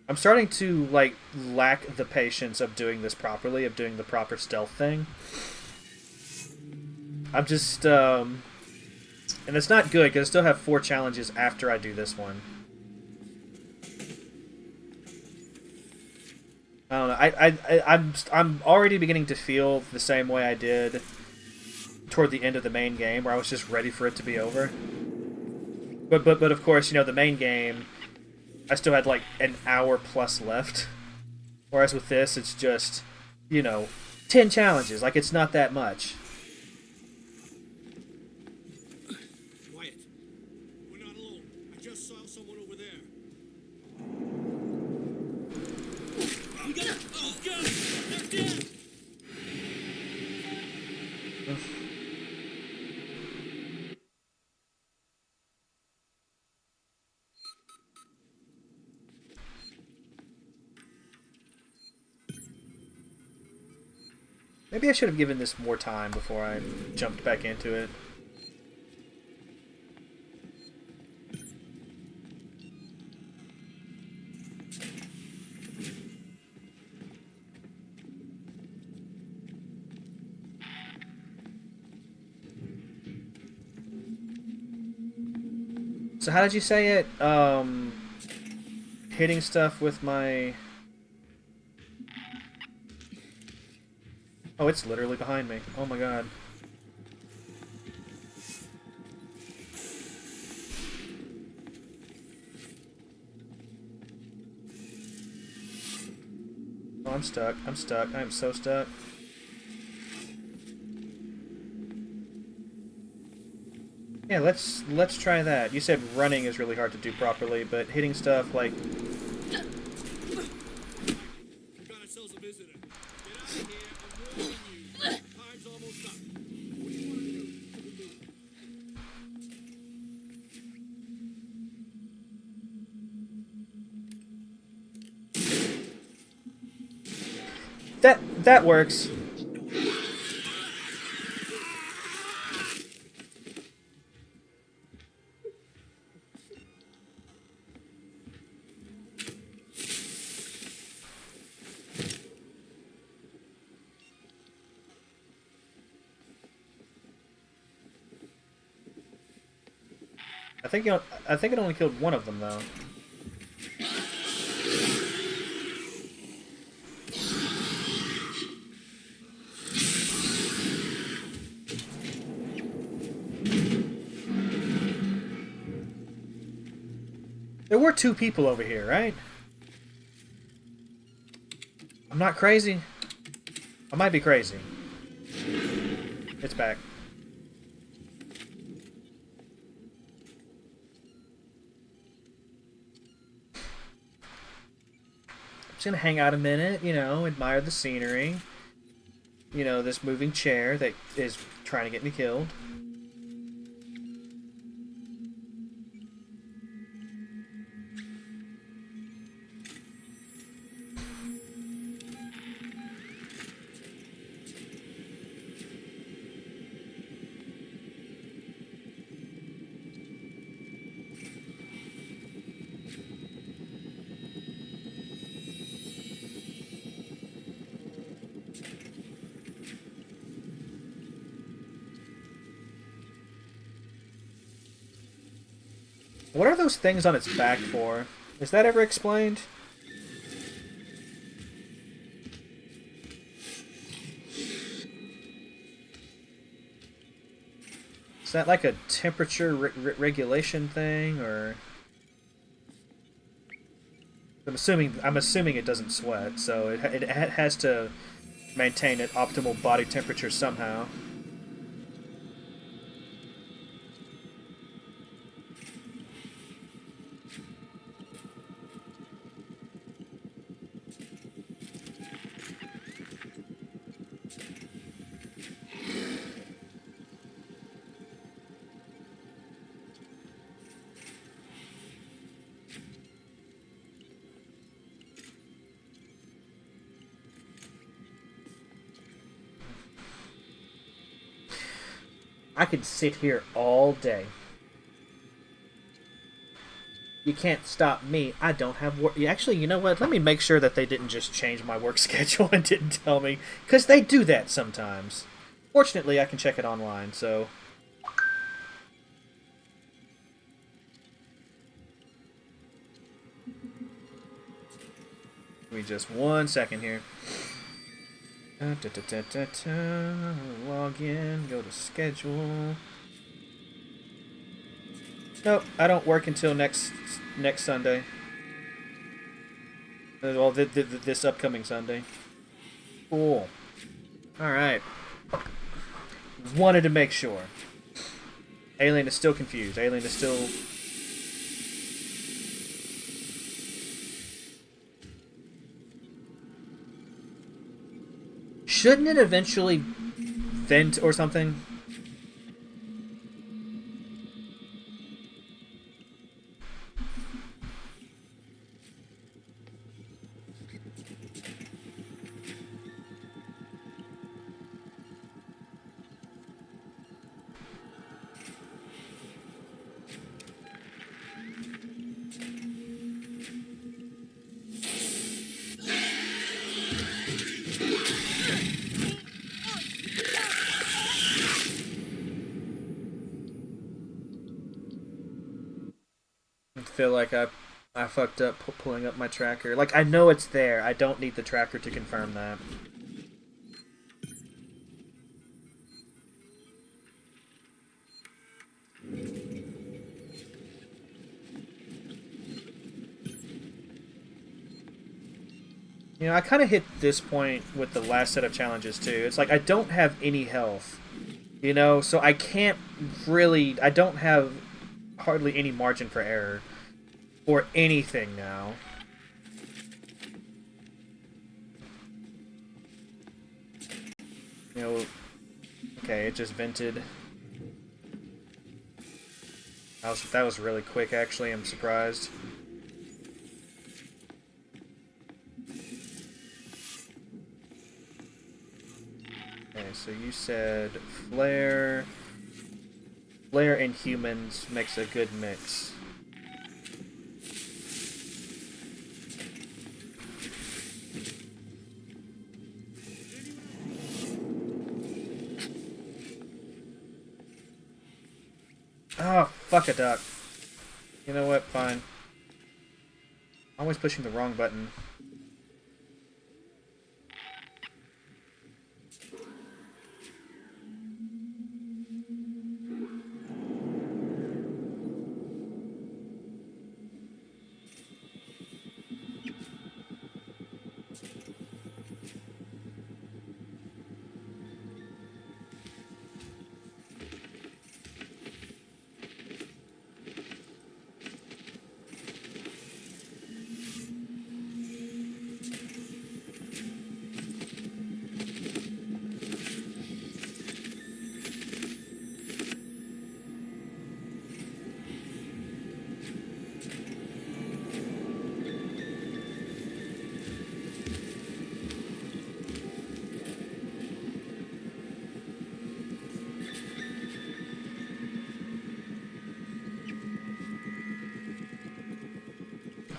I'm starting to, like, lack the patience of doing this properly, of doing the proper stealth thing. I'm just, and it's not good, because I still have 4 challenges after I do this one. I don't know, I'm already beginning to feel the same way I did toward the end of the main game, where I was just ready for it to be over. But of course, you know, the main game, I still had like an hour plus left. Whereas with this, it's just, you know, 10 challenges. Like, it's not that much. Quiet. We're not alone. I just saw someone over there. We got it! Oh, God! They're dead! Maybe I should have given this more time before I jumped back into it. So how did you say it? Hitting stuff with my... Oh, it's literally behind me. Oh my god. Oh, I'm stuck. I'm stuck. I'm so stuck. Yeah, let's try that. You said running is really hard to do properly, but hitting stuff like... We got ourselves a visitor. Get out of here. I'm warning you. Time's almost up. What do you want to do? That works. I think it only killed one of them though. There were 2 people over here, right? I'm not crazy. I might be crazy. It's back. I'm just gonna hang out a minute, you know, admire the scenery. You know, this moving chair that is trying to get me killed. What are those things on its back for? Is that ever explained? Is that like a temperature regulation thing, or? I'm assuming it doesn't sweat, so it has to maintain an optimal body temperature somehow. I could sit here all day. You can't stop me. I don't have work. Actually, you know what? Let me make sure that they didn't just change my work schedule and didn't tell me. Because they do that sometimes. Fortunately, I can check it online, so... Give me just 1 second here. Log in, go to schedule. Nope, I don't work until next Sunday. Well, this upcoming Sunday. Cool. Alright. Wanted to make sure. Alien is still confused. Alien is still... Shouldn't it eventually vent or something? I feel like I fucked up pulling up my tracker. Like, I know it's there. I don't need the tracker to confirm that. You know, I kind of hit this point with the last set of challenges, too. It's like, I don't have any health. You know, so I can't really... I don't have hardly any margin for error. Or anything now. You know... Okay, it just vented. That was really quick, actually. I'm surprised. Okay, so you said flare. Flare and humans makes a good mix. Oh, fuck a duck. You know what? Fine. Always pushing the wrong button.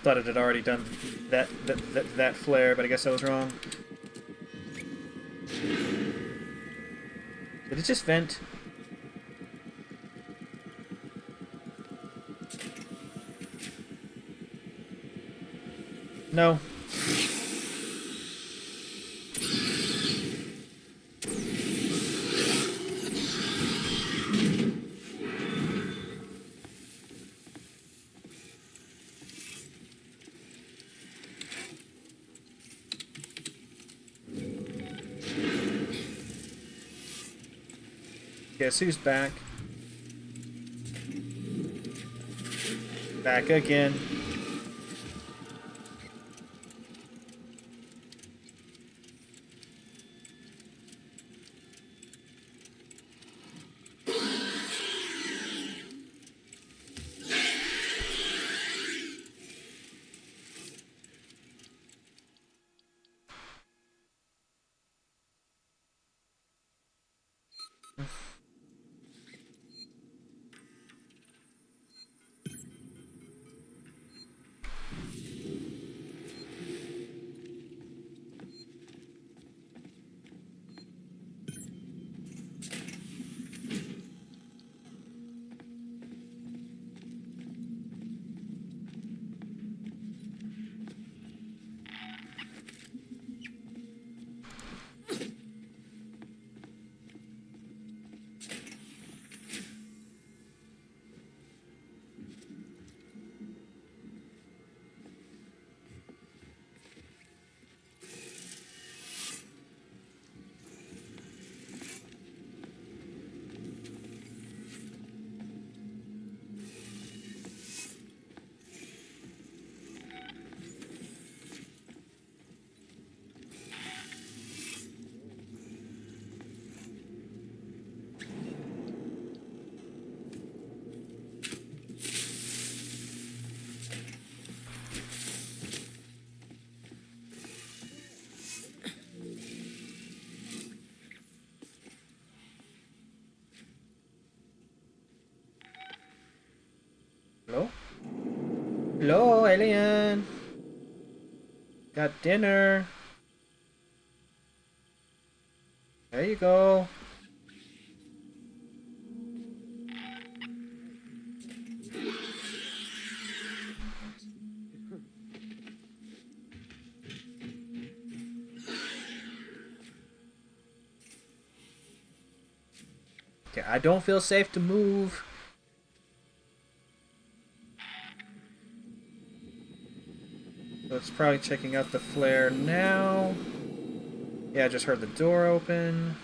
Thought it had already done that flare, but I guess I was wrong. Did it just vent? No. Guess who's back? Back again. Hello, alien. Got dinner. There you go. Okay, I don't feel safe to move. So it's probably checking out the flare now. Yeah, I just heard the door open.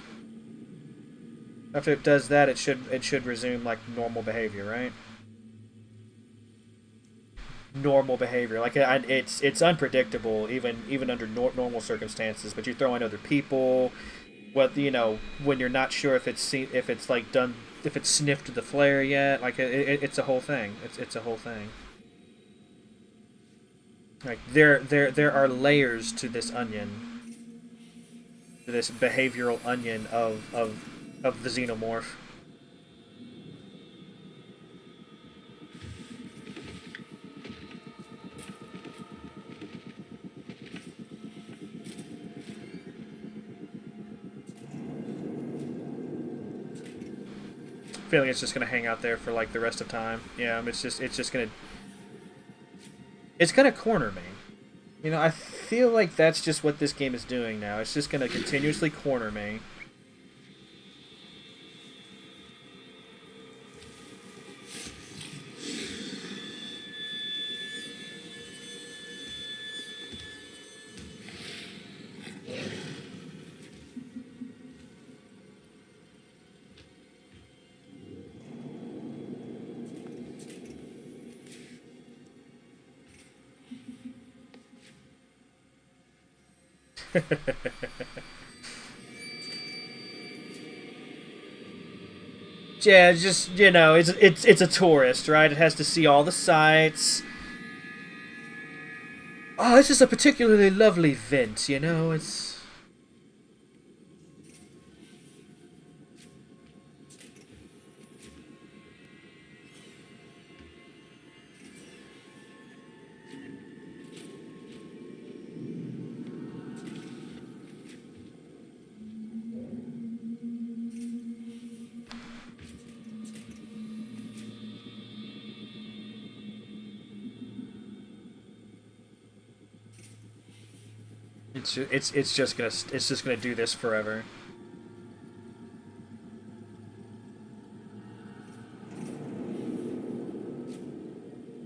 After it does that, it should resume like normal behavior, right? Normal behavior. Like it's unpredictable even under normal circumstances. But you throw in other people. What when you're not sure if it's like done if it's sniffed the flare yet. Like it's a whole thing. It's a whole thing. Like there are layers to this onion, to this behavioral onion of the xenomorph. Feeling it's just gonna hang out there for like the rest of time. Yeah, it's gonna corner me. I feel like that's just what this game is doing now. It's just gonna continuously corner me. Yeah, just it's a tourist, right? It has to see all the sights. Oh, this is a particularly lovely vent. It's. It's just gonna do this forever.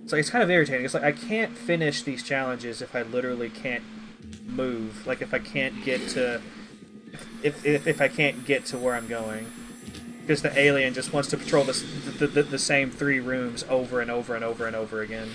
So it's kind of irritating. It's like I can't finish these challenges if I literally can't move. Like if I can't get to if I can't get to where I'm going, because the alien just wants to patrol the same 3 rooms over and over and over and over again.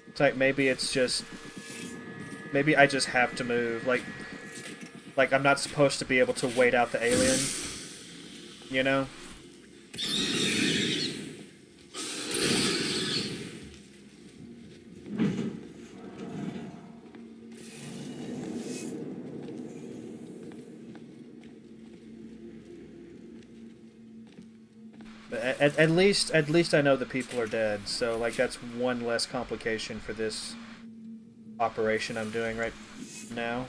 It's like maybe I just have to move. Like I'm not supposed to be able to wait out the alien. You know? At least I know the people are dead, so like that's one less complication for this operation I'm doing right now.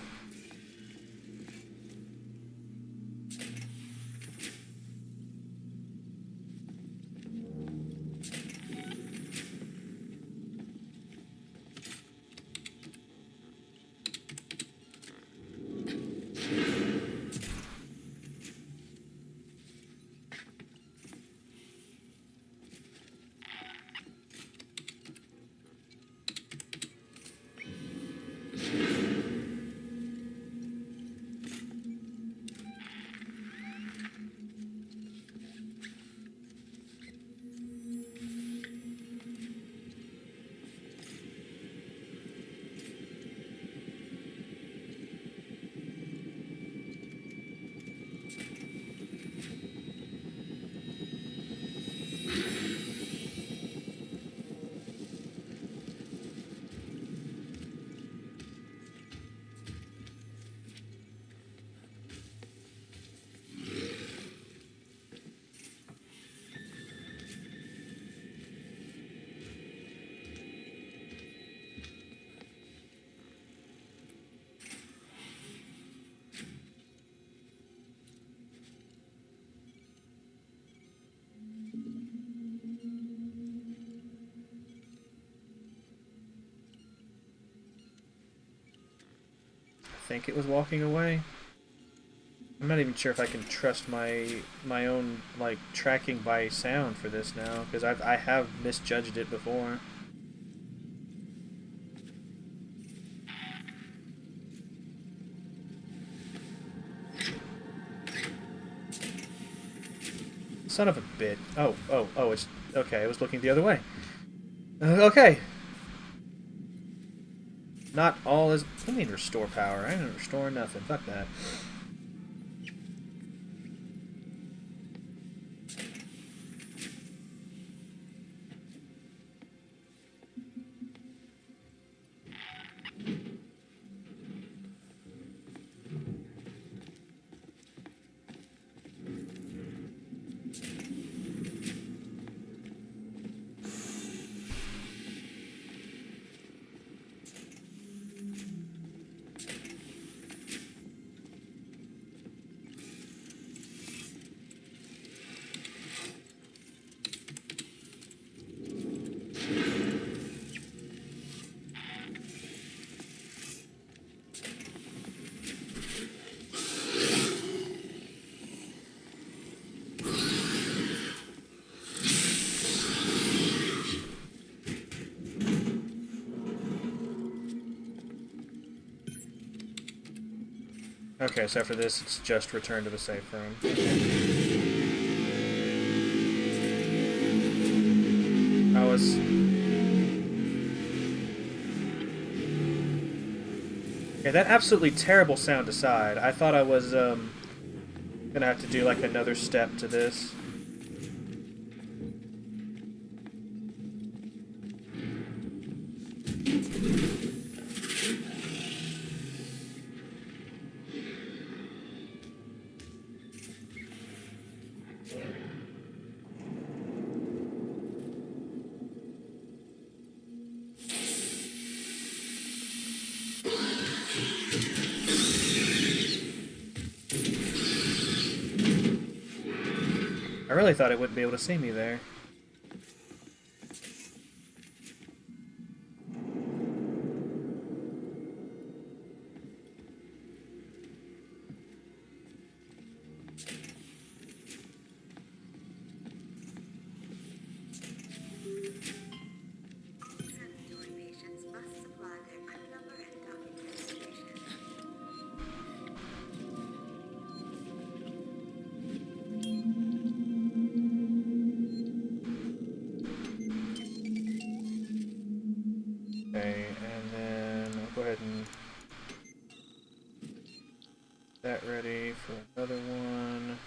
think it was walking away. I'm not even sure if I can trust my own like tracking by sound for this now, because I have misjudged it before. Son of a bit. Oh, it's okay. I was looking the other way. Okay. Not all is. I mean, restore power. I didn't restore nothing. Fuck that. Okay, so after this, it's just return to the safe room. I was... Okay, that absolutely terrible sound aside, I thought I was, gonna have to do, like, another step to this. I really thought it wouldn't be able to see me there. All transitory patients must supply their PIN number and document information. Okay, and then I'll go ahead and... that ready for another one.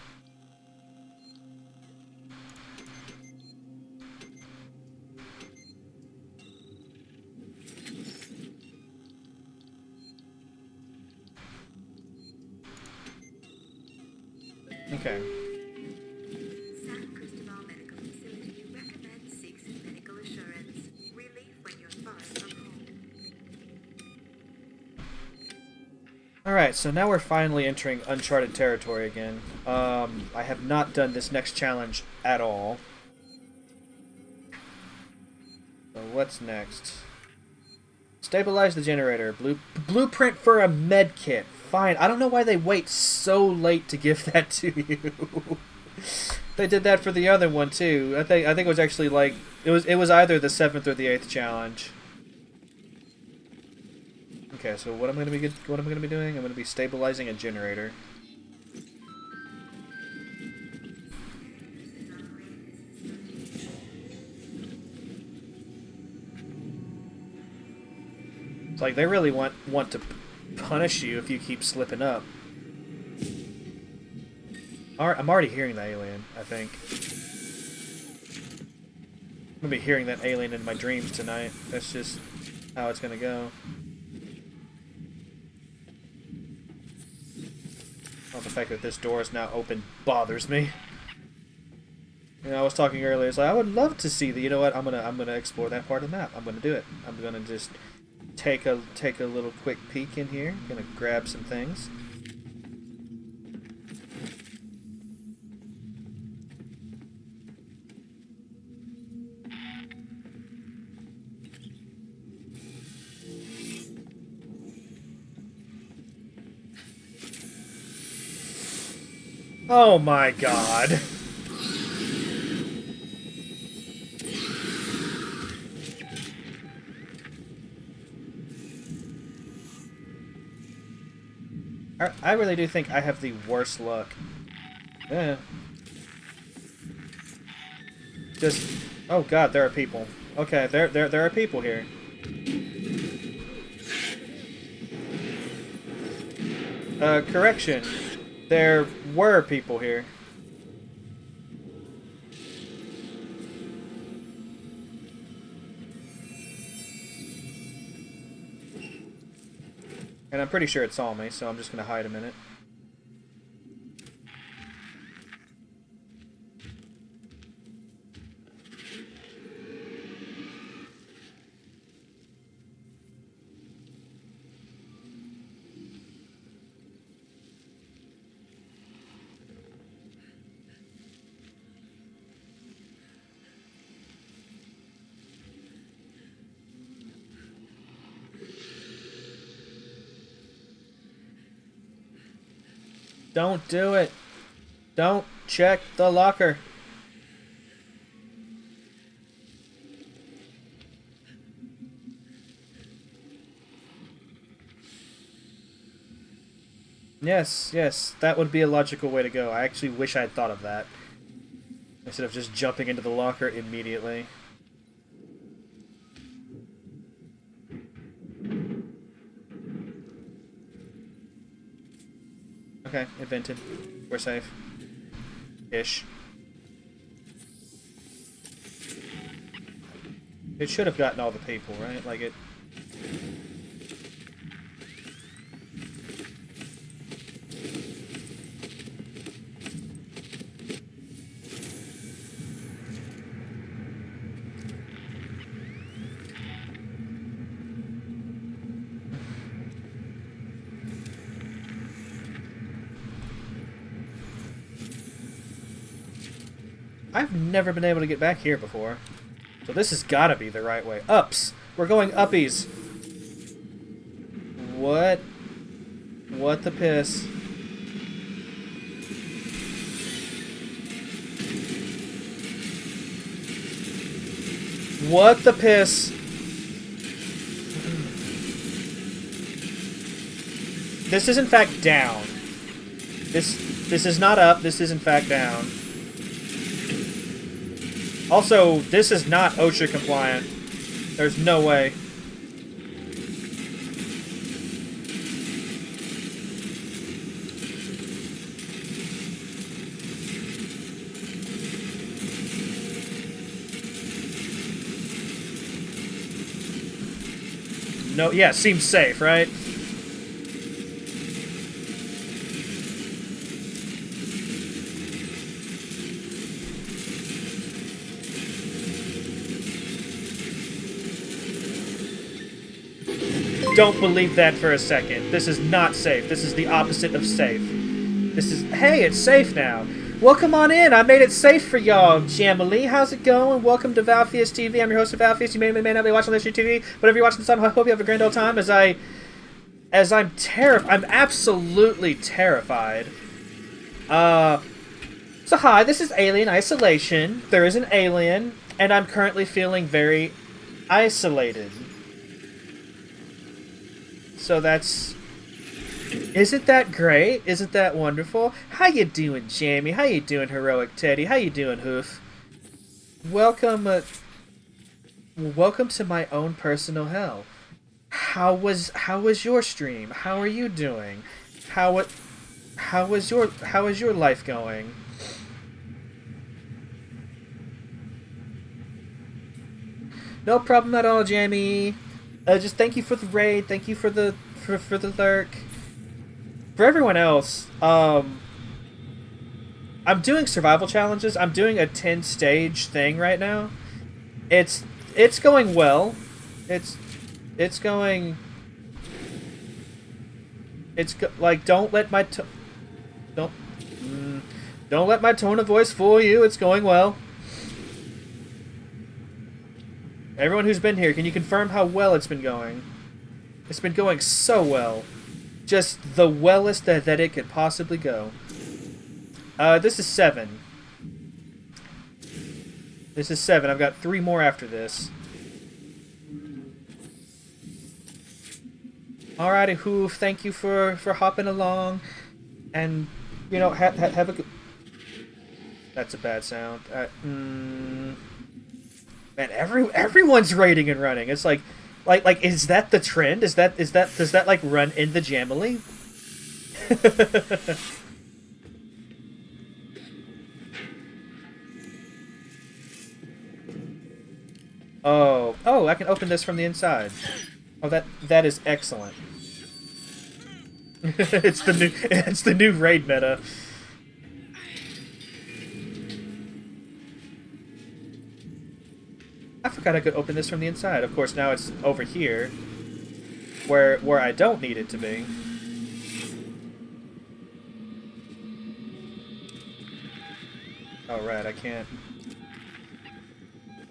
Okay. San Cristobal Medical Facility recommends seeks medical assurance. Relief when you're far from home. Alright, so now we're finally entering uncharted territory again. I have not done this next challenge at all. So what's next? Stabilize the generator. Blueprint for a med kit. Fine. I don't know why they wait so late to give that to you. They did that for the other one too. I think it was actually like it was either the 7th or the 8th challenge. Okay, so what am I gonna be doing? I'm gonna be stabilizing a generator. It's like they really want to punish you if you keep slipping up. I'm already hearing the alien, I think. I'm gonna be hearing that alien in my dreams tonight. That's just how it's gonna go. Well, the fact that this door is now open bothers me. You know, I was talking earlier. It's like I would love to see the. You know what? I'm gonna explore that part of the map. I'm gonna do it. I'm gonna just take a little quick peek in here. I'm gonna grab some things. Oh my god. I really do think I have the worst luck. Yeah. Just... Oh god, there are people. Okay, there are people here. Correction. There were people here. And I'm pretty sure it saw me, so I'm just gonna hide a minute. Don't do it. Don't check the locker. Yes, yes, that would be a logical way to go. I actually wish I'd thought of that. Instead of just jumping into the locker immediately. Okay, it vented. We're safe. Ish. It should have gotten all the people, right? Like it... I've never been able to get back here before. So this has got to be the right way. Ups! We're going uppies! What? What the piss? What the piss? This is in fact down. This is not up, this is in fact down. Also, this is not OSHA compliant. There's no way. No, yeah, seems safe, right? Don't believe that for a second. This is not safe. This is the opposite of safe. This is... Hey, it's safe now. Welcome on in. I made it safe for y'all, Jamily. How's it going? Welcome to Valfius TV. I'm your host of Valfius. You may or may not be watching this on TV. Whatever you're watching this on, I hope you have a grand old time as I'm terrified. I'm absolutely terrified. So hi, this is Alien Isolation. There is an alien, and I'm currently feeling very isolated. So that's... Isn't that great? Isn't that wonderful? How you doing, Jamie? How you doing, Heroic Teddy? How you doing, Hoof? Welcome, welcome to my own personal hell. How was your stream? How are you doing? How is your life going? No problem at all, Jamie. Just thank you for the raid. Thank you for the lurk. For everyone else, I'm doing survival challenges. I'm doing a 10-stage thing right now. It's going well. It's going. Like don't let my tone of voice fool you. It's going well. Everyone who's been here, can you confirm how well it's been going? It's been going so well. Just the wellest that it could possibly go. This is 7. This is 7. I've got 3 more after this. Alrighty, Hoof. Thank you for hopping along, and you know, have a good. That's a bad sound. Man, everyone's raiding and running. It's like, is that the trend? Does that like run in the Jamily? Oh, I can open this from the inside. Oh, that is excellent. it's the new raid meta. I forgot I could open this from the inside. Of course, now it's over here, where I don't need it to be. Oh, right, I can't.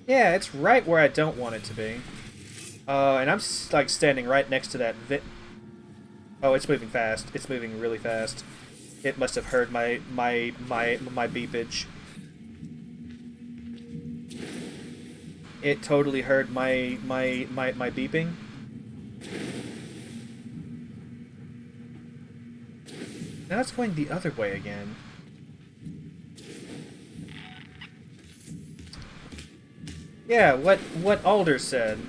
Yeah, it's right where I don't want it to be. And I'm like standing right next to that Oh, it's moving fast. It's moving really fast. It must have heard my beepage. It totally heard my beeping. Now it's going the other way again. Yeah, what Alder said.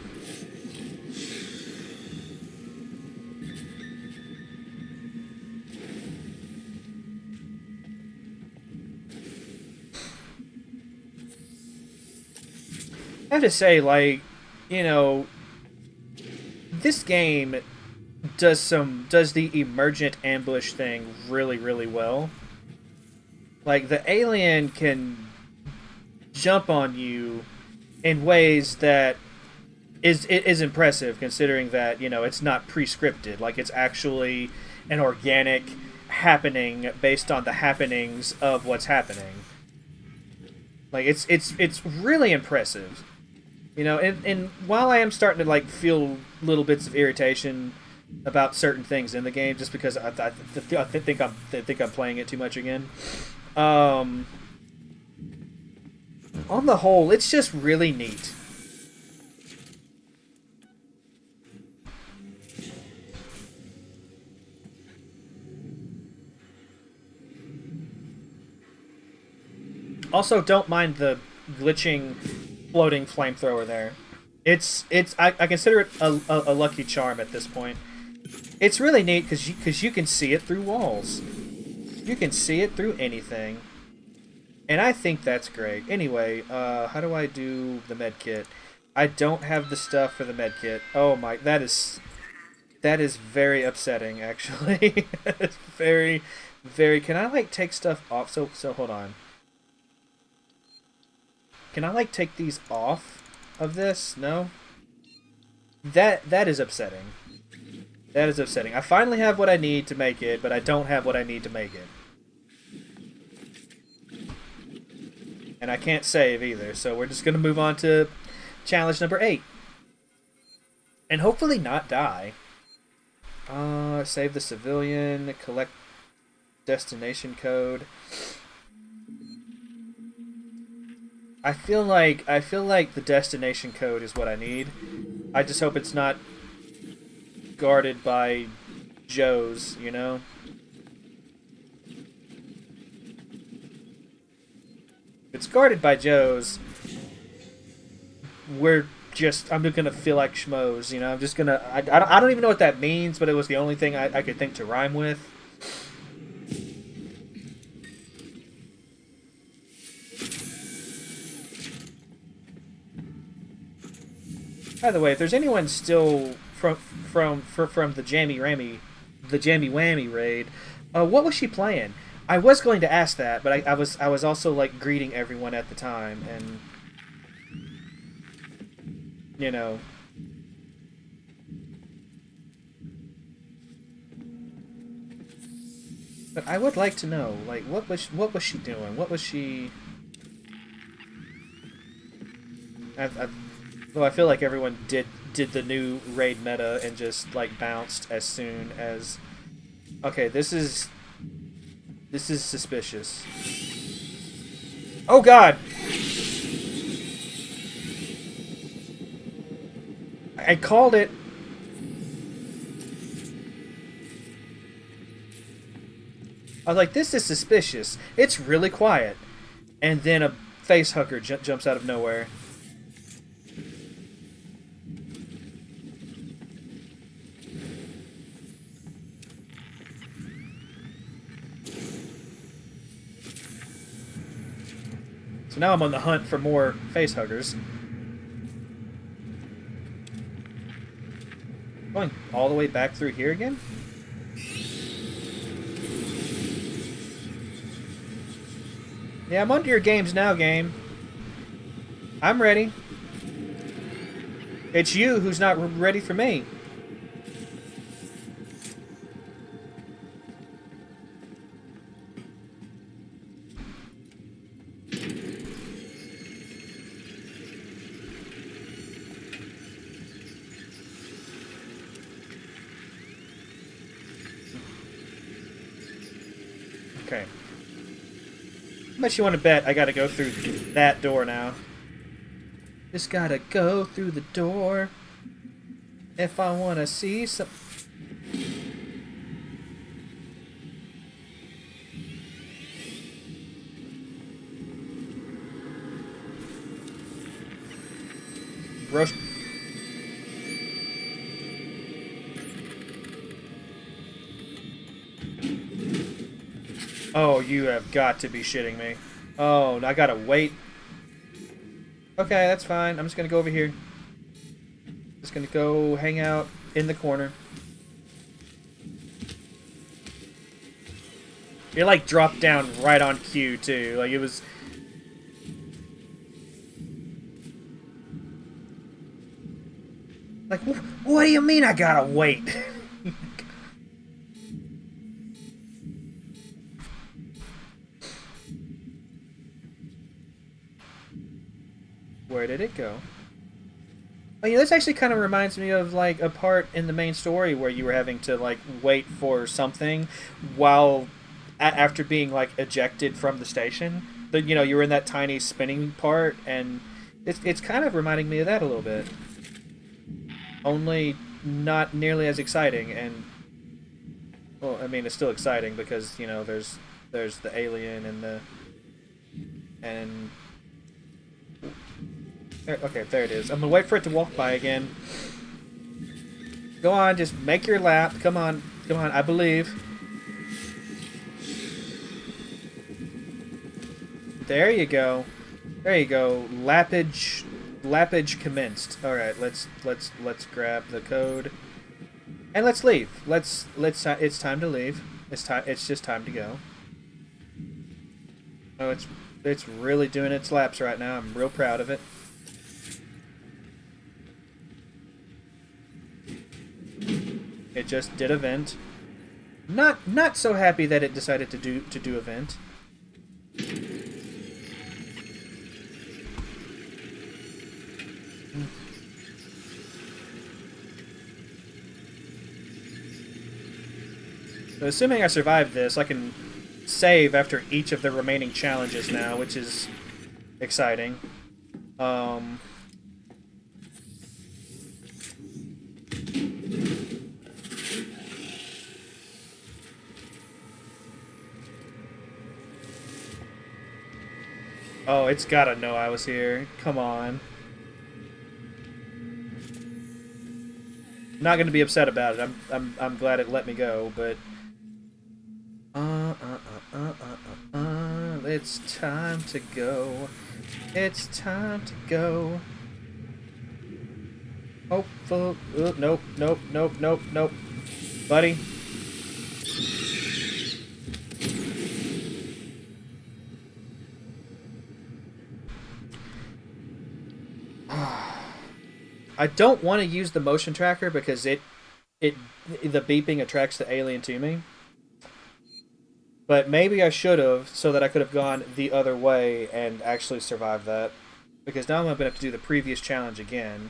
I have to say, like, you know, this game does the emergent ambush thing really, really well. Like, the alien can jump on you in ways that is impressive, considering that, you know, it's not pre-scripted. Like, it's actually an organic happening based on the happenings of what's happening. Like, it's really impressive. You know, and while I am starting to, like, feel little bits of irritation about certain things in the game, just because I think I'm playing it too much again. On the whole, it's just really neat. Also, don't mind the glitching floating flamethrower there. I consider it a lucky charm at this point. It's really neat because you can see it through walls. You can see it through anything. And I think that's great. Anyway, how do I do the med kit? I don't have the stuff for the med kit. Oh my, that is very upsetting, actually. It's very, very. Can I like take stuff off? So hold on. Can I like take these off of this? No. That is upsetting. That is upsetting. I finally have what I need to make it, but I don't have what I need to make it. And I can't save either, so we're just gonna move on to challenge number 8. And hopefully not die. Save the civilian, collect destination code. I feel like the destination code is what I need. I just hope it's not guarded by Joes, you know? If it's guarded by Joes, I'm just gonna feel like schmoes, you know? I'm just gonna... I don't even know what that means, but it was the only thing I could think to rhyme with. By the way, if there's anyone still from the Jammy Whammy raid, what was she playing? I was going to ask that, but I was also like greeting everyone at the time, and you know. But I would like to know, like, what was she doing? What was she? Though I feel like everyone did the new raid meta and just like bounced as soon as. Okay, this is This is suspicious. Oh god! I called it. I was like, this is suspicious. It's really quiet. And then a face hugger jumps out of nowhere. So now I'm on the hunt for more face huggers. Going all the way back through here again? Yeah, I'm onto your games now, game. I'm ready. It's you who's not ready for me. Okay. How much you want to bet I gotta go through that door now? Just gotta go through the door if I want to see some... Roast... Oh, you have got to be shitting me. Oh, I gotta wait. Okay, that's fine. I'm just gonna go over here. Just gonna go hang out in the corner. It like dropped down right on cue too. Like it was... Like, what do you mean I gotta wait? Where did it go? Oh, yeah, this actually kind of reminds me of like a part in the main story where you were having to like wait for something while after being like ejected from the station. But you know, you were in that tiny spinning part, and it's kind of reminding me of that a little bit. Only not nearly as exciting, and well, I mean, it's still exciting because you know there's the alien and okay, there it is. I'm gonna wait for it to walk by again. Go on, just make your lap. Come on, come on. I believe. There you go. There you go. Lappage commenced. All right, let's grab the code and let's leave. Let's. It's time to leave. It's just time to go. Oh, it's really doing its laps right now. I'm real proud of it. It just did event. Not so happy that it decided to do event. So assuming I survive this, I can save after each of the remaining challenges now, which is exciting. Oh, it's gotta know I was here. Come on. I'm not gonna be upset about it. I'm glad it let me go, but it's time to go. It's time to go. Hopeful. Nope, nope, nope, nope, nope. Buddy. I don't want to use the motion tracker because the beeping attracts the alien to me. But maybe I should have, so that I could have gone the other way and actually survived that. Because now I'm going to have to do the previous challenge again.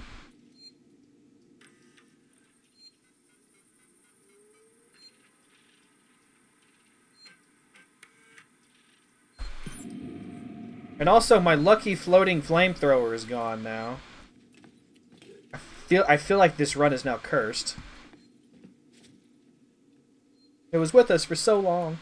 And also, my lucky floating flamethrower is gone now. I feel like this run is now cursed. It was with us for so long.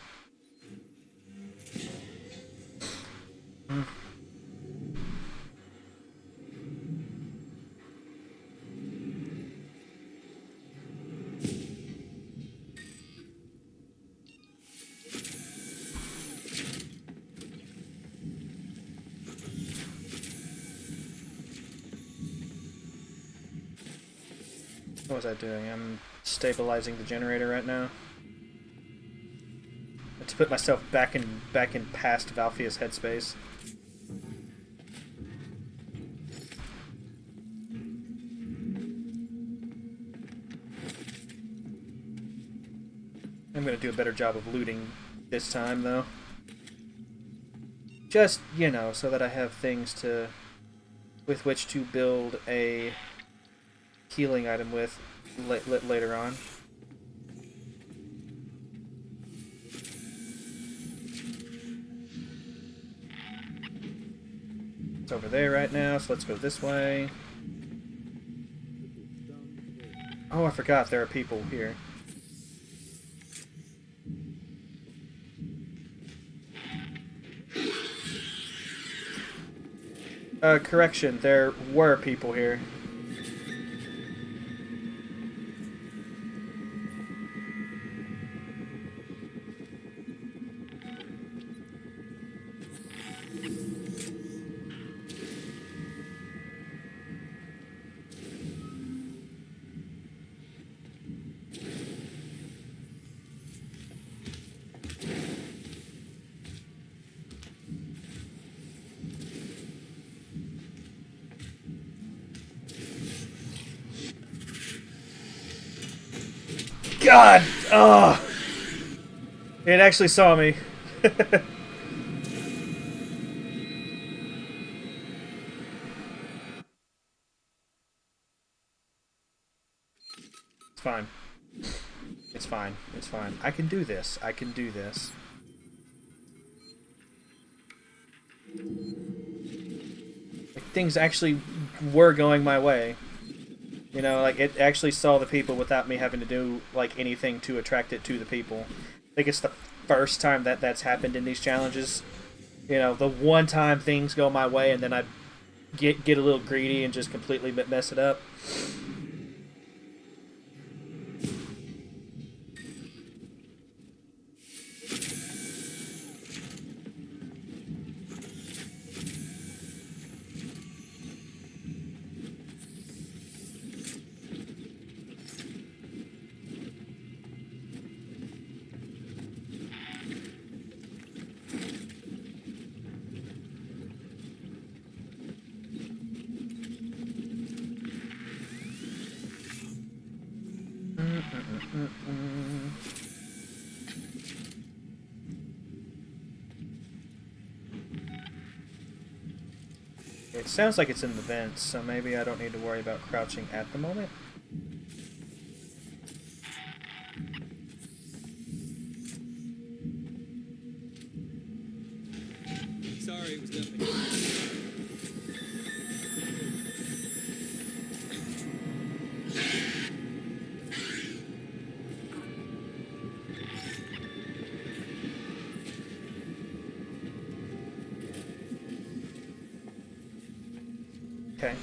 What was I doing? I'm stabilizing the generator right now. To put myself back in past Valfia's headspace. I'm gonna do a better job of looting this time, though. Just, you know, so that I have things to with which to build a healing item with later on. It's over there right now, so let's go this way. Oh, I forgot there are people here. Correction, there were people here. God! Oh! It actually saw me. It's fine. It's fine. It's fine. I can do this. I can do this. Like, things actually were going my way. You know, like, it actually saw the people without me having to do, like, anything to attract it to the people. I think it's the first time that that's happened in these challenges. You know, the one time things go my way and then I get a little greedy and just completely mess it up. It sounds like it's in the vents, so maybe I don't need to worry about crouching at the moment. Sorry, it was nothing. Okay.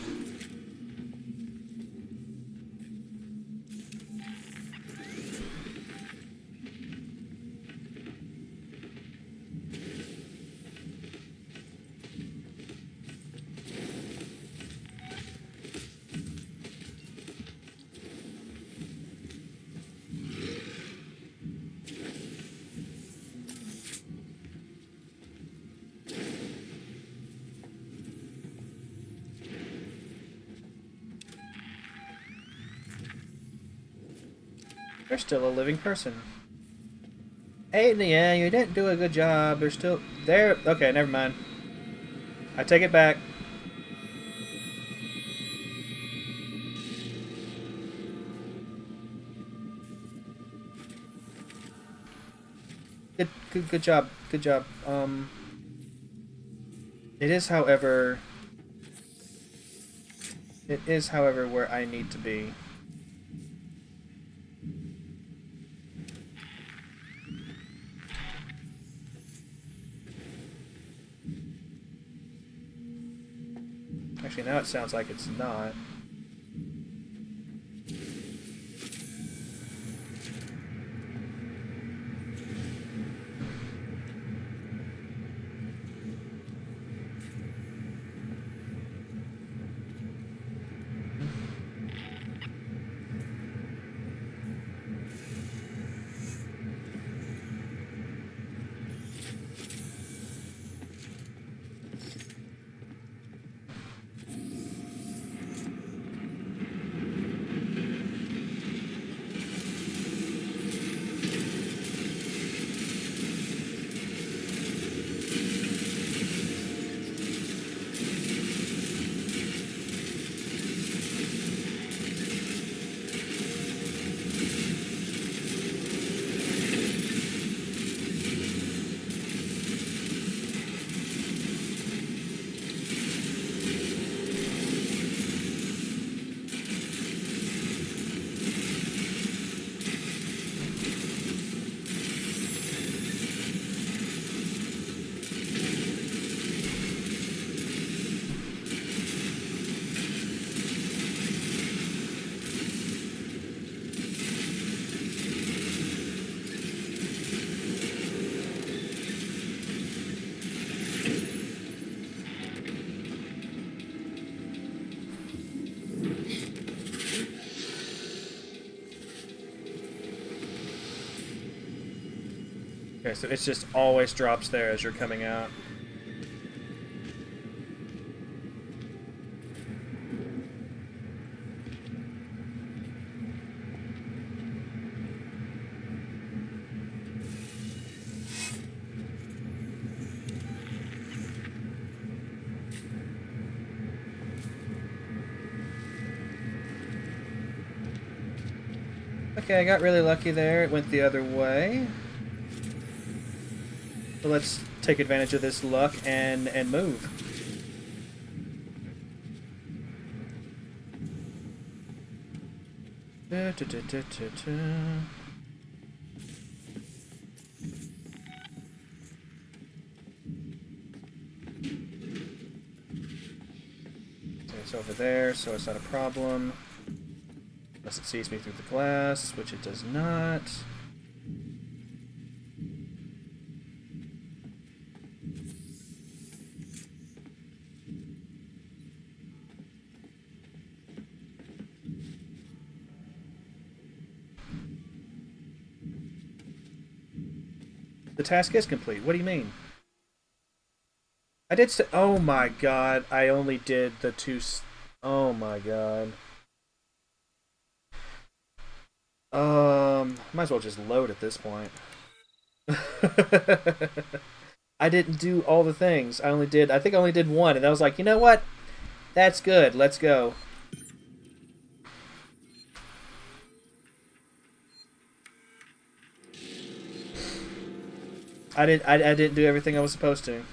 They're still a living person. Hey, yeah, you didn't do a good job. They're still there. Okay, never mind. I take it back. Good job. Good job. It is, however... It is, however, where I need to be. Actually, now it sounds like it's not. Okay, so it just always drops there as you're coming out. Okay, I got really lucky there. It went the other way. So let's take advantage of this luck and move. Da, da, da, da, da, da. So it's over there, so it's not a problem. Unless it sees me through the glass, which it does not. The task is complete. What do you mean? I did say... Oh my god. I only did the two... Oh my god. Might as well just load at this point. I didn't do all the things. I think I only did one, and I was like, you know what? That's good. Let's go. I didn't do everything I was supposed to.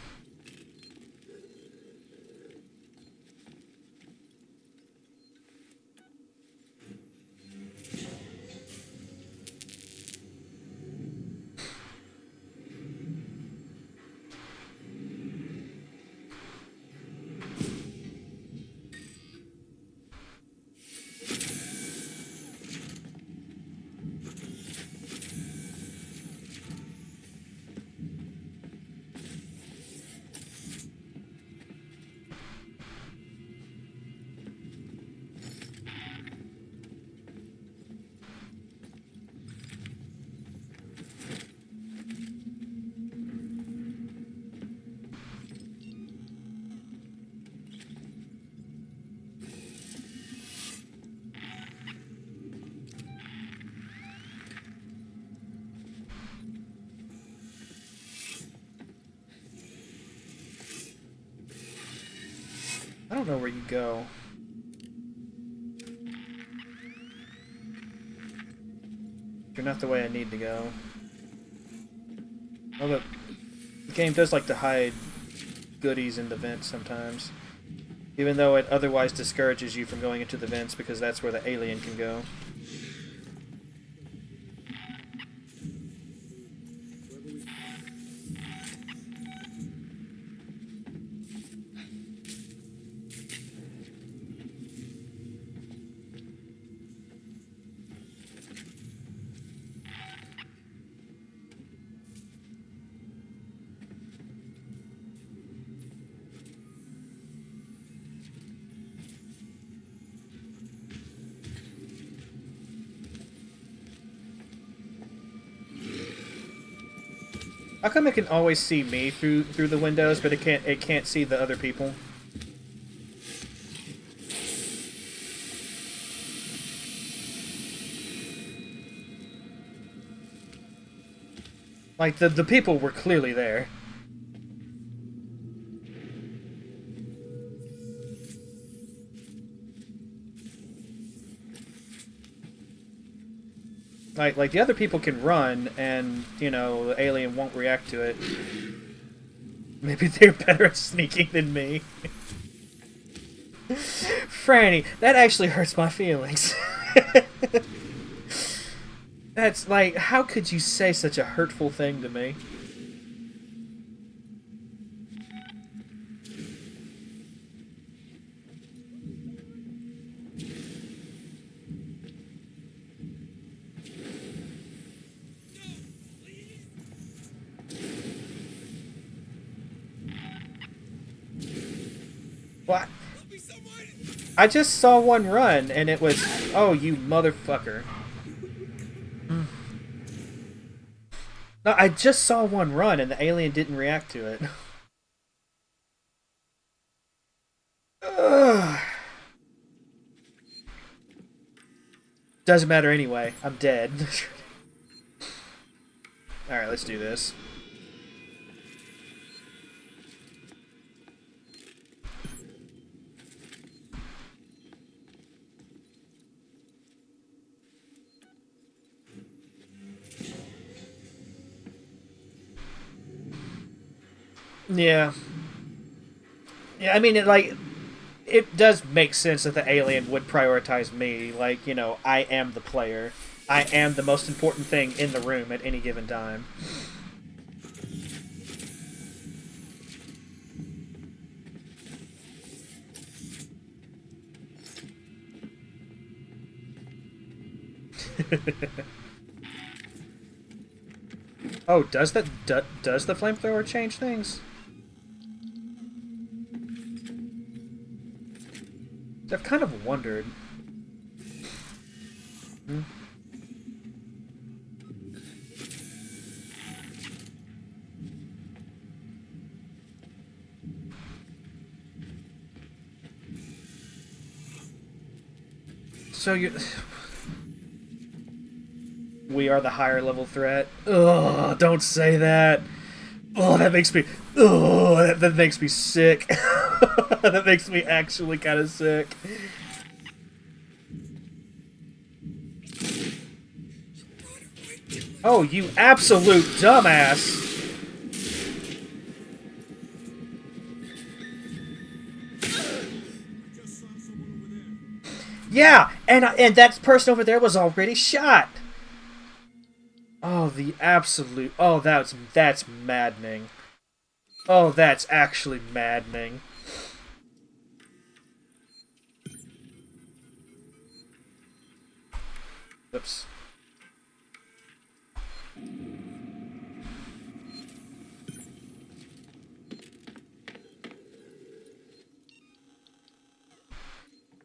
I don't know where you go. You're not the way I need to go. Oh, the game does like to hide goodies in the vents sometimes. Even though it otherwise discourages you from going into the vents because that's where the alien can go. How come it can always see me through the windows, but it can't see the other people? Like the people were clearly there. Like the other people can run, and you know the alien won't react to it. Maybe they're better at sneaking than me. Franny, that actually hurts my feelings. That's like, how could you say such a hurtful thing to me? What? I just saw one run, and it was... Oh, you motherfucker. No, I just saw one run, and the alien didn't react to it. Ugh. Doesn't matter anyway. I'm dead. Alright, let's do this. Yeah. Yeah, I mean, it does make sense that the alien would prioritize me. Like, you know, I am the player. I am the most important thing in the room at any given time. Oh, does the flamethrower change things? I've kind of wondered. Hmm. So you... We are the higher level threat. Ugh, don't say that. Oh, that makes me... Oh, that makes me sick. That makes me actually kind of sick. Oh, you absolute dumbass. Yeah, and that person over there was already shot. Oh, the absolute... Oh, that's maddening. Oh, that's actually maddening. Oops.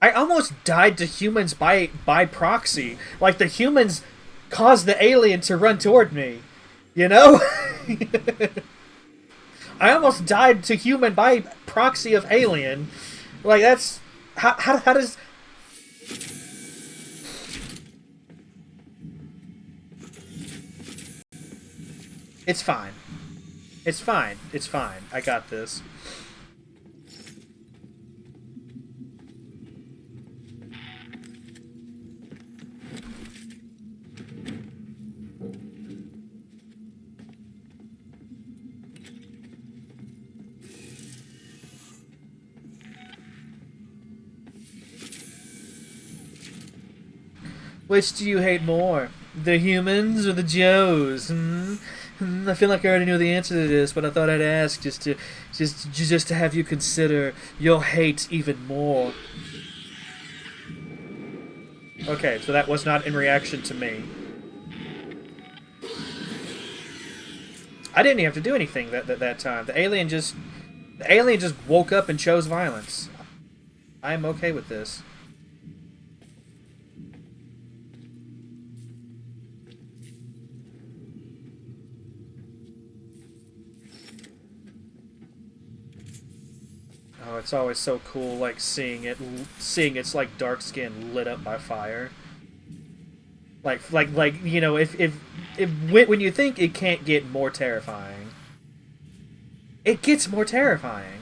I almost died to humans by proxy. Like, the humans caused the alien to run toward me. You know? I almost died to human by proxy of alien. Like, that's... How does... It's fine. It's fine. It's fine. I got this. Which do you hate more? The humans or the Joes? I feel like I already knew the answer to this, but I thought I'd ask just to have you consider your hate even more. Okay, so that was not in reaction to me. I didn't even have to do anything that time. The alien just woke up and chose violence. I am okay with this. Oh, it's always so cool, like seeing its like dark skin lit up by fire. Like you know, if when you think it can't get more terrifying, it gets more terrifying.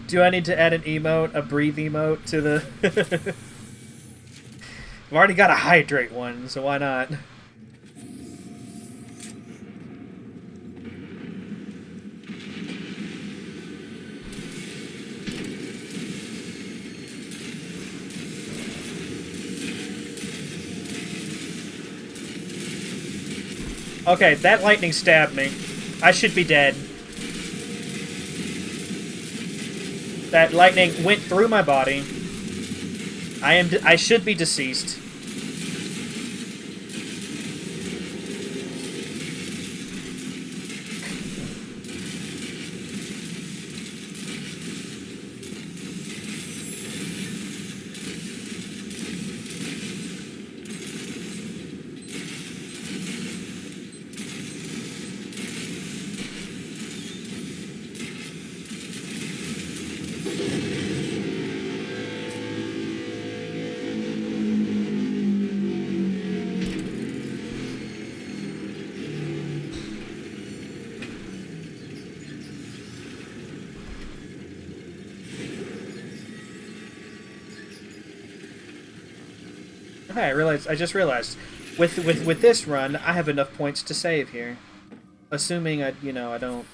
Do I need to add an emote, a breathe emote to the... I've already got a hydrate one, so why not? Okay, that lightning stabbed me. I should be dead. That lightning went through my body. I should be deceased. Okay, I just realized with this run, I have enough points to save here. Assuming I don't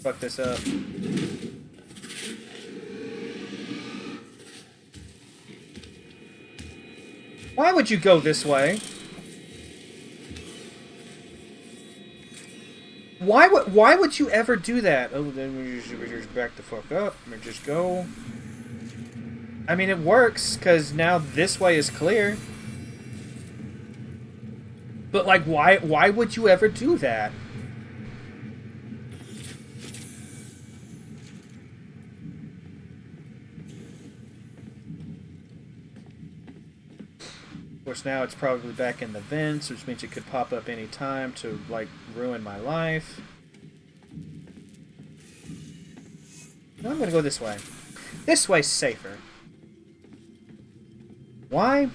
fuck this up. Why would you go this way? Why would you ever do that? Oh, then we just back the fuck up. We just go. I mean, it works because now this way is clear. But like, why would you ever do that? Of course, now it's probably back in the vents, which means it could pop up any time to like ruin my life. No, I'm gonna go this way. This way's safer. Why?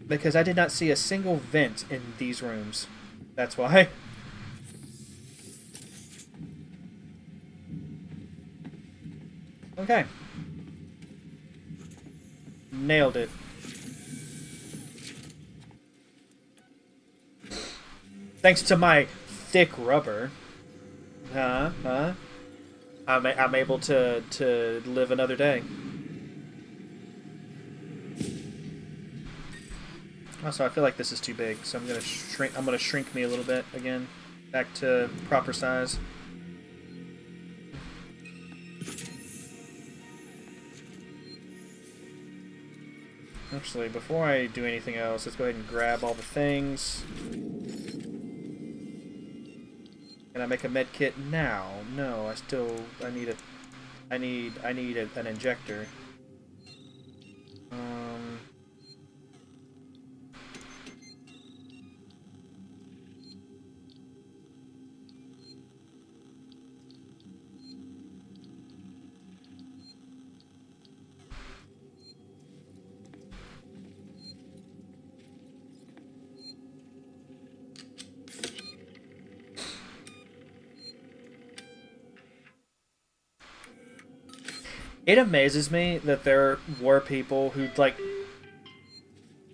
Because I did not see a single vent in these rooms. That's why. Okay. Nailed it. Thanks to my thick rubber. I'm able to live another day. Also, I feel like this is too big, so I'm gonna shrink me a little bit again, back to proper size. Actually, before I do anything else, let's go ahead and grab all the things. And Can I make a med kit now? No, I need an injector. It amazes me that there were people who, like,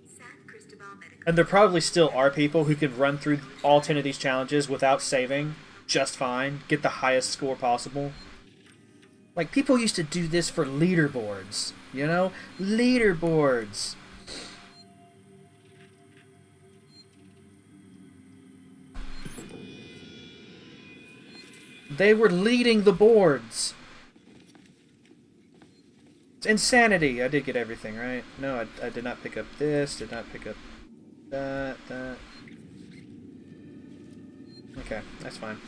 San Cristobal Medical. and there probably still are people who could run through all 10 of these challenges without saving just fine, get the highest score possible. Like, people used to do this for leaderboards, you know? Leaderboards! They were leading the boards! It's insanity! I did get everything, right? No, I did not pick up this, did not pick up that. Okay, that's fine.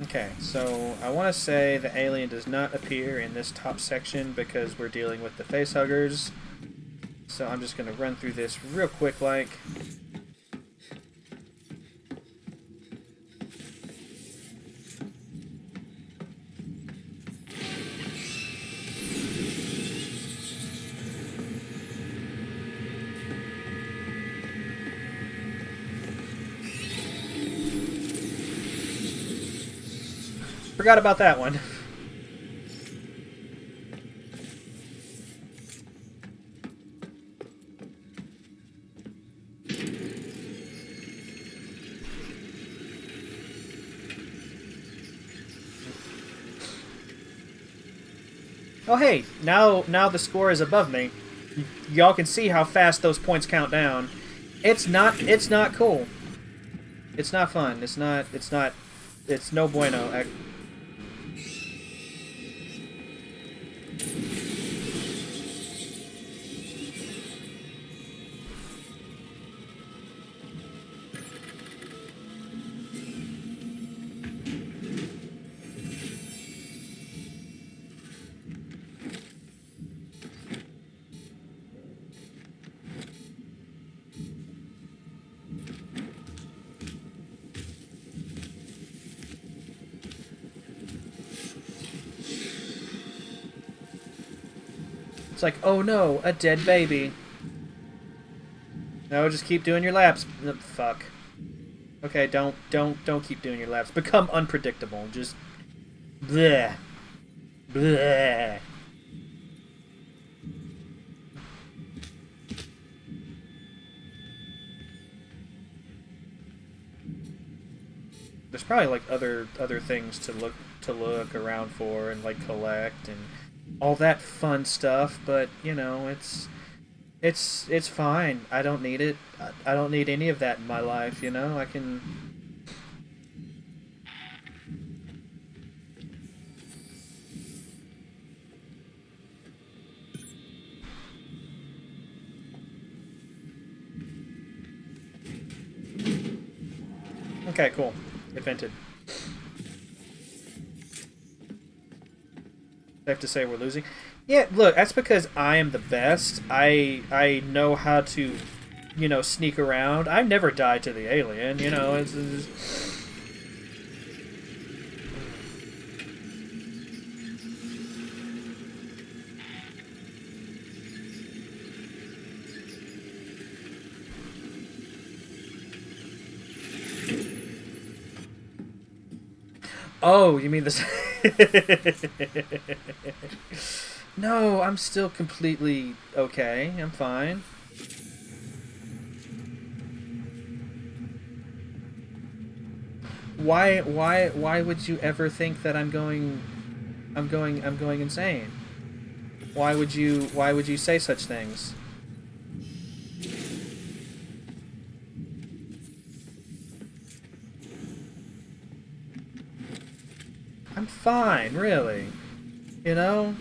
Okay, so I want to say the alien does not appear in this top section because we're dealing with the facehuggers. So I'm just going to run through this real quick like. Forgot about that one. Oh hey, now the score is above me. Y'all can see how fast those points count down. It's not cool. It's not fun. It's no bueno. It's like, oh no, a dead baby. No, just keep doing your laps. Fuck. Okay, don't keep doing your laps. Become unpredictable. Just bleh. Bleh. There's probably like other things to look around for and like collect and all that fun stuff, but you know, it's fine. I don't need it. I don't need any of that in my life, you know? I can... Okay, cool. It vented. Safe to say we're losing. Yeah, look, that's because I am the best. I know how to, you know, sneak around. I never died to the alien, you know. It's Oh, you mean this? No, I'm still completely okay. I'm fine. Why would you ever think that I'm going insane? Why would you say such things? fine, really. You know?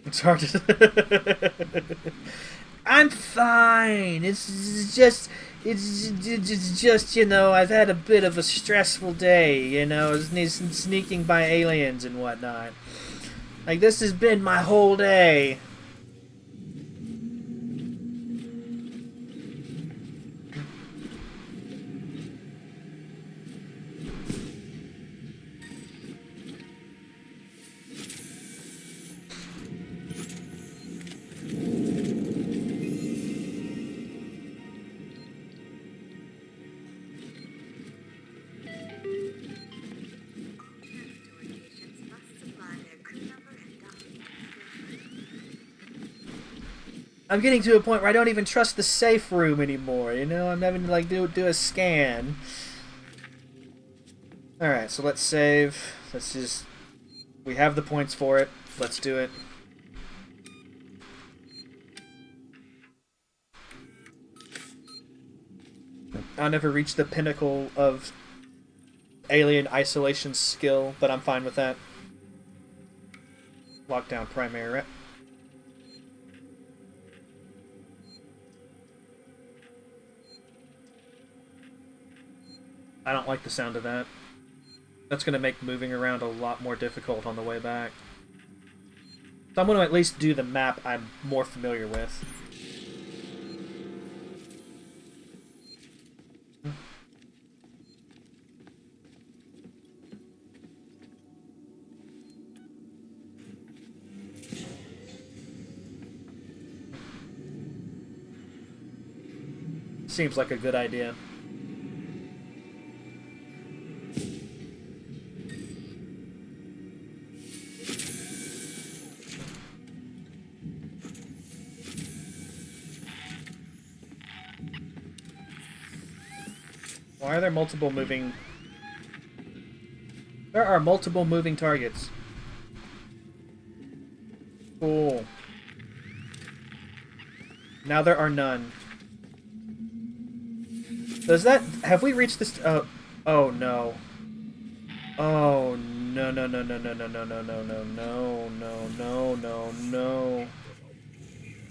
It's hard to. I'm fine. It's just, you know, I've had a bit of a stressful day, you know, sneaking by aliens and whatnot. Like, this has been my whole day. Territory agents must supply their crew number and docking information. I'm getting to a point where I don't even trust the safe room anymore, you know? I'm having to, like, do a scan. Alright, so let's save. Let's just... We have the points for it. Let's do it. I'll never reach the pinnacle of alien isolation skill, but I'm fine with that. Lockdown primary rep. I don't like the sound of that. That's going to make moving around a lot more difficult on the way back. So I'm going to at least do the map I'm more familiar with. Seems like a good idea. Why are there multiple moving... There are multiple moving targets. Cool. Now there are none. Does that... Have we reached this... oh, no. Oh, no, no, no, no, no, no, no, no, no, no, no, no, no, no,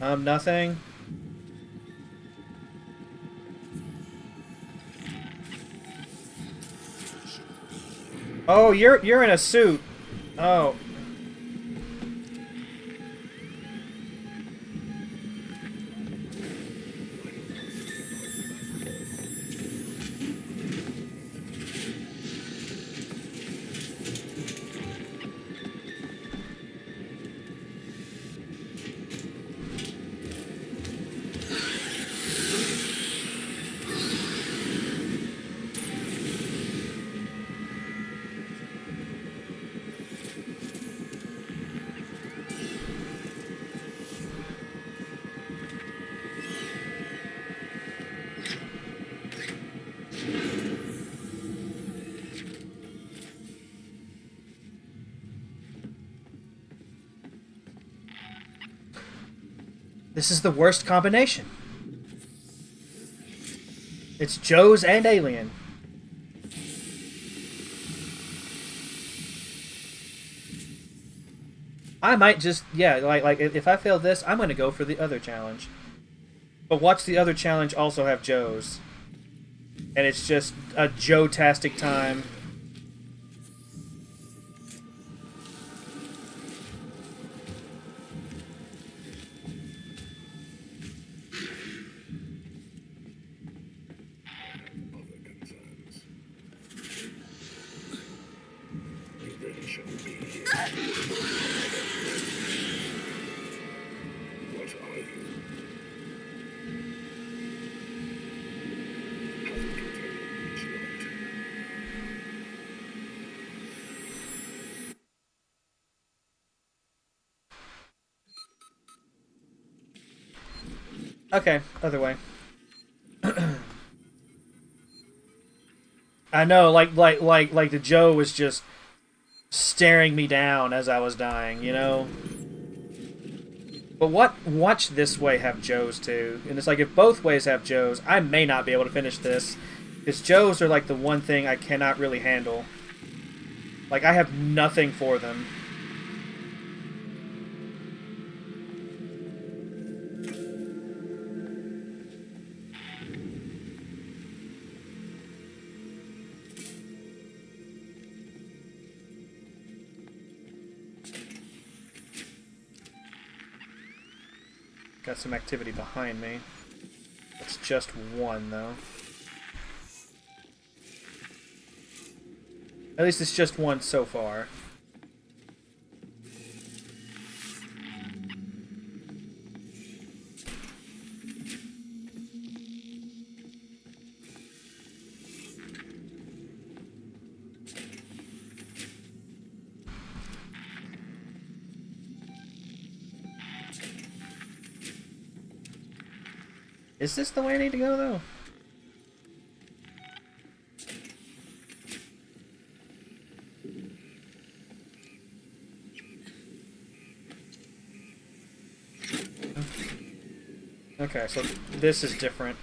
no. Nothing? Oh, you're in a suit. Oh. This is the worst combination. It's Joe's and Alien. I might just, yeah, like if I fail this, I'm gonna go for the other challenge. But watch the other challenge also have Joe's. And it's just a Joe-tastic time. Okay, other way. I know, like the Joe was just staring me down as I was dying, you know? But watch this way have Joes too. And it's like, if both ways have Joes, I may not be able to finish this. Because Joes are like the one thing I cannot really handle. Like, I have nothing for them. Got some activity behind me. It's just one, though. At least it's just one so far. Is this the way I need to go, though? Okay, so this is different.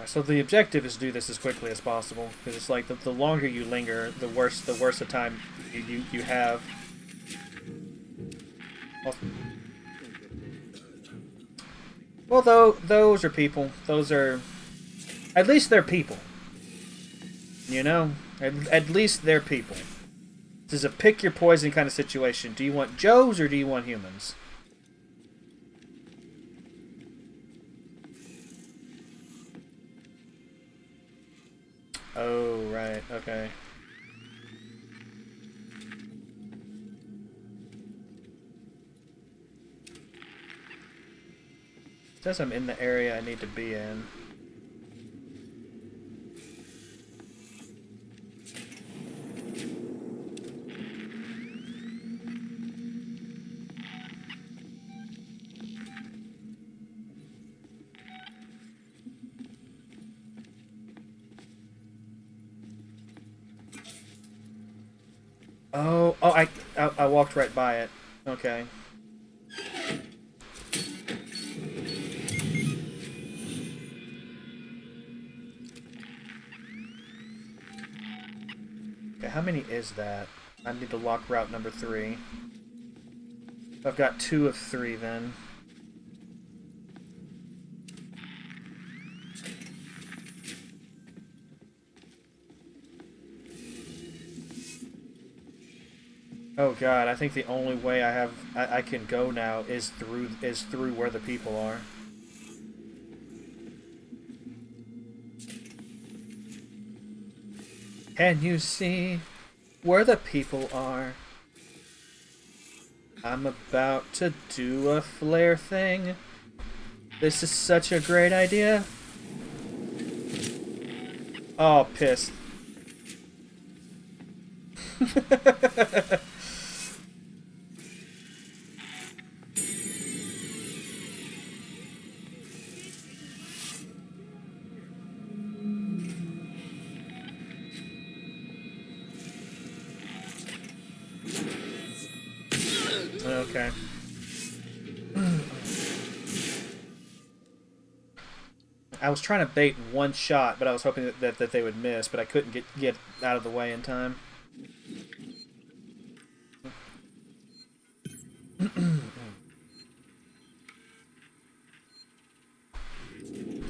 So the objective is to do this as quickly as possible, because it's like the longer you linger, the worse the time you have. Well, though, those are people. Those are, at least they're people. You know, at least they're people. This is a pick your poison kind of situation. Do you want Joes or do you want humans? Oh, right, okay. It says I'm in the area I need to be in. Oh, I walked right by it. Okay. Okay, how many is that? I need to lock route number 3. I've got 2 of 3 then. Oh god, I think the only way I can go now is through where the people are. Can you see where the people are? I'm about to do a flare thing. This is such a great idea. Oh, pissed. Okay. I was trying to bait one shot, but I was hoping that they would miss, but I couldn't get out of the way in time.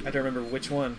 I don't remember which one.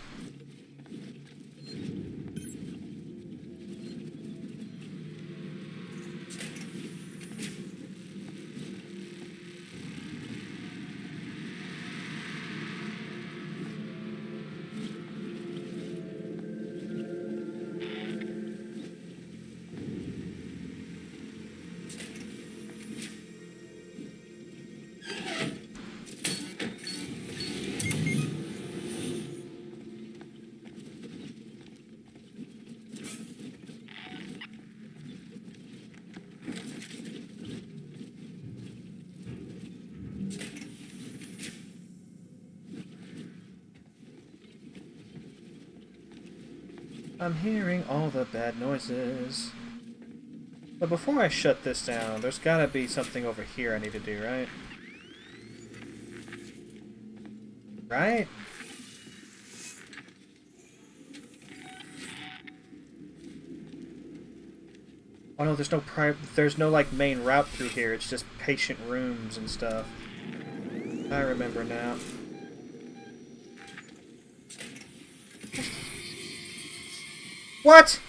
I'm hearing all the bad noises. But before I shut this down, there's gotta be something over here I need to do, right? Right? Oh no, there's no like main route through here. It's just patient rooms and stuff. I remember now. What?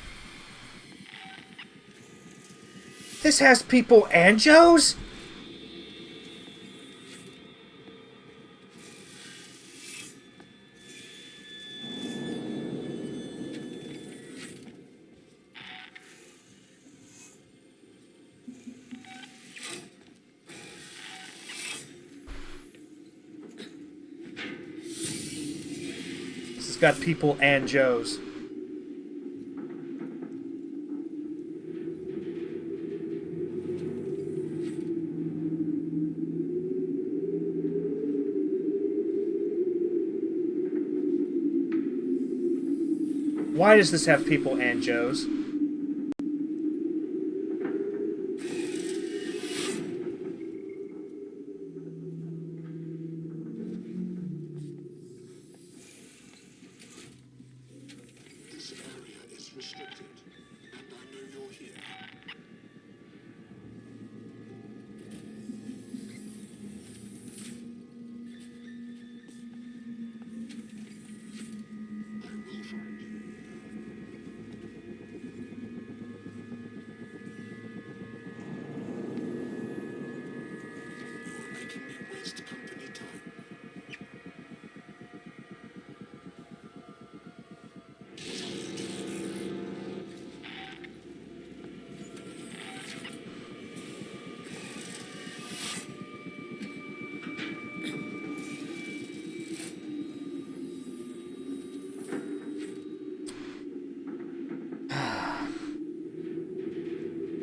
This has people and Joes? This has got people and Joes. Why does this have people and Joes? This area is restricted, and I know you're here. I will find you. You're making me waste company time.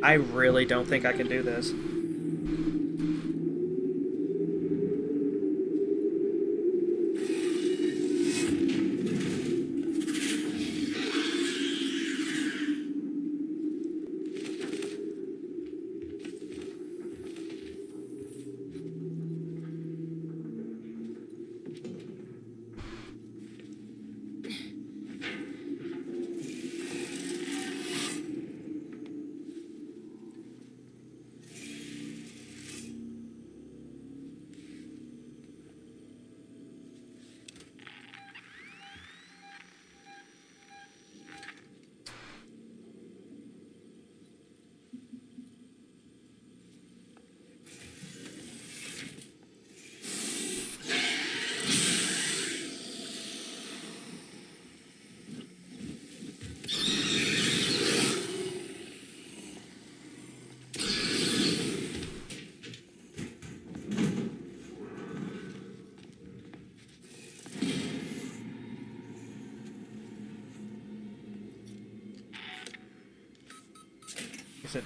I really don't think I can do this. Is it...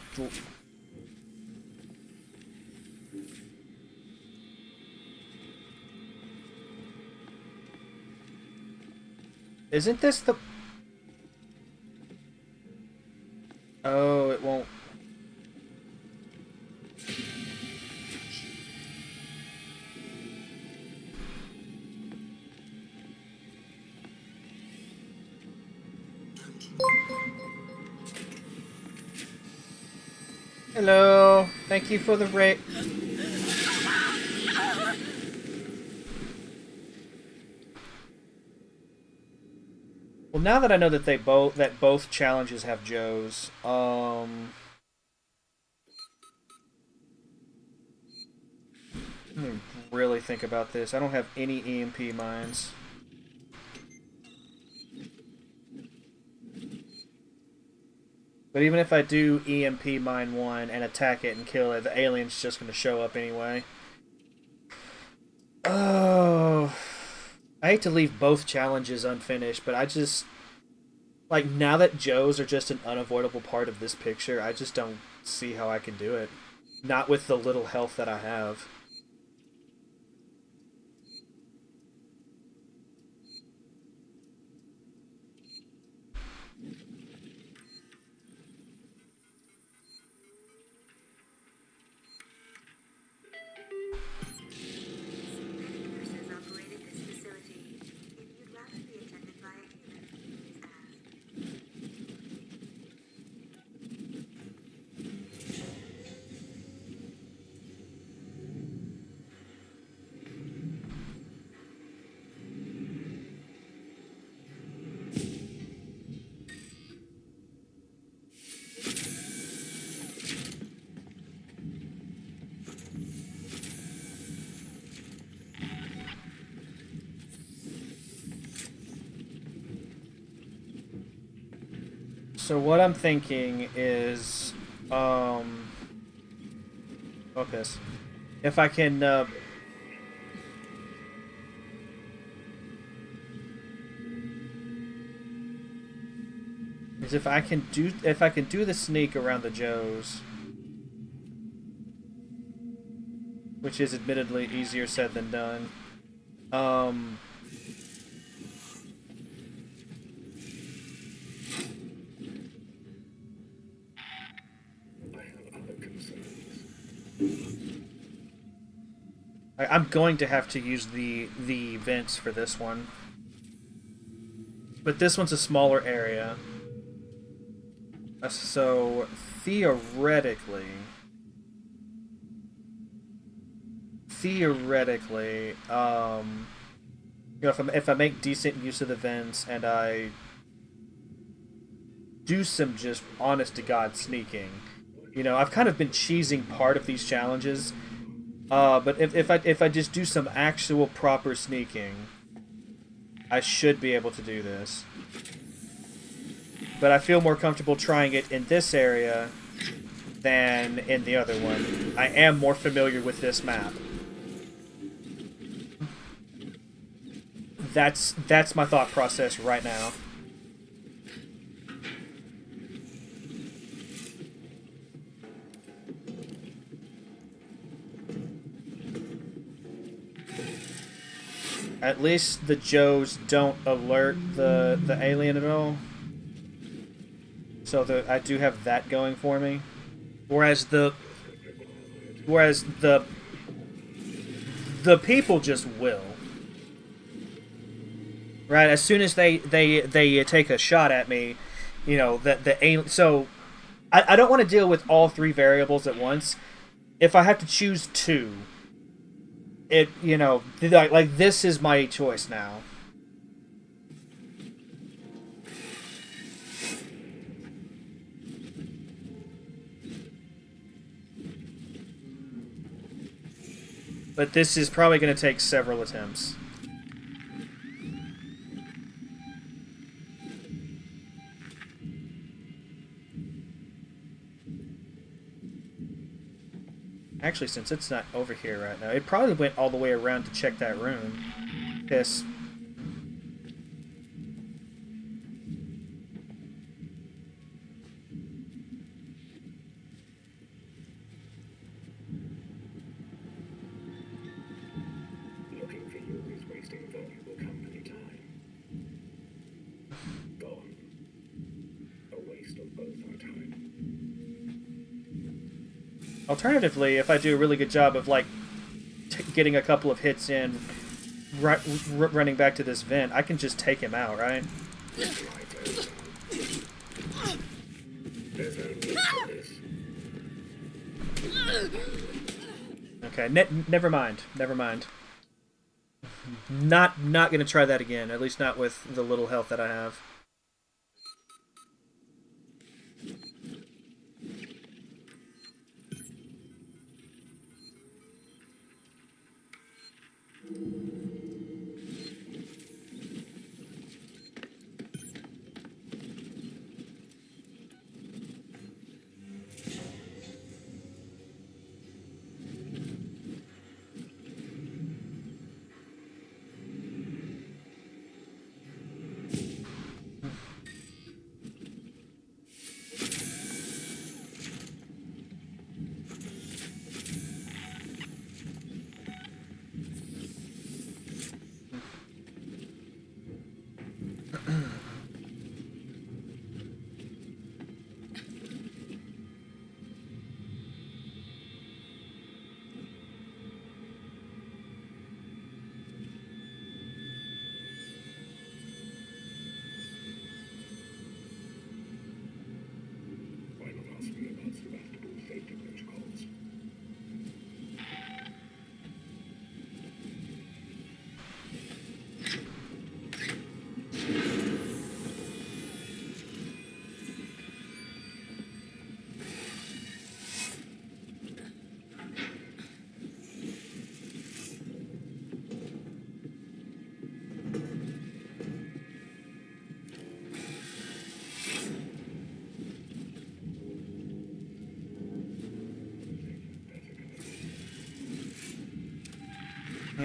Isn't this the... Oh, it won't... Hello. Thank you for the rate. Well, now that I know that both challenges have Joes, let me really think about this. I don't have any EMP mines. But even if I do EMP mine one and attack it and kill it, the alien's just going to show up anyway. Oh, I hate to leave both challenges unfinished, but I just... Like, now that Joes are just an unavoidable part of this picture, I just don't see how I can do it. Not with the little health that I have. So what I'm thinking is, oh piss. If I can, is if I can do the sneak around the Joes, which is admittedly easier said than done. I'm going to have to use the vents for this one, but this one's a smaller area, so theoretically, you know, if I make decent use of the vents and I do some just honest to god sneaking, you know, I've kind of been cheesing part of these challenges. But if I just do some actual proper sneaking, I should be able to do this. But I feel more comfortable trying it in this area than in the other one. I am more familiar with this map. That's my thought process right now. At least the Joes don't alert the alien at all. So I do have that going for me. Whereas the people just will. Right? As soon as they take a shot at me, you know, the alien. So I don't want to deal with all three variables at once. If I have to choose two, it, you know, like this is my choice now. But this is probably going to take several attempts. Actually, since it's not over here right now, it probably went all the way around to check that room. Piss. Looking for you is wasting valuable company time. Gone. A waste of both our time. Alternatively, if I do a really good job of, like, getting a couple of hits in, running back to this vent, I can just take him out, right? There's no need for this. Okay, never mind. Never mind. Not gonna try that again. At least not with the little health that I have.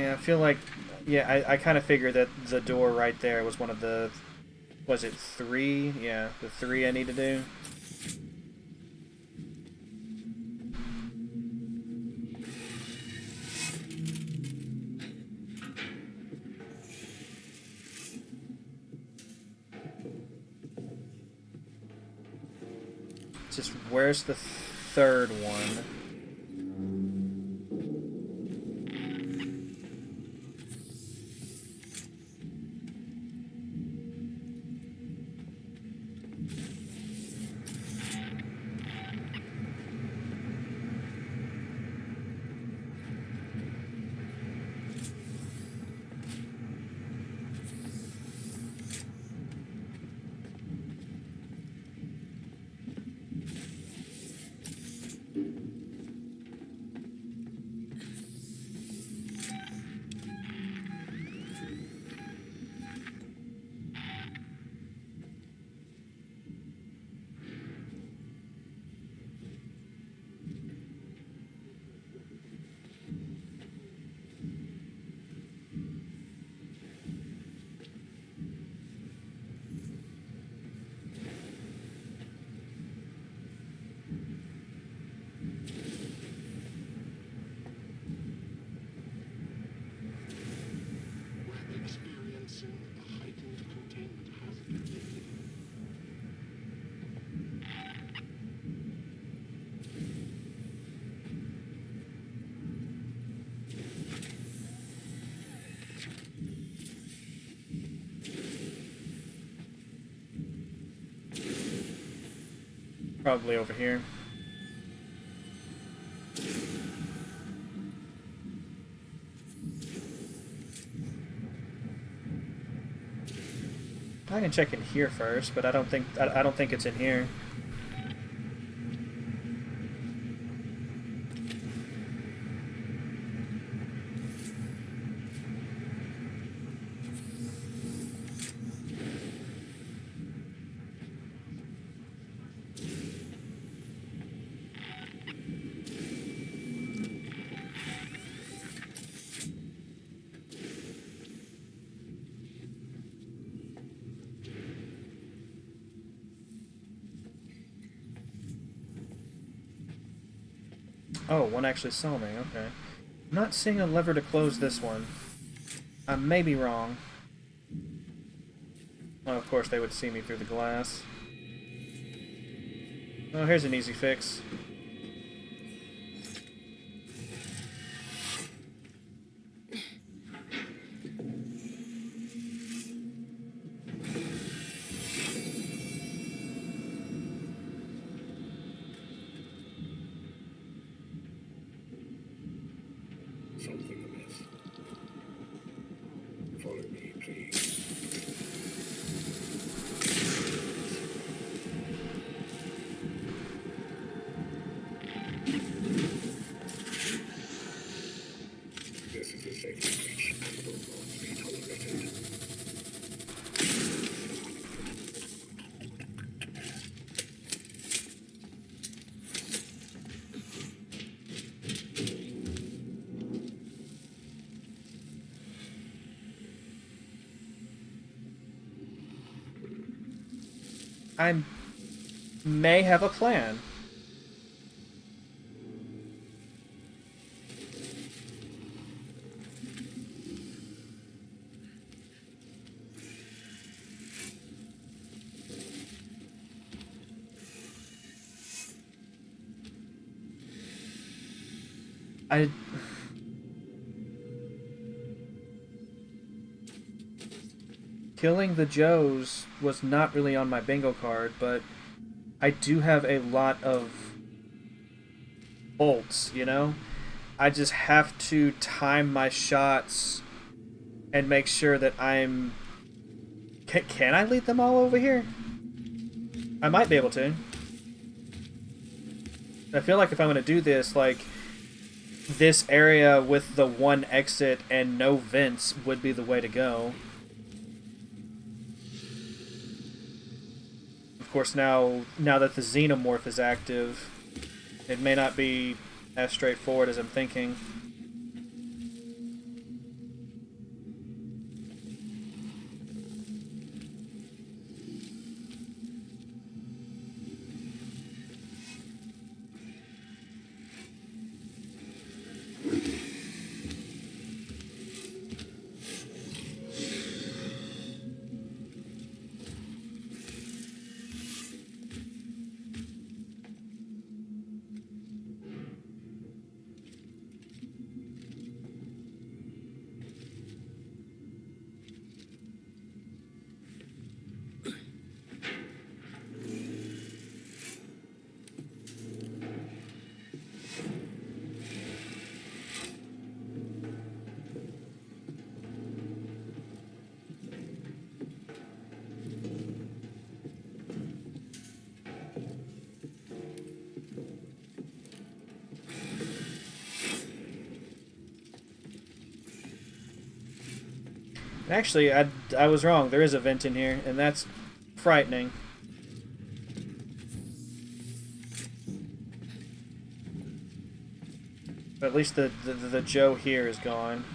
Yeah, I feel like... Yeah, I kind of figured that the door right there was one of the... Was it 3? Yeah, the 3 I need to do. Just where's the third one? We're experiencing a heightened containment hazard. Probably over here. I can check in here first, but I don't think it's in here. Oh, one actually saw me, okay. I'm not seeing a lever to close this one. I may be wrong. Oh, of course they would see me through the glass. Oh, here's an easy fix. Something amiss. Follow me, please. This is a safety breach and will not be tolerated. I may have a plan. Killing the Joes was not really on my bingo card, but I do have a lot of bolts, you know? I just have to time my shots and make sure that I'm... Can I lead them all over here? I might be able to. I feel like if I'm going to do this, like, this area with the one exit and no vents would be the way to go. Of course, now that the xenomorph is active, it may not be as straightforward as I'm thinking. Actually, I was wrong. There is a vent in here, and that's frightening. But at least the Joe here is gone.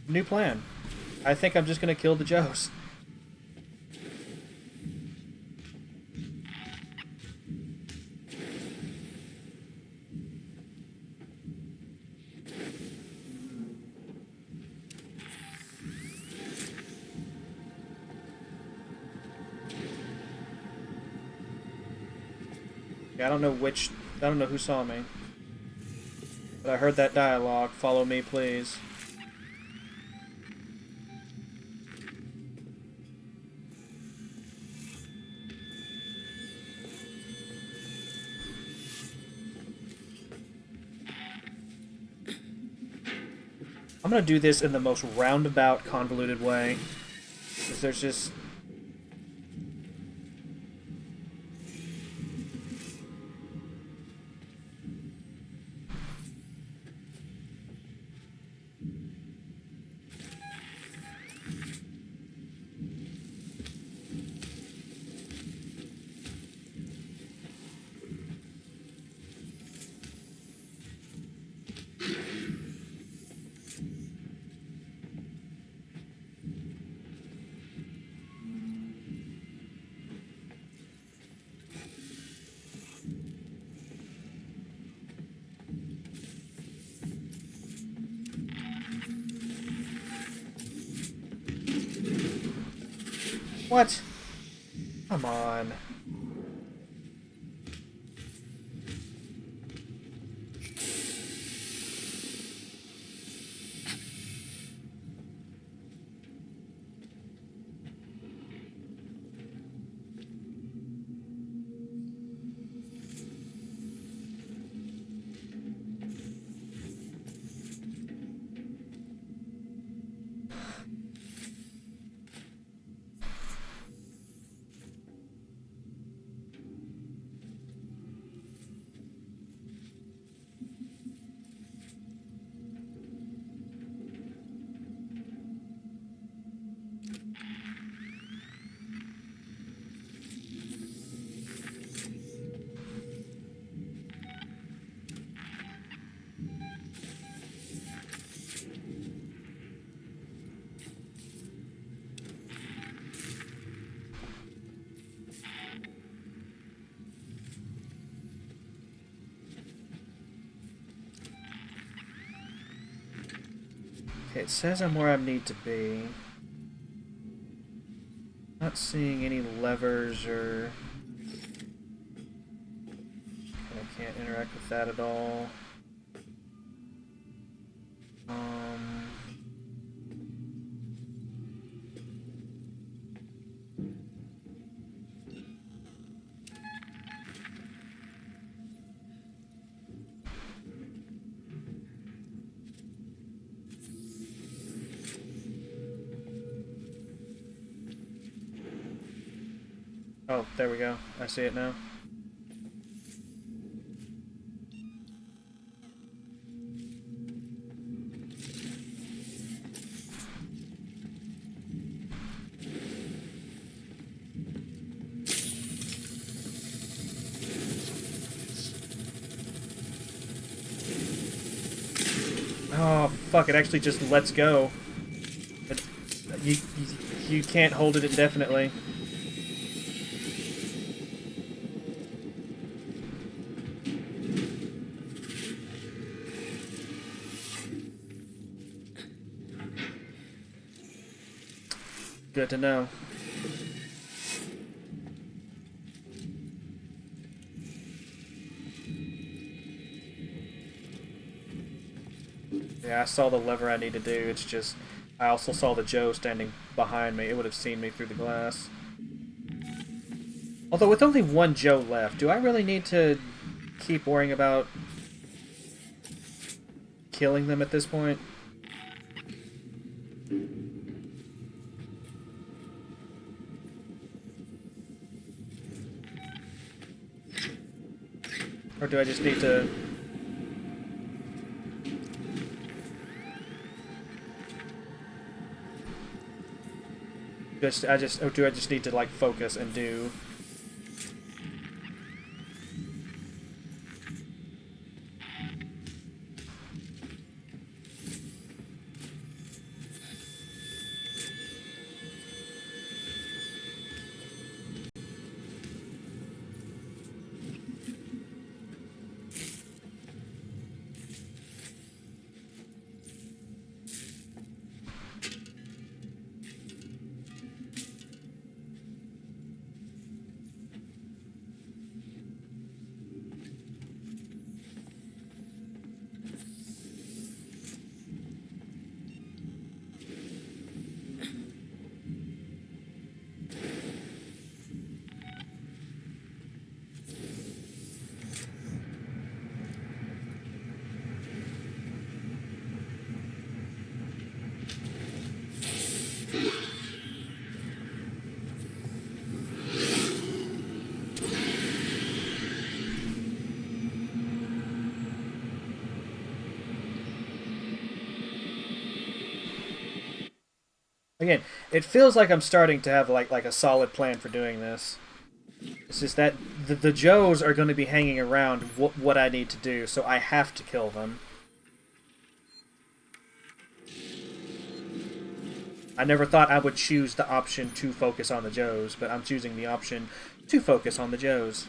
New plan. I think I'm just gonna kill the Joes. Yeah, I don't know who saw me. But I heard that dialogue. Follow me, please. I'm gonna do this in the most roundabout, convoluted way. Because there's just... What? Come on. Okay, it says I'm where I need to be. Not seeing any levers or... I can't interact with that at all. Oh, there we go. I see it now. fuck, it actually just lets go. It, you can't hold it indefinitely. Good to know. Yeah, I saw the lever I need to do. It's just, I also saw the Joe standing behind me. It would have seen me through the glass. Although with only one Joe left, do I really need to keep worrying about killing them at this point? Or do I just need to... or do I just need to, like, focus and do... Again, it feels like I'm starting to have like a solid plan for doing this. It's just that the Joes are going to be hanging around what I need to do, so I have to kill them. I never thought I would choose the option to focus on the Joes, but I'm choosing the option to focus on the Joes.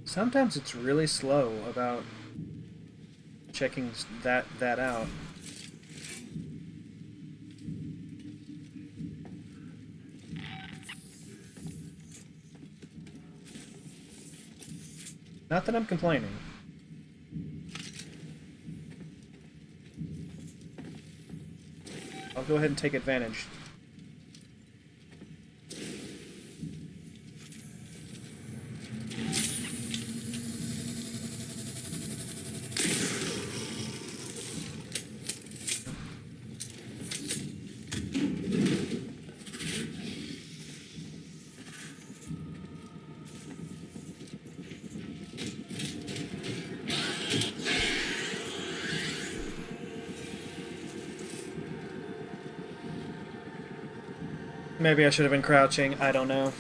Sometimes it's really slow about checking that out. Not that I'm complaining. I'll go ahead and take advantage. Maybe I should have been crouching, I don't know.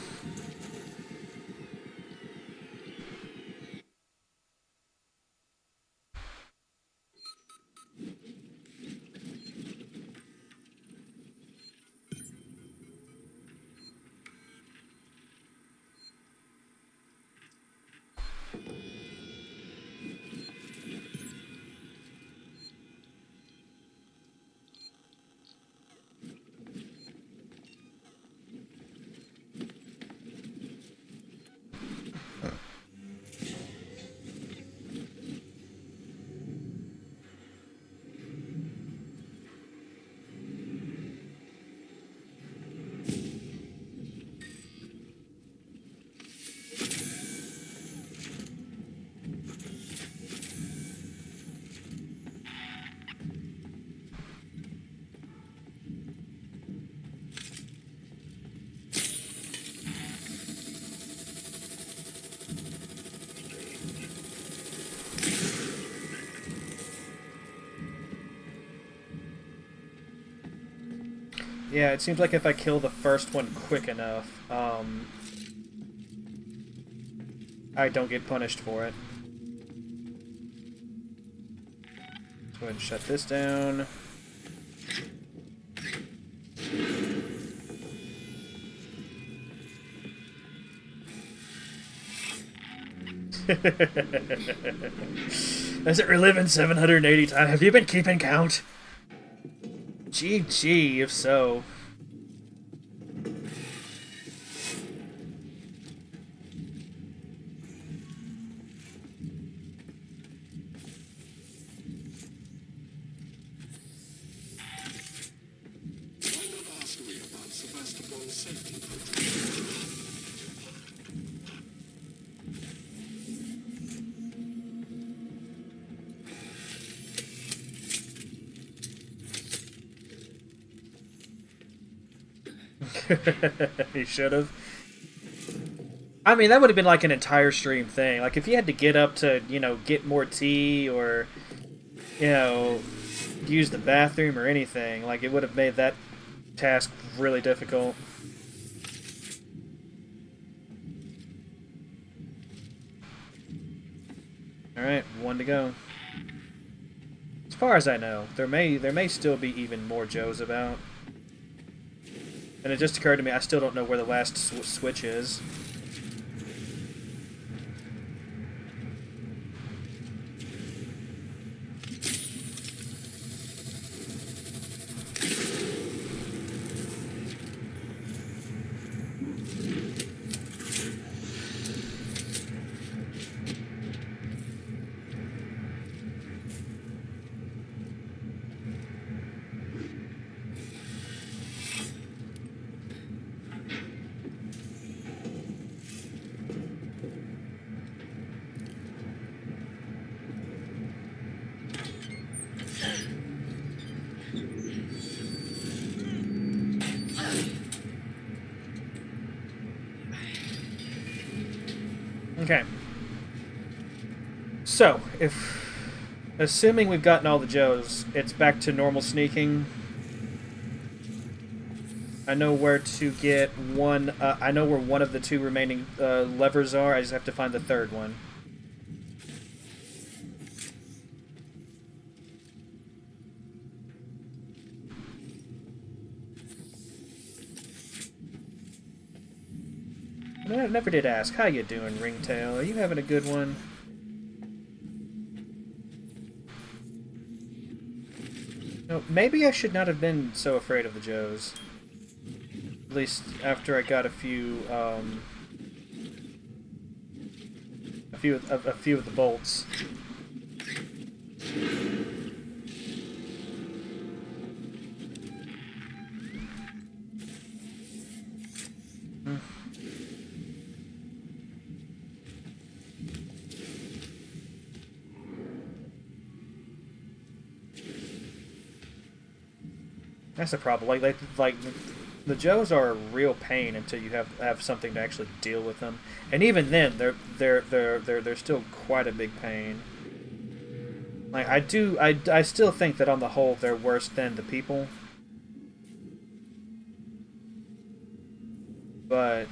Yeah, it seems like if I kill the first one quick enough, I don't get punished for it. Let's go ahead and shut this down. As it reliving 780 times. Have you been keeping count? GG, if so. Ask me about Sevastopol's safety protocol. He should have. I mean, that would have been like an entire stream thing. Like, if you had to get up to, you know, get more tea or, you know, use the bathroom or anything, like, it would have made that task really difficult. Alright, one to go. As far as I know, there may still be even more Joes about. And it just occurred to me, I still don't know where the last switch is. Okay. So, assuming we've gotten all the Joes, it's back to normal sneaking. I know where to get one, I know where one of the two remaining levers are, I just have to find the third one. I never did ask. How you doing, Ringtail? Are you having a good one? No, maybe I should not have been so afraid of the Joes. At least after I got a few of the bolts. That's the problem. Like the Joes are a real pain until you have something to actually deal with them, and even then, they're still quite a big pain. Like I still think that on the whole they're worse than the people, but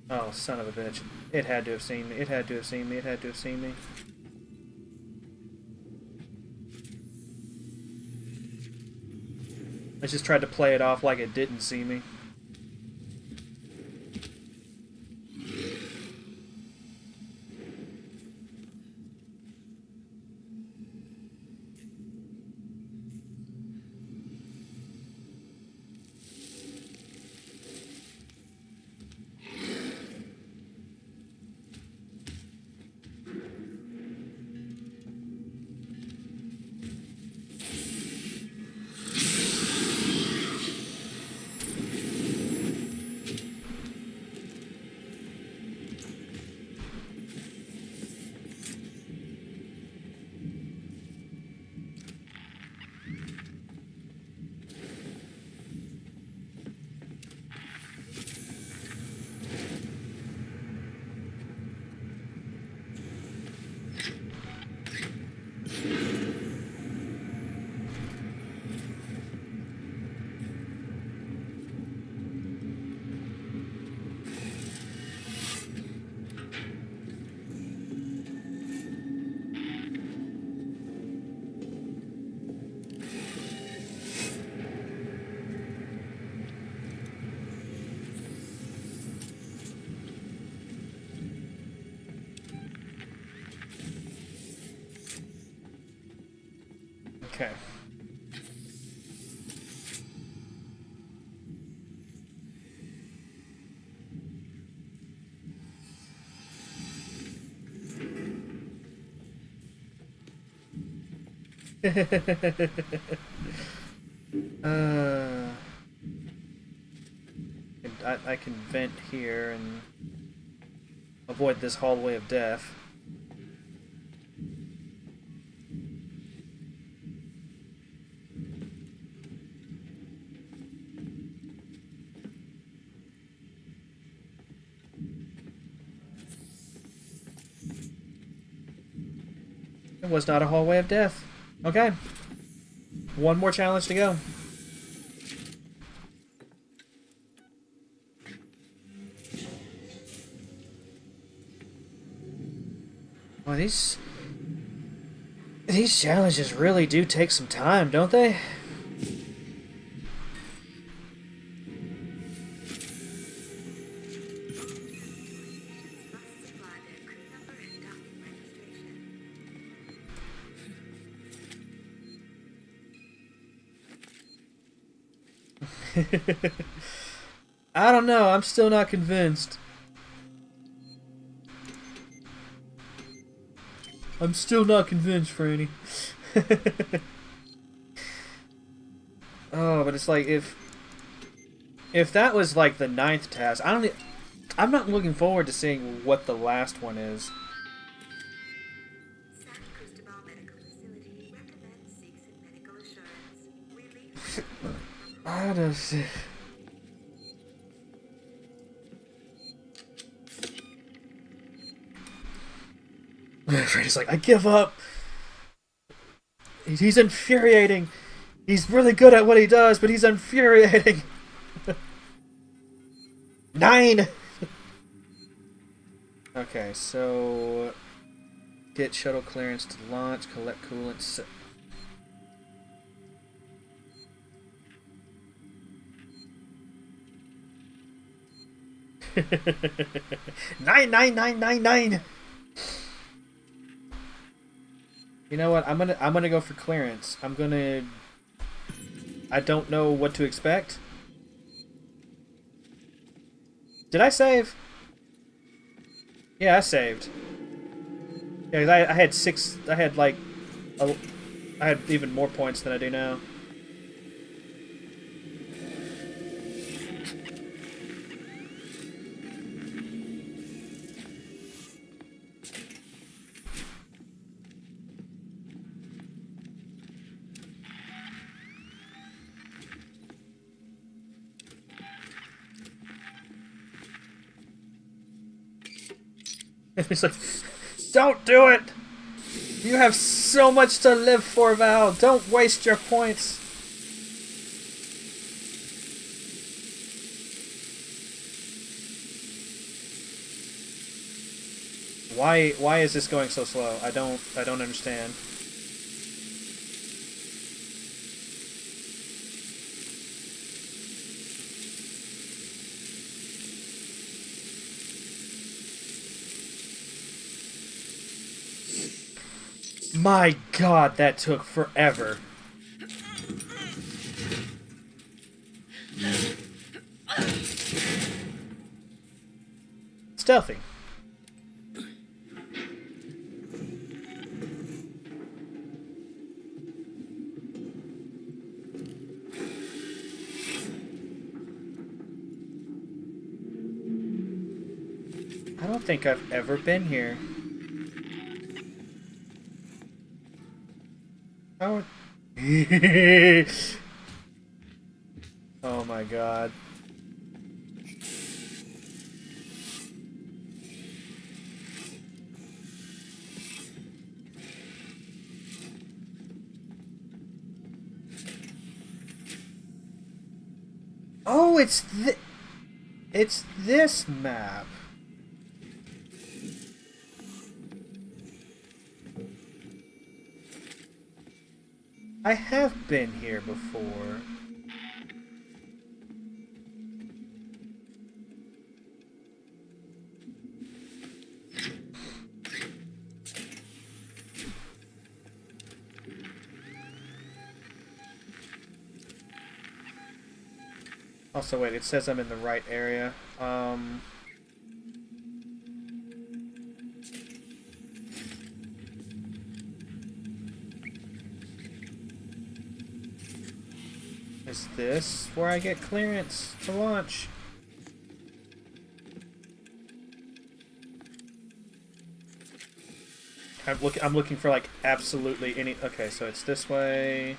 oh, son of a bitch! It had to have seen me. It had to have seen me. It had to have seen me. I just tried to play it off like it didn't see me. Okay. uh, I can vent here and avoid this hallway of death. It was not a hallway of death. Okay. One more challenge to go. Well, these challenges really do take some time, don't they? Must supply their crew number and docking registration. I don't know. I'm still not convinced. I'm still not convinced, Franny. Oh, but it's like if that was like the 9th task, I'm not looking forward to seeing what the last one is. San Cristobal Medical Facility recommends seeks and medical assurance. Relief from I don't see. Franny's like, I give up. He's infuriating. He's really good at what he does, but he's infuriating. 9! Okay, so... Get shuttle clearance to launch, collect coolant... Nine! You know what? I'm gonna go for clearance. I don't know what to expect. Did I save? Yeah, I saved. Yeah, 'cause I had 6. I had like, I had even more points than I do now. He's like, don't do it! You have so much to live for, Val. Don't waste your points. Why is this going so slow? I don't understand. My god, that took forever. Stealthy. I don't think I've ever been here. Oh. Oh my god. Oh, it's this map. I have been here before. Also, wait, it says I'm in the right area. Is this where I get clearance to launch? I'm looking for like absolutely any. Okay, so it's this way.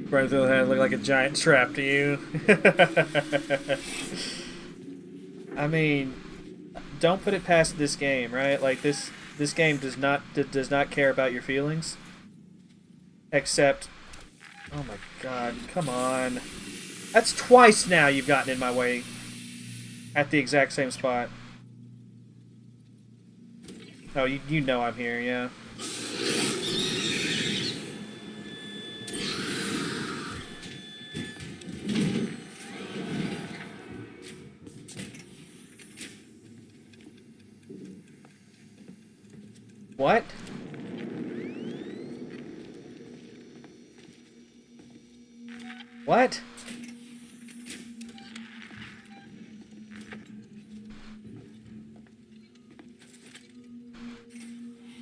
Right through the head, look like a giant trap to you. I mean, don't put it past this game, right? Like this game does not care about your feelings. Except, oh my god, come on. That's twice now you've gotten in my way at the exact same spot. Oh, you know I'm here, yeah. What? What?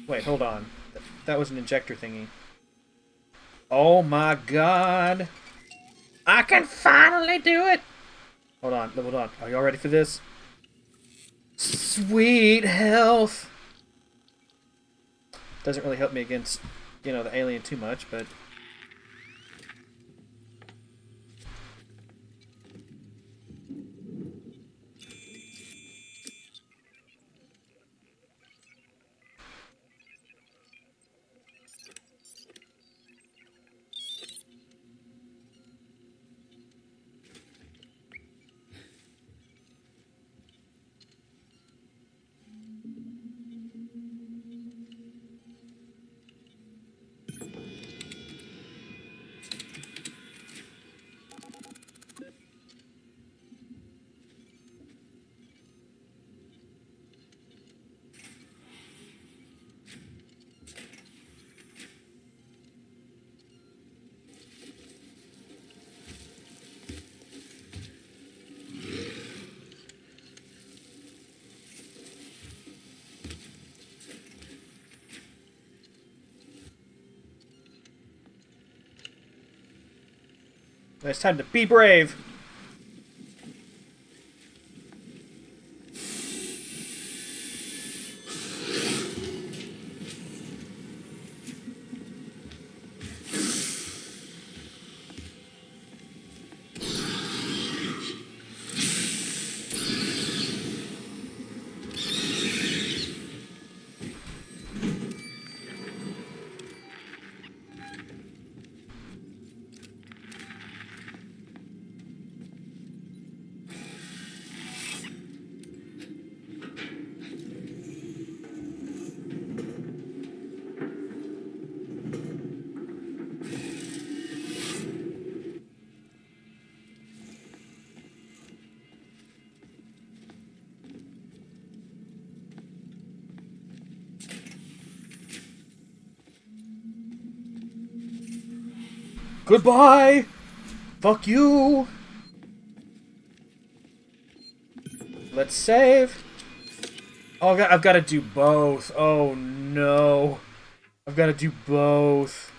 Wait, hold on. That was an injector thingy. Oh my god! I can finally do it! Hold on, hold on. Are y'all ready for this? Sweet health! Doesn't really help me against, you know, the alien too much, but... It's time to be brave! Goodbye! Fuck you! Let's save. Oh, I've got to do both. Oh no. I've got to do both.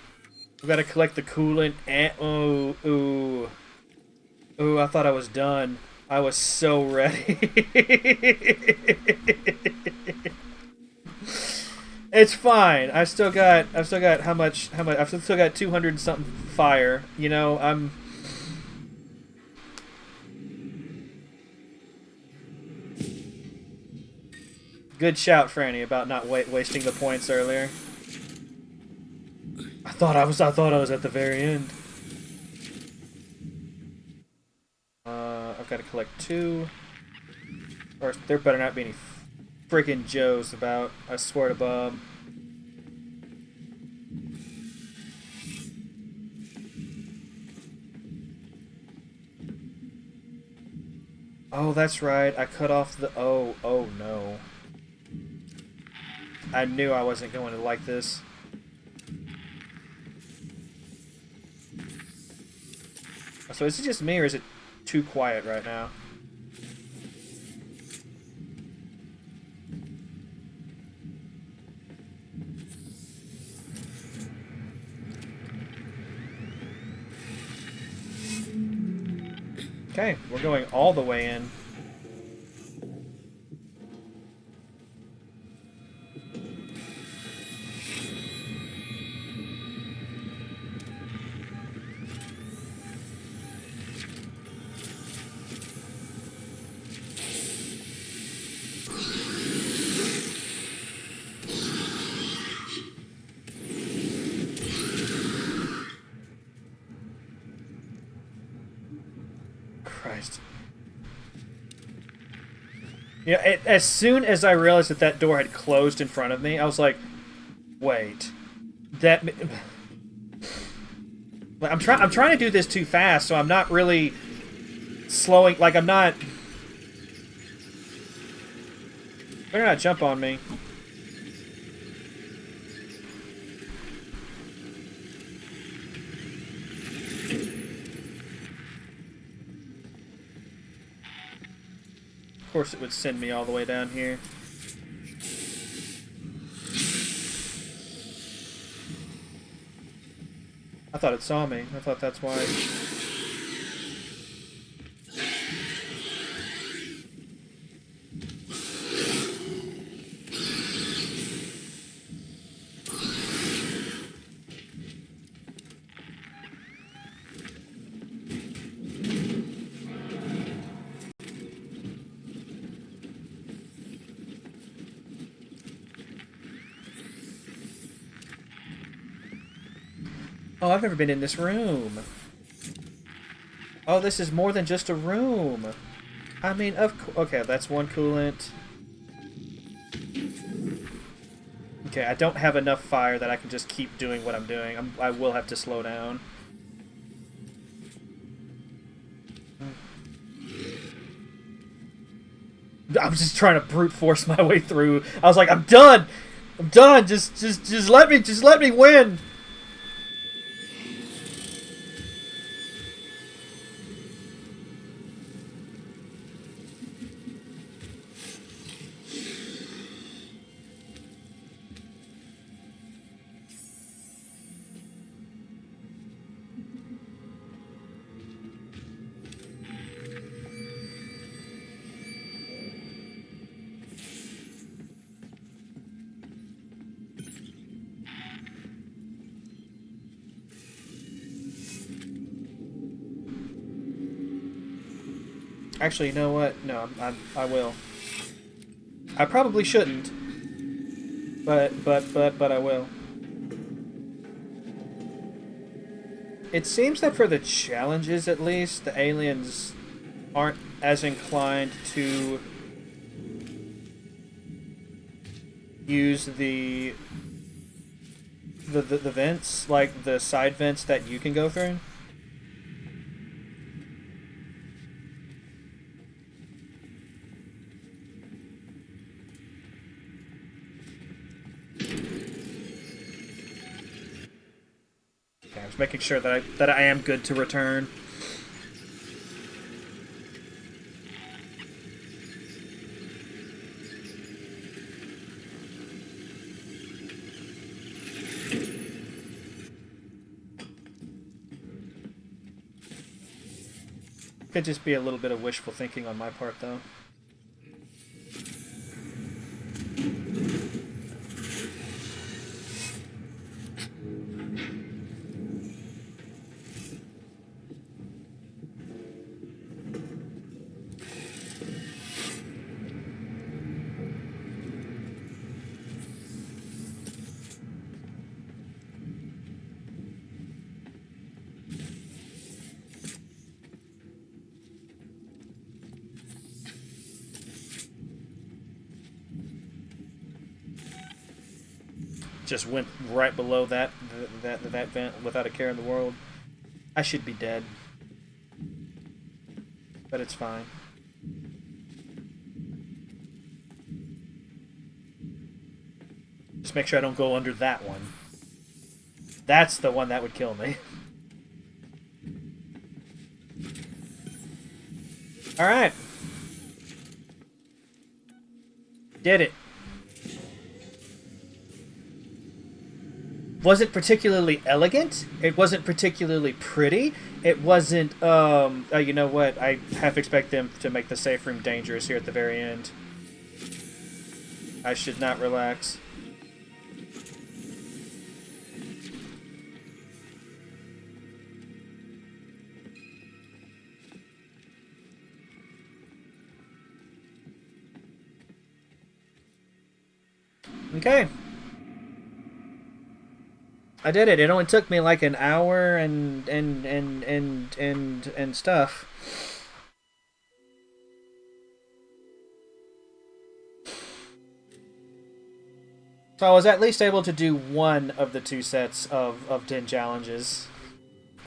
I've got to collect the coolant and... Oh, ooh. Ooh, I thought I was done. I was so ready. It's fine. I've still got how much I've still got 200 something fire. You know, I'm good shout, Franny, about not wasting the points earlier. I thought I was at the very end. I've got to collect 2. Or there better not be any freaking Joes about. I swear to Bob. Oh, that's right. I cut off the... Oh no. I knew I wasn't going to like this. So is it just me or is it too quiet right now? Okay, we're going all the way in. Christ. Yeah, as soon as I realized that that door had closed in front of me, I was like, wait. That... I'm trying to do this too fast, so I'm not really slowing... Like, I'm not... Better not jump on me. Of course it would send me all the way down here. I thought it saw me. I thought that's why. Oh, I've never been in this room. Oh, this is more than just a room. I mean, okay, that's one coolant. Okay, I don't have enough fire that I can just keep doing what I'm doing. I will have to slow down. I'm just trying to brute force my way through. I was like, I'm done. I'm done. Just let me win. Actually, you know what? No, I will. I probably shouldn't. But I will. It seems that for the challenges, at least, the aliens aren't as inclined to use the vents, like the side vents that you can go through. Okay, I was making sure that I am good to return. Could just be a little bit of wishful thinking on my part, though. just went right below that vent without a care in the world. I should be dead. But it's fine. Just make sure I don't go under that one. That's the one that would kill me. Alright. Did it. Wasn't particularly elegant. It wasn't particularly pretty. It wasn't, you know what? I half expect them to make the safe room dangerous here at the very end. I should not relax. Okay. I did it. It only took me like an hour and stuff. So I was at least able to do one of the 2 sets of 10 challenges.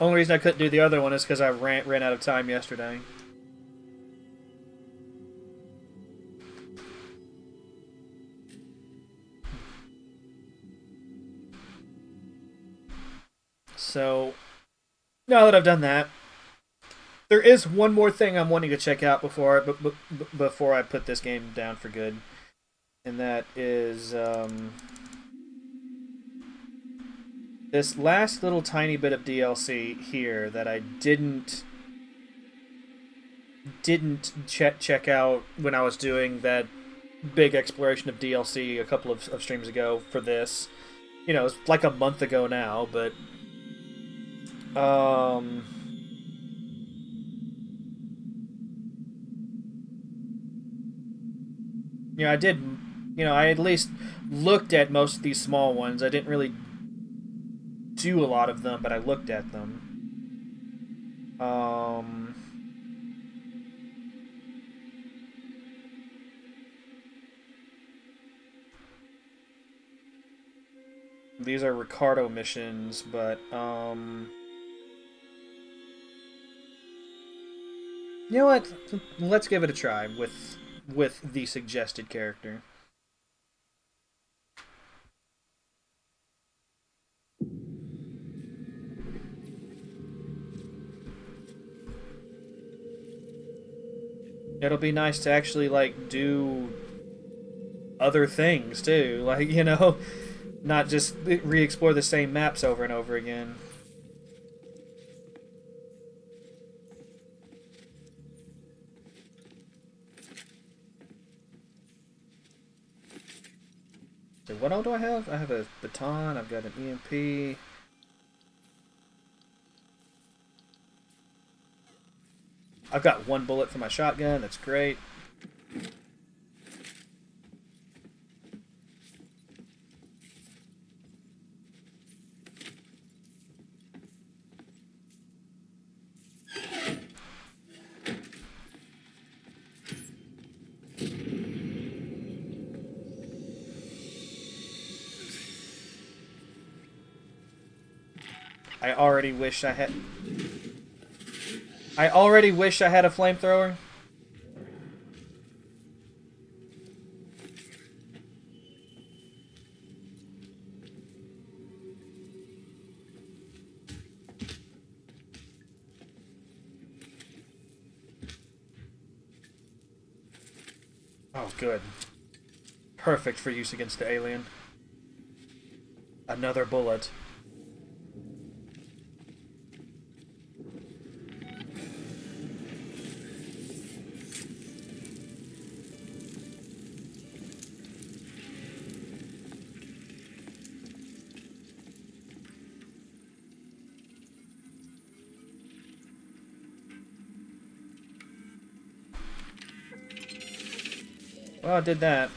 Only reason I couldn't do the other one is because I ran out of time yesterday. So, now that I've done that, there is one more thing I'm wanting to check out before I put this game down for good, and that is this last little tiny bit of DLC here that I didn't check out when I was doing that big exploration of DLC a couple of streams ago for this. You know, it's like a month ago now, but you know, I did, you know, I at least looked at most of these small ones. I didn't really do a lot of them, but I looked at them. These are Ricardo missions, but, you know what? Let's give it a try with the suggested character. It'll be nice to actually, like, do other things, too. Like, you know, not just re-explore the same maps over and over again. So what all do I have? I have a baton, I've got an EMP. I've got 1 bullet for my shotgun, that's great. I already wish I had a flamethrower. Oh, good. Perfect for use against the alien. Another bullet. Well, I did that.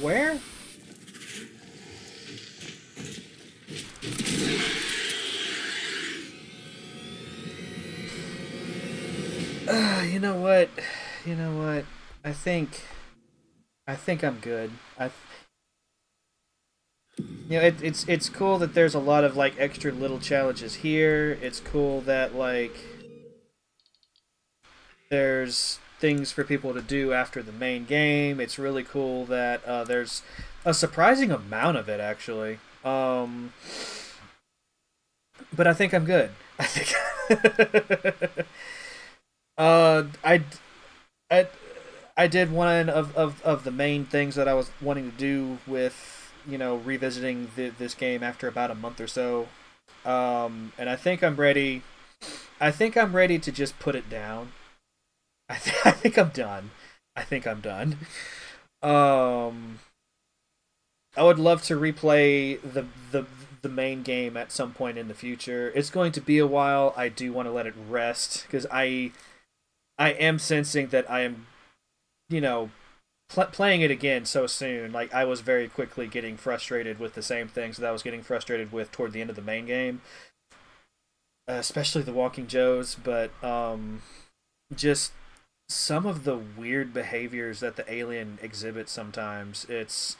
Where? You know what? You know what? I think I think I'm good. It's cool that there's a lot of like extra little challenges here. It's cool that like there's things for people to do after the main game. It's really cool that there's a surprising amount of it actually. But I think I'm good. I think I I did one of the main things that I was wanting to do with revisiting this game after about a month or so, and I think I'm ready. I think I'm ready to just put it down. I think I'm done. I think I'm done. Um, I would love to replay the main game at some point in the future. It's going to be a while. I do want to let it rest because I am sensing that I am you know playing it again so soon. Like I was very quickly getting frustrated with the same things that I was getting frustrated with toward the end of the main game, especially the Walking Joes. But just some of the weird behaviors that the alien exhibits sometimes. It's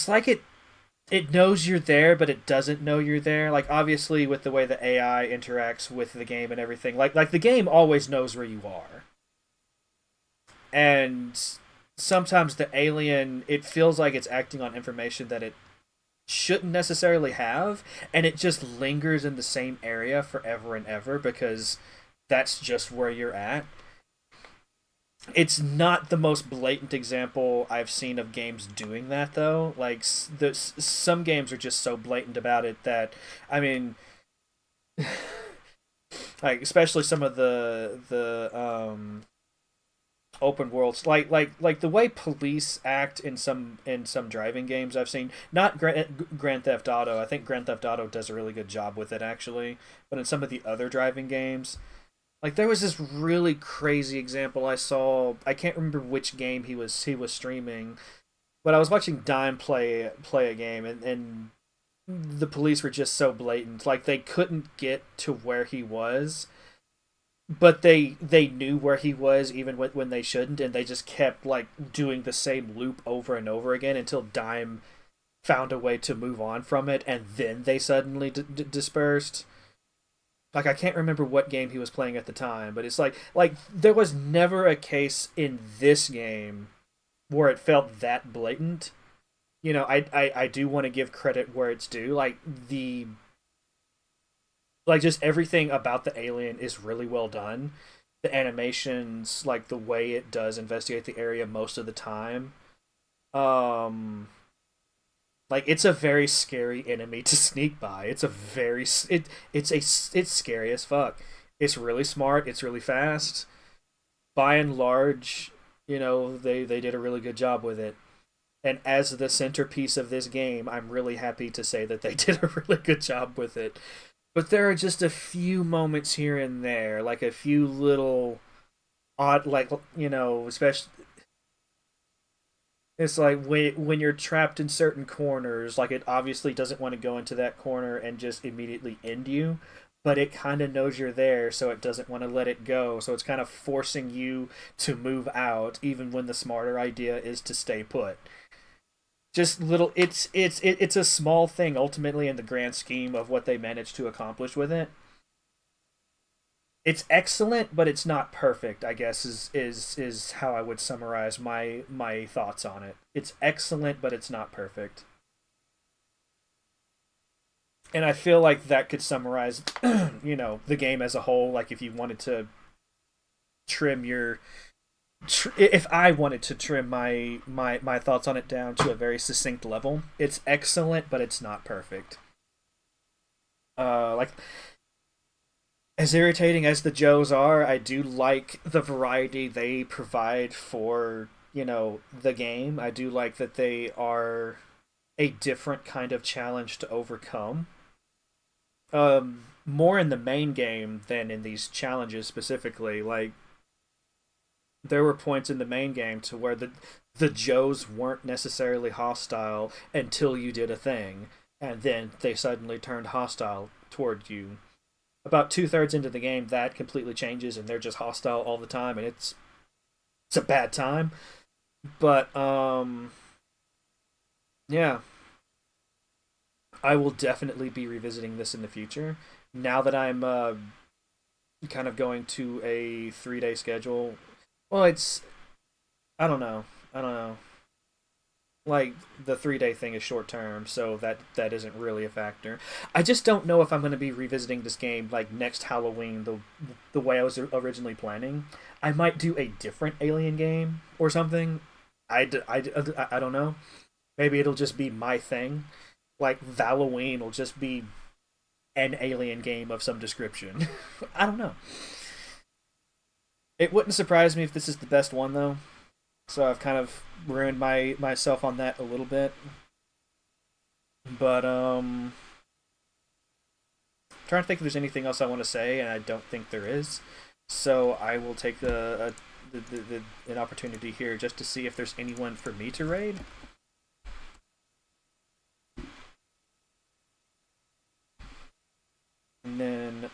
like it knows you're there, but it doesn't know you're there. Like obviously with the way the AI interacts with the game and everything, like the game always knows where you are, and sometimes the alien it feels like it's acting on information that it shouldn't necessarily have, and it just lingers in the same area forever and ever because that's just where you're at. It's not the most blatant example I've seen of games doing that though. Like some games are just so blatant about it that I mean, like especially some of the open worlds, like the way police act in some driving games I've seen. Not Grand Theft Auto. I think Grand Theft Auto does a really good job with it actually, but in some of the other driving games, like there was this really crazy example I saw. I can't remember which game he was streaming, but I was watching Dime play a game, and the police were just so blatant. Like they couldn't get to where he was, but they knew where he was even when they shouldn't, and they just kept like doing the same loop over and over again until Dime found a way to move on from it, and then they suddenly dispersed. Like I can't remember what game he was playing at the time, but it's like there was never a case in this game where it felt that blatant. I do want to give credit where it's due. Like just everything about the alien is really well done. The animations, like the way it does investigate the area most of the time. Um like it's a very scary enemy to sneak by. It's scary as fuck. It's really smart, it's really fast. By and large, they did a really good job with it. And as the centerpiece of this game, I'm really happy to say that they did a really good job with it. But there are just a few moments here and there, like a few little odd, like especially it's like when you're trapped in certain corners, like it obviously doesn't want to go into that corner and just immediately end you, but it kind of knows you're there, so it doesn't want to let it go. So it's kind of forcing you to move out, even when the smarter idea is to stay put. Just little, it's a small thing ultimately in the grand scheme of what they managed to accomplish with it. It's excellent, but it's not perfect. I guess is how I would summarize my thoughts on it. It's excellent, but it's not perfect. And I feel like that could summarize, the game as a whole. Like if you wanted to trim your, if I wanted to trim my thoughts on it down to a very succinct level, it's excellent, but it's not perfect. Like as irritating as the Joes are, I do like the variety they provide for, the game. I do like that they are a different kind of challenge to overcome. More in the main game than in these challenges specifically. Like there were points in the main game to where the Joes weren't necessarily hostile until you did a thing, and then they suddenly turned hostile toward you. About 2/3 into the game, that completely changes, and they're just hostile all the time, and it's a bad time. But yeah, I will definitely be revisiting this in the future. Now that I'm kind of going to a 3-day schedule. Well, it's I don't know. Like the 3-day thing is short term, so that isn't really a factor. I just don't know if I'm going to be revisiting this game like next Halloween the way I was originally planning. I might do a different Alien game or something. I don't know. Maybe it'll just be my thing. Like Halloween will just be an Alien game of some description. I don't know. It wouldn't surprise me if this is the best one though. So I've kind of ruined myself on that a little bit. But trying to think if there's anything else I want to say, and I don't think there is. So I will take an opportunity here just to see if there's anyone for me to raid. And then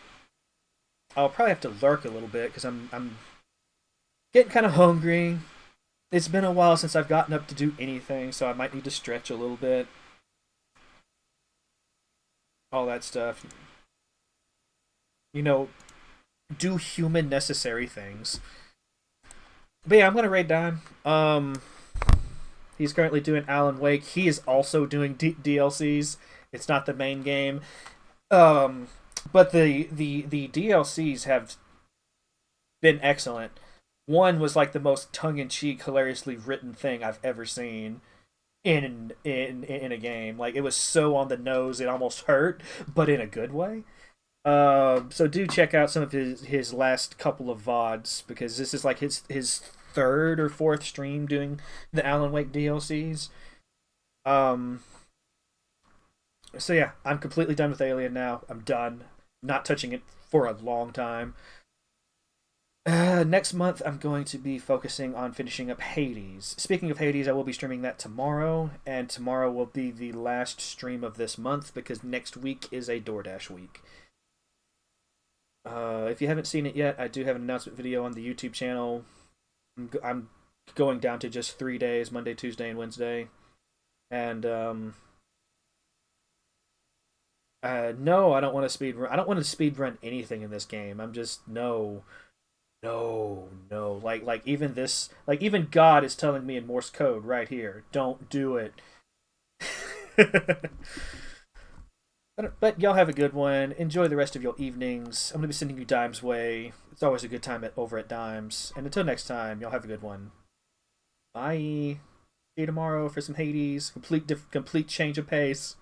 I'll probably have to lurk a little bit because I'm getting kind of hungry. It's been a while since I've gotten up to do anything, so I might need to stretch a little bit. All that stuff. You know, do human necessary things. But yeah, I'm gonna raid Dime. He's currently doing Alan Wake. He is also doing DLCs. It's not the main game. But the DLCs have been excellent. One was like the most tongue-in-cheek, hilariously written thing I've ever seen in a game. Like it was so on the nose it almost hurt, but in a good way. So do check out some of his last couple of VODs because this is like his third or fourth stream doing the Alan Wake DLCs. So yeah, I'm completely done with Alien now. I'm done. Not touching it for a long time. Next month, I'm going to be focusing on finishing up Hades. Speaking of Hades, I will be streaming that tomorrow, and tomorrow will be the last stream of this month because next week is a DoorDash week. If you haven't seen it yet, I do have an announcement video on the YouTube channel. I'm going down to just 3 days, Monday, Tuesday, and Wednesday. And, no, I don't want to speed run. I don't want to speed run anything in this game. I'm just, no. Like even this, like even God is telling me in Morse code right here, don't do it. But y'all have a good one. Enjoy the rest of your evenings. I'm gonna be sending you Dimes way. It's always a good time over at Dimes. And until next time, y'all have a good one. Bye. See you tomorrow for some Hades. Complete change of pace.